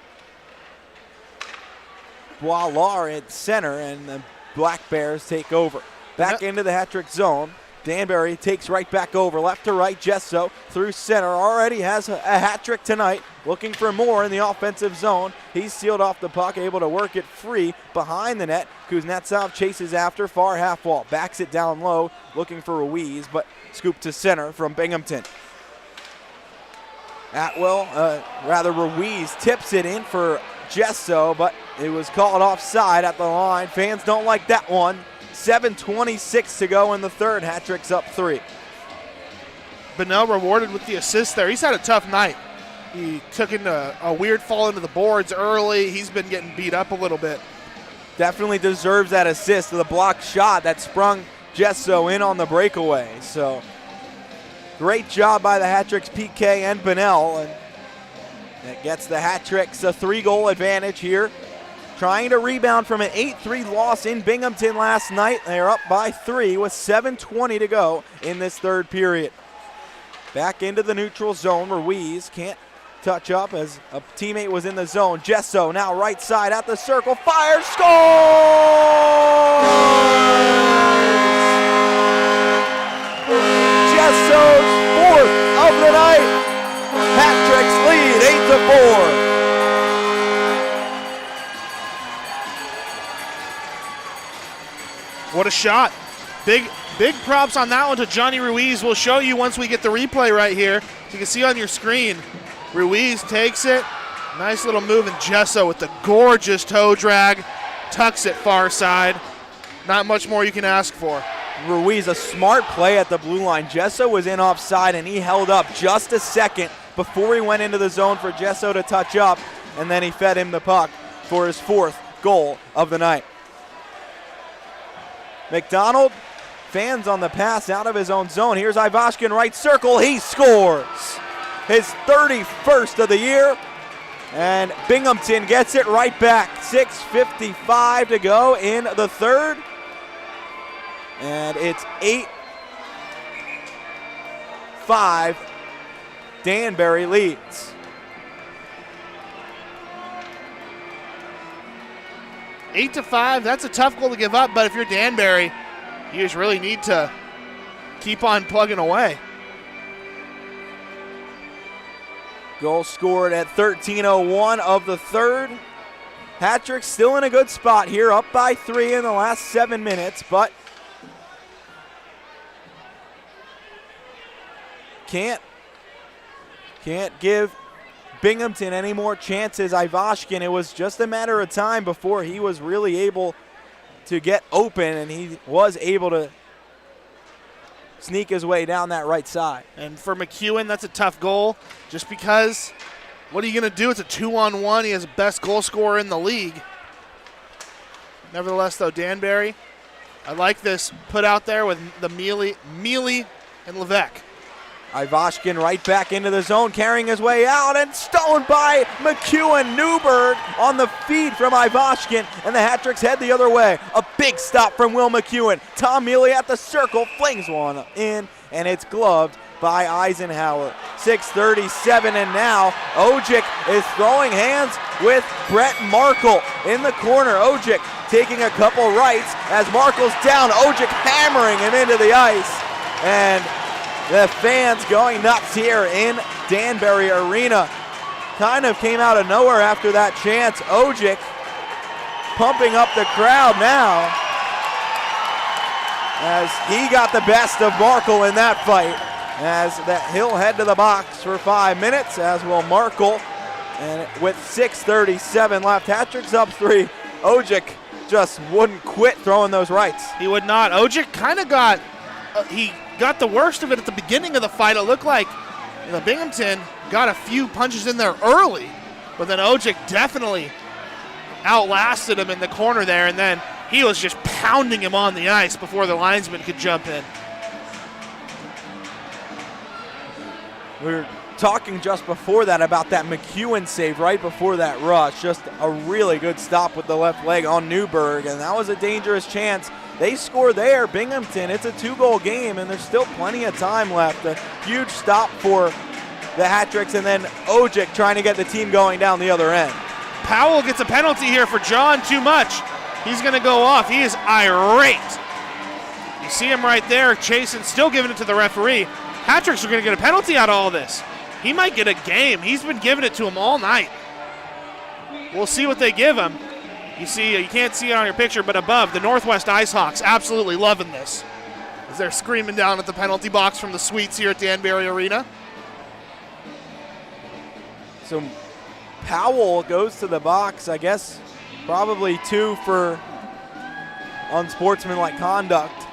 Boilar at center, and the Black Bears take over. Back into the Hat-Trick zone. Danbury takes right back over, left to right. Jesso through center, already has a hat trick tonight, looking for more in the offensive zone. He's sealed off the puck, able to work it free behind the net. Kuznetsov chases after, far half wall, backs it down low, looking for Ruiz, but scooped to center from Binghamton. Ruiz tips it in for Jesso, but it was called offside at the line. Fans don't like that one. 7:26 to go in the third. Hat-Tricks up 3. Bunnell rewarded with the assist there. He's had a tough night. He took into a weird fall into the boards early. He's been getting beat up a little bit. Definitely deserves that assist. The blocked shot that sprung Jesso in on the breakaway. So great job by the Hat-Tricks PK and Bunnell. And that gets the Hat-Tricks a 3-goal advantage here. Trying to rebound from an 8-3 loss in Binghamton last night. They're up by 3 with 7:20 to go in this third period. Back into the neutral zone. Ruiz can't touch up as a teammate was in the zone. Jesso now right side at the circle. Fires, scores! Jesso's 4th of the night. Hat-Tricks lead 8-4. What a shot. Big props on that one to Johnny Ruiz. We'll show you once we get the replay right here. You can see on your screen, Ruiz takes it. Nice little move, and Jesso with the gorgeous toe drag. Tucks it far side. Not much more you can ask for. Ruiz, a smart play at the blue line. Jesso was in offside, and he held up just a second before he went into the zone for Jesso to touch up, and then he fed him the puck for his 4th goal of the night. McDonald, fans on the pass out of his own zone. Here's Ivashkin, right circle. He scores. His 31st of the year. And Binghamton gets it right back. 6:55 to go in the third. And it's 8-5. Danbury leads. 8-5, that's a tough goal to give up, but if you're Danbury, you just really need to keep on plugging away. Goal scored at 13:01 of the third. Hat-Trick still in a good spot here, up by 3 in the last 7 minutes, but can't give Binghamton any more chances. Ivashkin, it was just a matter of time before he was really able to get open, and he was able to sneak his way down that right side. And for McEwen, that's a tough goal just because what are you going to do? It's a 2-on-1. He has the best goal scorer in the league. Nevertheless, though, Danbury, I like this put out there with the Mealy and Levesque. Ivashkin right back into the zone, carrying his way out, and stolen by McEwen. Newberg on the feed from Ivashkin, and the Hat-Tricks head the other way. A big stop from Will McEwen. Tom Mealy at the circle, flings one in, and it's gloved by Eisenhower. 6:37, and now Ojic is throwing hands with Brett Markle in the corner. Ojic taking a couple rights as Markle's down. Ojic hammering him into the ice, and the fans going nuts here in Danbury Arena. Kind of came out of nowhere after that chance. Ojic pumping up the crowd now as he got the best of Markle in that fight. as that he'll head to the box for 5 minutes, as will Markle. And with 6:37 left, Hat-Trick's up 3. Ojic just wouldn't quit throwing those rights. He would not. Ojic kind of got the worst of it at the beginning of the fight. It looked like Binghamton got a few punches in there early, but then Ojic definitely outlasted him in the corner there, and then he was just pounding him on the ice before the linesman could jump in. We were talking just before that about that McEwen save right before that rush. Just a really good stop with the left leg on Newberg, and that was a dangerous chance. They score there, Binghamton. It's a 2-goal game, and there's still plenty of time left. A huge stop for the Hat-Tricks, and then Ojic trying to get the team going down the other end. Powell gets a penalty here for John too much. He's going to go off. He is irate. You see him right there, chasing, still giving it to the referee. Hat-Tricks are going to get a penalty out of all this. He might get a game. He's been giving it to him all night. We'll see what they give him. You see, you can't see it on your picture, but above, the Northwest IceHawks absolutely loving this as they're screaming down at the penalty box from the suites here at Danbury Arena. So Powell goes to the box, I guess probably 2 for unsportsmanlike conduct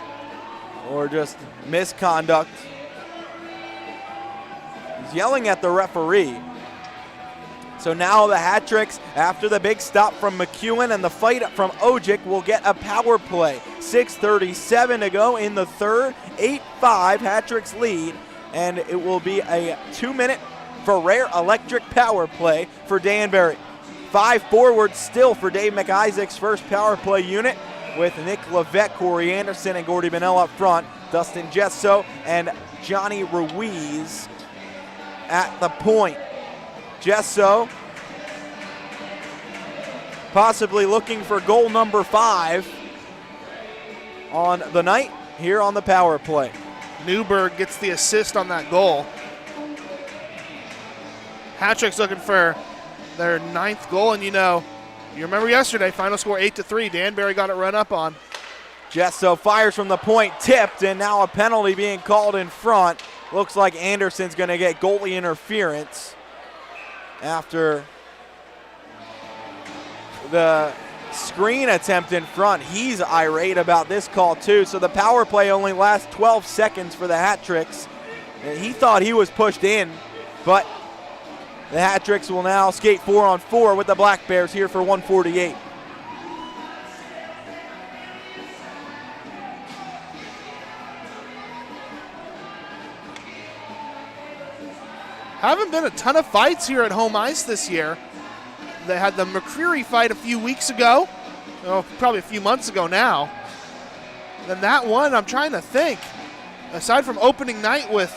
or just misconduct. He's yelling at the referee. So now the Hat-Tricks, after the big stop from McEwen and the fight from Ojic, will get a power play. 6:37 to go in the third. 8-5 Hat-Tricks lead, and it will be a 2-minute Ferrer Electric power play for Danbury. 5 forwards still for Dave McIsaac's first power play unit, with Nick Levesque, Corey Anderson, and Gordy Bonnell up front. Dustin Gesso and Johnny Ruiz at the point. Gesso possibly looking for goal number 5 on the night here on the power play. Newberg gets the assist on that goal. Hat-Trick's looking for their 9th goal, and you remember yesterday, final score 8-3. Danbury got it run up on. Gesso fires from the point, tipped, and now a penalty being called in front. Looks like Anderson's going to get goalie interference after the screen attempt in front. He's irate about this call too. So the power play only lasts 12 seconds for the Hat-Tricks. He thought he was pushed in, but the Hat-Tricks will now skate 4-on-4 with the Black Bears here for 1:48. Haven't been a ton of fights here at home ice this year. They had the McCreary fight a few weeks ago, probably a few months ago now. Then that one, I'm trying to think. Aside from opening night with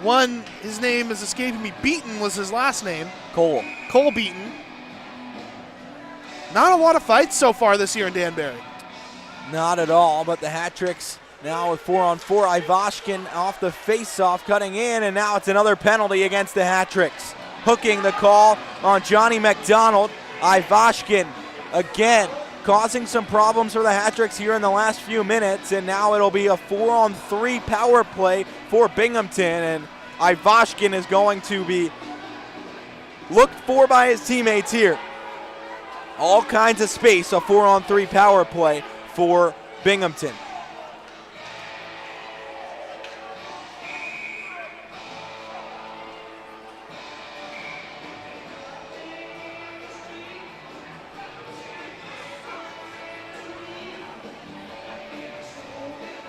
one, his name is escaping me, Beaton was his last name. Cole Beaton. Not a lot of fights so far this year in Danbury. Not at all, but the Hat-Tricks now with 4-on-4. Ivashkin off the face-off, cutting in, and now it's another penalty against the Hat-Tricks. Hooking the call on Johnny McDonald. Ivashkin again causing some problems for the Hat-Tricks here in the last few minutes, and now it'll be a 4-on-3 power play for Binghamton, and Ivashkin is going to be looked for by his teammates here. All kinds of space, a 4-on-3 power play for Binghamton.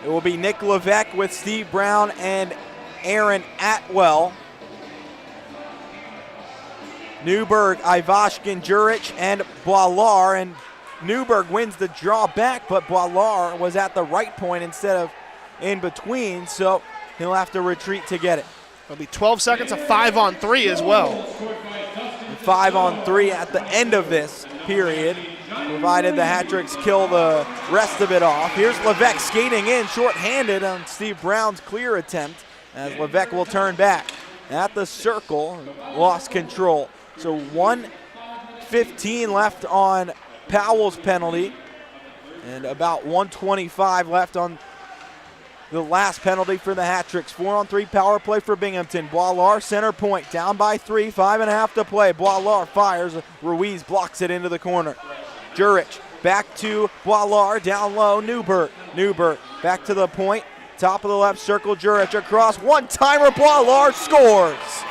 It will be Nick Levesque with Steve Brown and Aaron Atwell. Newberg, Ivashkin, Jurich, and Boilar. And Newberg wins the draw back, but Boilar was at the right point instead of in between, so he'll have to retreat to get it. It'll be 12 seconds of 5-on-3 as well. 5-on-3 at the end of this period, provided the Hat-Tricks kill the rest of it off. Here's Levesque skating in, short-handed on Steve Brown's clear attempt, as Levesque will turn back at the circle, lost control. So 1:15 left on Powell's penalty, and about 1:25 left on the last penalty for the Hat-Tricks. 4-on-3 power play for Binghamton. Boilar center point, down by 3, 5.5 to play. Boilar fires, Ruiz blocks it into the corner. Jurich back to Boilar, down low, Newberg back to the point, top of the left circle, Jurich across, one-timer, Boilar scores.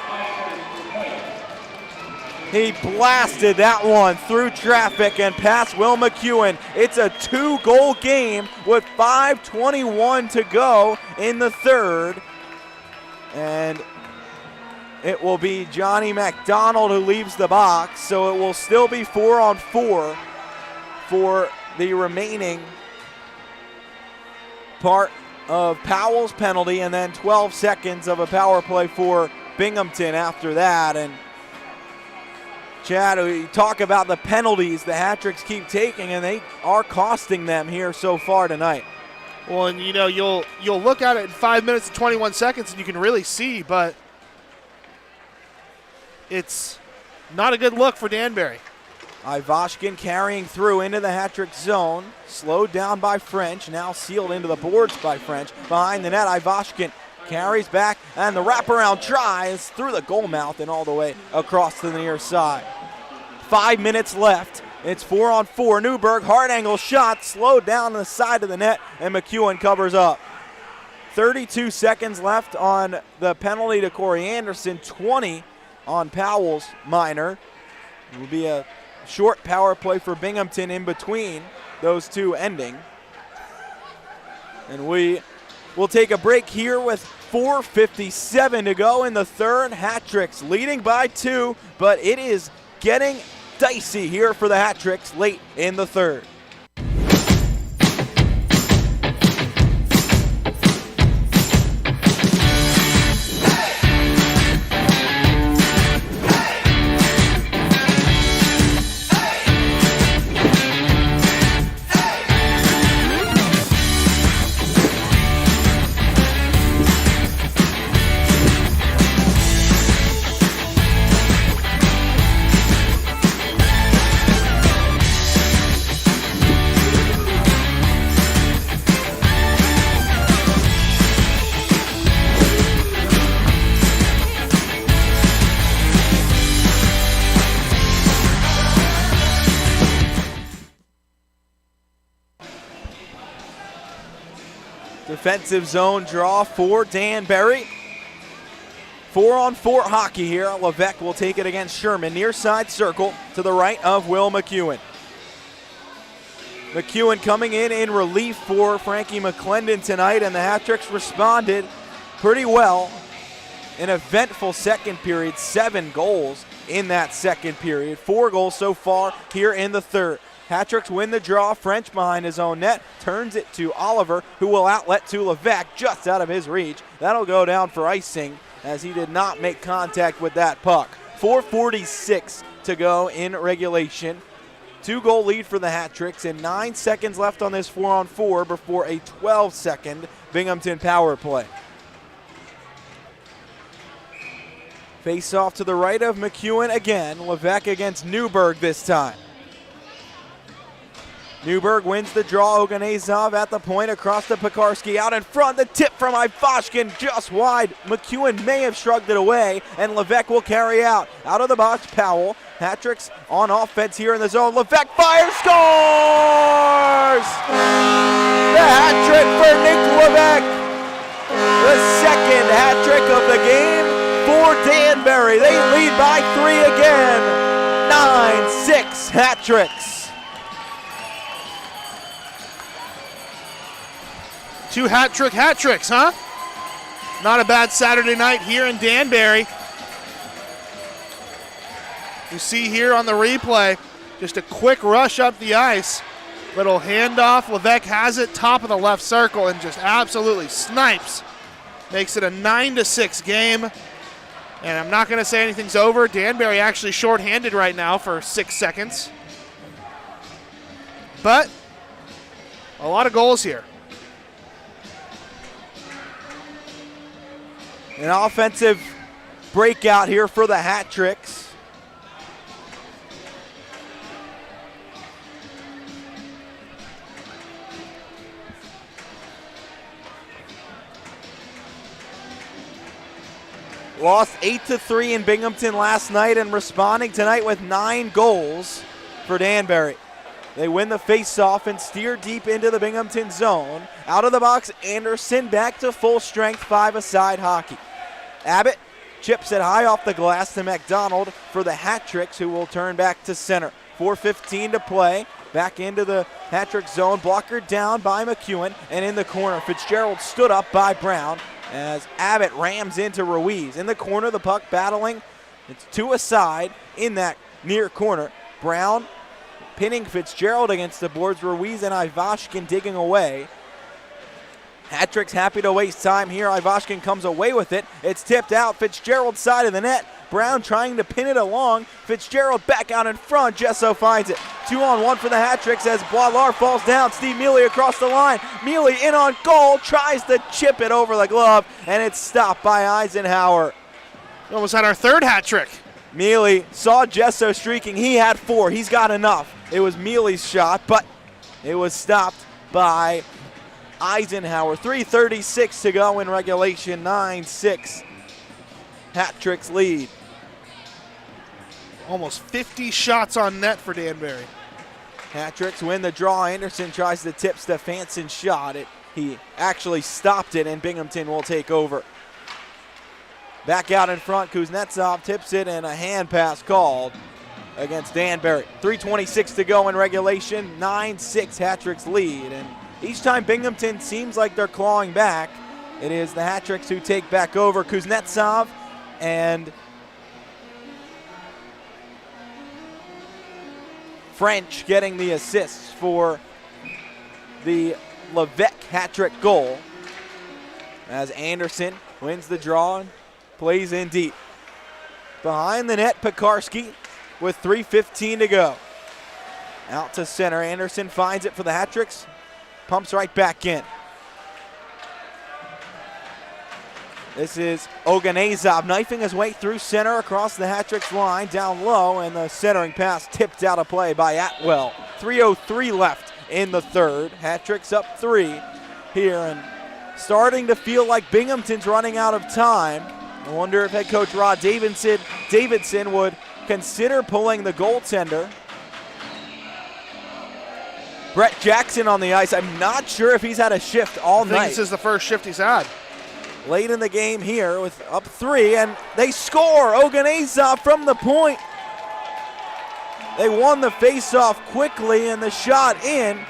He blasted that one through traffic and past Will McEwen. It's a 2-goal game with 5:21 to go in the third. And it will be Johnny McDonald who leaves the box, so it will still be 4-on-4 for the remaining part of Powell's penalty, and then 12 seconds of a power play for Binghamton after that. And Chad, we talk about the penalties the Hat-Tricks keep taking, and they are costing them here so far tonight. Well, and you'll look at it in 5 minutes and 21 seconds, and you can really see, but it's not a good look for Danbury. Ivashkin carrying through into the Hat-Trick zone, slowed down by French, now sealed into the boards by French. Behind the net, Ivashkin carries back, and the wraparound try is through the goal mouth and all the way across to the near side. 5 minutes left. It's 4-on-4. Newberg, hard angle shot, slowed down to the side of the net, and McEwen covers up. 32 seconds left on the penalty to Corey Anderson, 20 on Powell's minor. It will be a short power play for Binghamton in between those two ending. And we will take a break here with 4:57 to go in the third. Hat-Tricks leading by 2, but it is getting dicey here for the Hat-Tricks late in the third. Defensive zone draw for Danbury. 4-on-4 hockey here. Levesque will take it against Sherman. Near side circle to the right of Will McEwen. McEwen coming in relief for Frankie McClendon tonight, and the Hat-Tricks responded pretty well. An eventful second period, 7 goals in that second period. 4 goals so far here in the third. Hat-Tricks win the draw. French behind his own net, turns it to Oliver, who will outlet to Levesque, just out of his reach. That'll go down for icing, as he did not make contact with that puck. 4:46 to go in regulation. 2-goal lead for the Hat-Tricks, and 9 seconds left on this 4-on-4 before a 12-second Binghamton power play. Face off to the right of McEwen again. Levesque against Newberg this time. Newberg wins the draw. Oganezov at the point, across to Pekarski, out in front. The tip from Ivashkin just wide. McEwen may have shrugged it away, and Levesque will carry out. Out of the box, Powell. Hat-Tricks on offense here in the zone. Levesque fires, scores! The hat-trick for Nick Levesque. The second hat-trick of the game for Danbury. They lead by 3 again. 9-6 hat-tricks. 2 hat-tricks, huh? Not a bad Saturday night here in Danbury. You see here on the replay, just a quick rush up the ice. Little handoff. Levesque has it, top of the left circle, and just absolutely snipes. Makes it a 9-6 game. And I'm not going to say anything's over. Danbury actually shorthanded right now for 6 seconds. But a lot of goals here. An offensive breakout here for the Hat-Tricks. lost 8-3 in Binghamton last night and responding tonight with 9 goals for Danbury. They win the face-off and steer deep into the Binghamton zone. Out of the box, Anderson back to full strength 5-a-side hockey. Abbott chips it high off the glass to McDonald for the hat-tricks, who will turn back to center. 4:15 to play. Back into the hat-trick zone. Blocker down by McEwen, and in the corner, Fitzgerald stood up by Brown as Abbott rams into Ruiz. In the corner, the puck battling. It's 2-a-side in that near corner. Brown pinning Fitzgerald against the boards. Ruiz and Ivashkin digging away. Hat-trick's happy to waste time here. Ivashkin comes away with it. It's tipped out. Fitzgerald's side of the net. Brown trying to pin it along. Fitzgerald back out in front. Jesso finds it. 2-on-1 for the hat-tricks as Boilar falls down. Steve Mealy across the line. Mealy in on goal. Tries to chip it over the glove, and it's stopped by Eisenhower. We almost had our third hat trick. Mealy saw Jesso streaking. He had 4. He's got enough. It was Mealy's shot, but it was stopped by Eisenhower. 3:36 to go in regulation. 9-6. Hat-tricks lead. Almost 50 shots on net for Danbury. Hat-tricks win the draw. Anderson tries to tip Stefanson's shot. He actually stopped it, and Binghamton will take over. Back out in front, Kuznetsov tips it, and a hand pass called against Danbury. 3:26 to go in regulation. 9-6 hat-tricks lead, and each time Binghamton seems like they're clawing back, it is the hat-tricks who take back over. Kuznetsov and French getting the assists for the Levesque hat-trick goal as Anderson wins the draw and plays in deep. Behind the net, Pekarski with 3:15 to go. Out to center, Anderson finds it for the hat-tricks, pumps right back in. This is Oganezov knifing his way through center across the hat-tricks line, down low, and the centering pass tipped out of play by Atwell. 3:03 left in the third. Hat-tricks up 3 here, and starting to feel like Binghamton's running out of time. I wonder if head coach Rod Davidson would consider pulling the goaltender. Brett Jackson on the ice. I'm not sure if he's had a shift all night. This is the first shift he's had. Late in the game here with up 3, and they score. Oganezov from the point. They won the faceoff quickly, and the shot in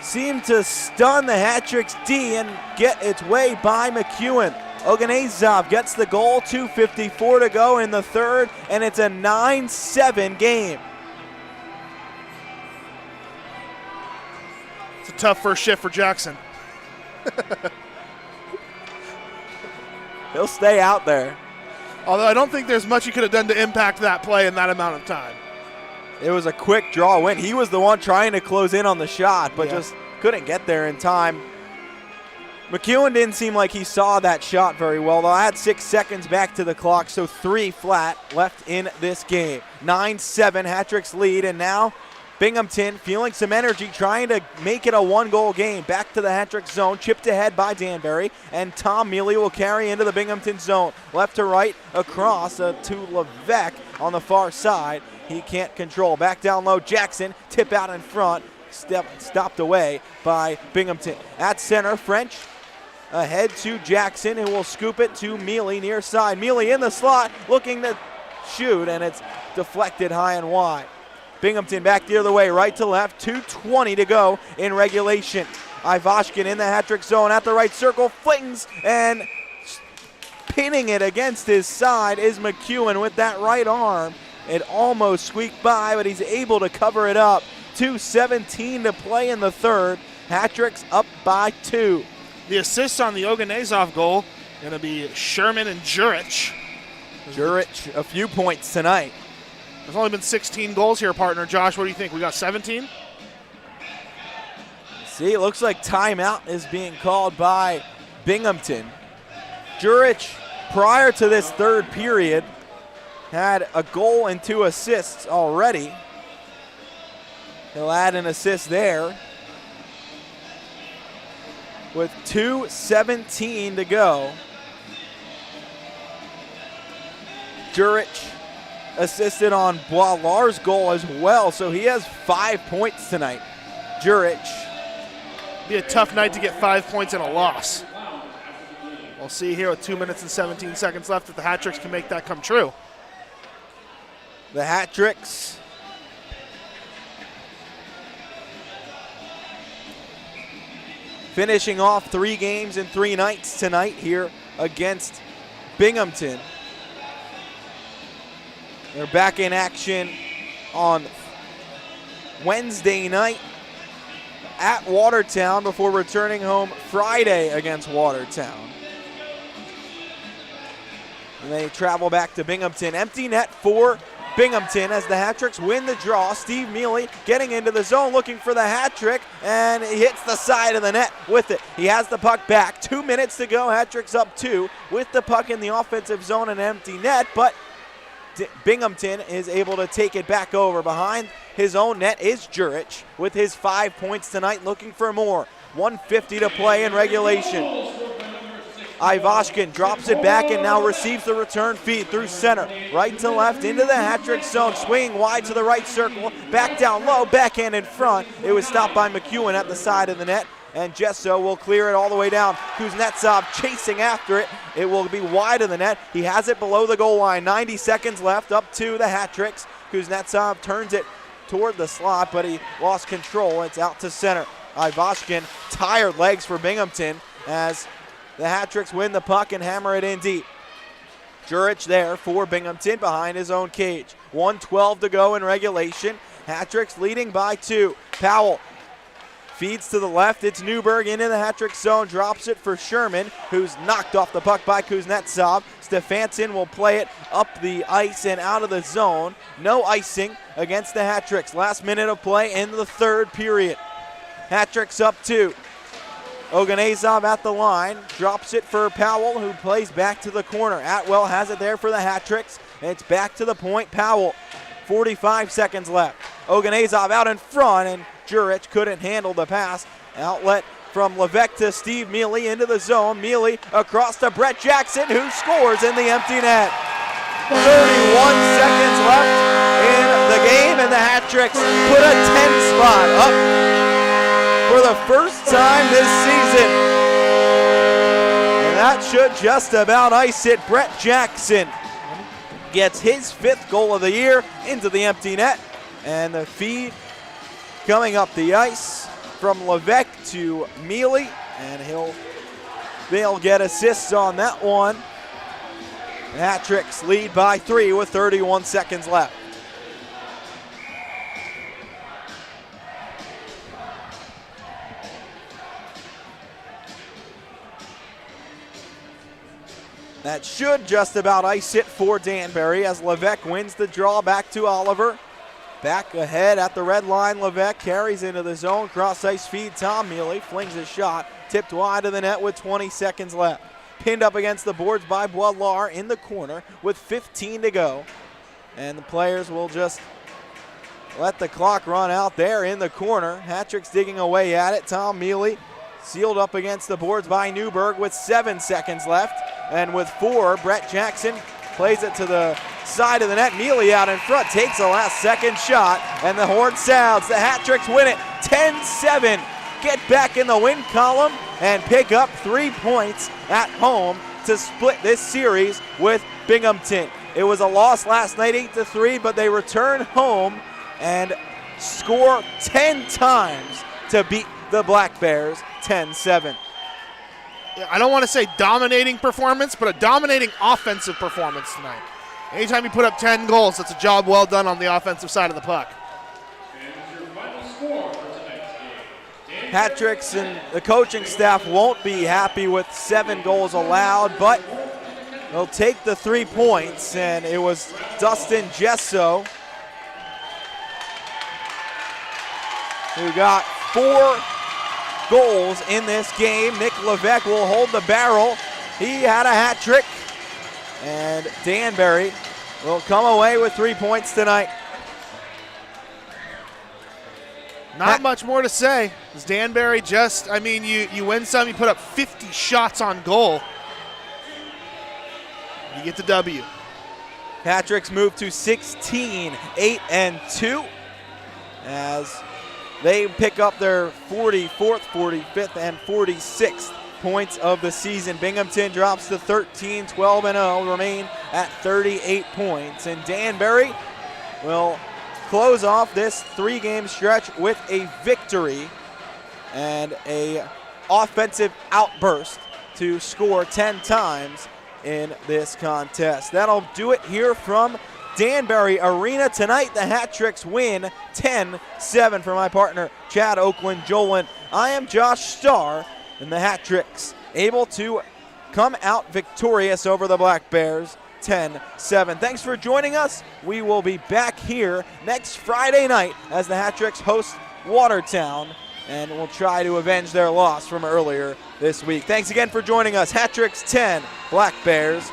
seemed to stun the hat-tricks D and get its way by McEwen. Oganezov gets the goal. 2:54 to go in the third, and it's a 9-7 game. It's a tough first shift for Jackson. He'll stay out there. Although I don't think there's much he could have done to impact that play in that amount of time. It was a quick draw win. He was the one trying to close in on the shot, but just couldn't get there in time. McEwen didn't seem like he saw that shot very well, though. I had 6 seconds back to the clock, so 3 flat left in this game. 9-7, hat-tricks lead, and now Binghamton feeling some energy, trying to make it a 1-goal game. Back to the hat-trick zone, chipped ahead by Danbury, and Tom Mealy will carry into the Binghamton zone. Left to right, across to Levesque on the far side. He can't control. Back down low, Jackson, tip out in front, stopped away by Binghamton. At center, French ahead to Jackson, who will scoop it to Mealy near side. Mealy in the slot, looking to shoot, and it's deflected high and wide. Binghamton back the other way, right to left, 2:20 to go in regulation. Ivashkin in the hat-trick zone at the right circle, flings, and pinning it against his side is McEwen with that right arm. It almost squeaked by, but he's able to cover it up. 2:17 to play in the third. Hat-tricks up by 2. The assists on the Oganezov goal going to be Sherman and Jurich. Jurich, a few points tonight. There's only been 16 goals here, partner. Josh, what do you think? We got 17? See, it looks like timeout is being called by Binghamton. Jurich, prior to this third period, had a goal and 2 assists already. He'll add an assist there with 2:17 to go. Jurich assisted on Boilar's goal as well, so he has 5 points tonight. Jurich. Be a tough night to get 5 points and a loss. We'll see here with 2 minutes and 17 seconds left if the Hat Tricks can make that come true. The Hat Tricks finishing off 3 games in 3 nights tonight here against Binghamton. They're back in action on Wednesday night at Watertown before returning home Friday against Watertown. And they travel back to Binghamton. Empty net for Binghamton as the Hat Tricks win the draw. Steve Mealy getting into the zone looking for the hat trick, and he hits the side of the net with it. He has the puck back. 2 minutes to go. Hat Tricks up 2 with the puck in the offensive zone and empty net, but Binghamton is able to take it back over. Behind his own net is Jurich with his 5 points tonight, looking for more. 1:50 to play in regulation. Ivashkin drops it back and now receives the return feed through center. Right to left into the Hat Trick zone, swinging wide to the right circle, back down low, backhand in front. It was stopped by McEwen at the side of the net, and Jesso will clear it all the way down. Kuznetsov chasing after it. It will be wide of the net. He has it below the goal line. 90 seconds left, up to the Hat Tricks. Kuznetsov turns it toward the slot, but he lost control. It's out to center. Ivashkin, tired legs for Binghamton as the Hat Tricks win the puck and hammer it in deep. Jurich there for Binghamton behind his own cage. 1:12 to go in regulation. Hat Tricks leading by 2. Powell feeds to the left. It's Newberg into the Hat Trick zone. Drops it for Sherman, who's knocked off the puck by Kuznetsov. Stefanson will play it up the ice and out of the zone. No icing against the Hat Tricks. Last minute of play in the 3rd period. Hat Tricks up 2. Oganezov at the line, drops it for Powell, who plays back to the corner. Atwell has it there for the Hat Tricks. It's back to the point. Powell, 45 seconds left. Oganezov out in front, and Jurich couldn't handle the pass. Outlet from Levesque to Steve Mealy into the zone. Mealy across to Brett Jackson, who scores in the empty net. 31 seconds left in the game, and the Hat Tricks put a 10 spot up for the first time this season. And that should just about ice it. Brett Jackson gets his 5th goal of the year into the empty net. And the feed coming up the ice from Levesque to Mealy. And they'll get assists on that one. The Hat Tricks lead by 3 with 31 seconds left. That should just about ice it for Danbury as Levesque wins the draw back to Oliver. Back ahead at the red line, Levesque carries into the zone. Cross ice feed, Tom Mealy flings a shot. Tipped wide of the net with 20 seconds left. Pinned up against the boards by Boilar in the corner with 15 to go. And the players will just let the clock run out there in the corner. Hat Tricks digging away at it. Tom Mealy sealed up against the boards by Newberg with 7 seconds left. And with 4, Brett Jackson plays it to the side of the net. Mealy out in front, takes a last-second shot, and the horn sounds. The Hat Tricks win it 10-7. Get back in the win column and pick up 3 points at home to split this series with Binghamton. It was a loss last night, 8-3, but they return home and score 10 times to beat the Black Bears 10-7. I don't want to say dominating performance, but a dominating offensive performance tonight. Anytime you put up 10 goals, that's a job well done on the offensive side of the puck. And your final score for tonight's game. Hat Tricks and the coaching staff won't be happy with 7 goals allowed, but they'll take the 3 points, and it was Dustin Jesso who got 4 goals in this game. Nick Levesque will hold the barrel. He had a hat trick, and Danbury will come away with 3 points tonight. Not much more to say. It's Danbury just, I mean, you win some, you put up 50 shots on goal. You get the W. Hat-Tricks move to 16, 8-2 as they pick up their 44th, 45th, and 46th points of the season. Binghamton drops to 13, 12-0, remain at 38 points. And Danbury will close off this 3-game stretch with a victory and a offensive outburst to score 10 times in this contest. That'll do it here from Danbury Arena tonight. The Hat-Tricks win 10-7. For my partner, Chad Oklin-Jolin, I am Josh Starr, and the Hat-Tricks able to come out victorious over the Black Bears 10-7. Thanks for joining us. We will be back here next Friday night as the Hat-Tricks host Watertown, and we'll try to avenge their loss from earlier this week. Thanks again for joining us. Hat-Tricks 10, Black Bears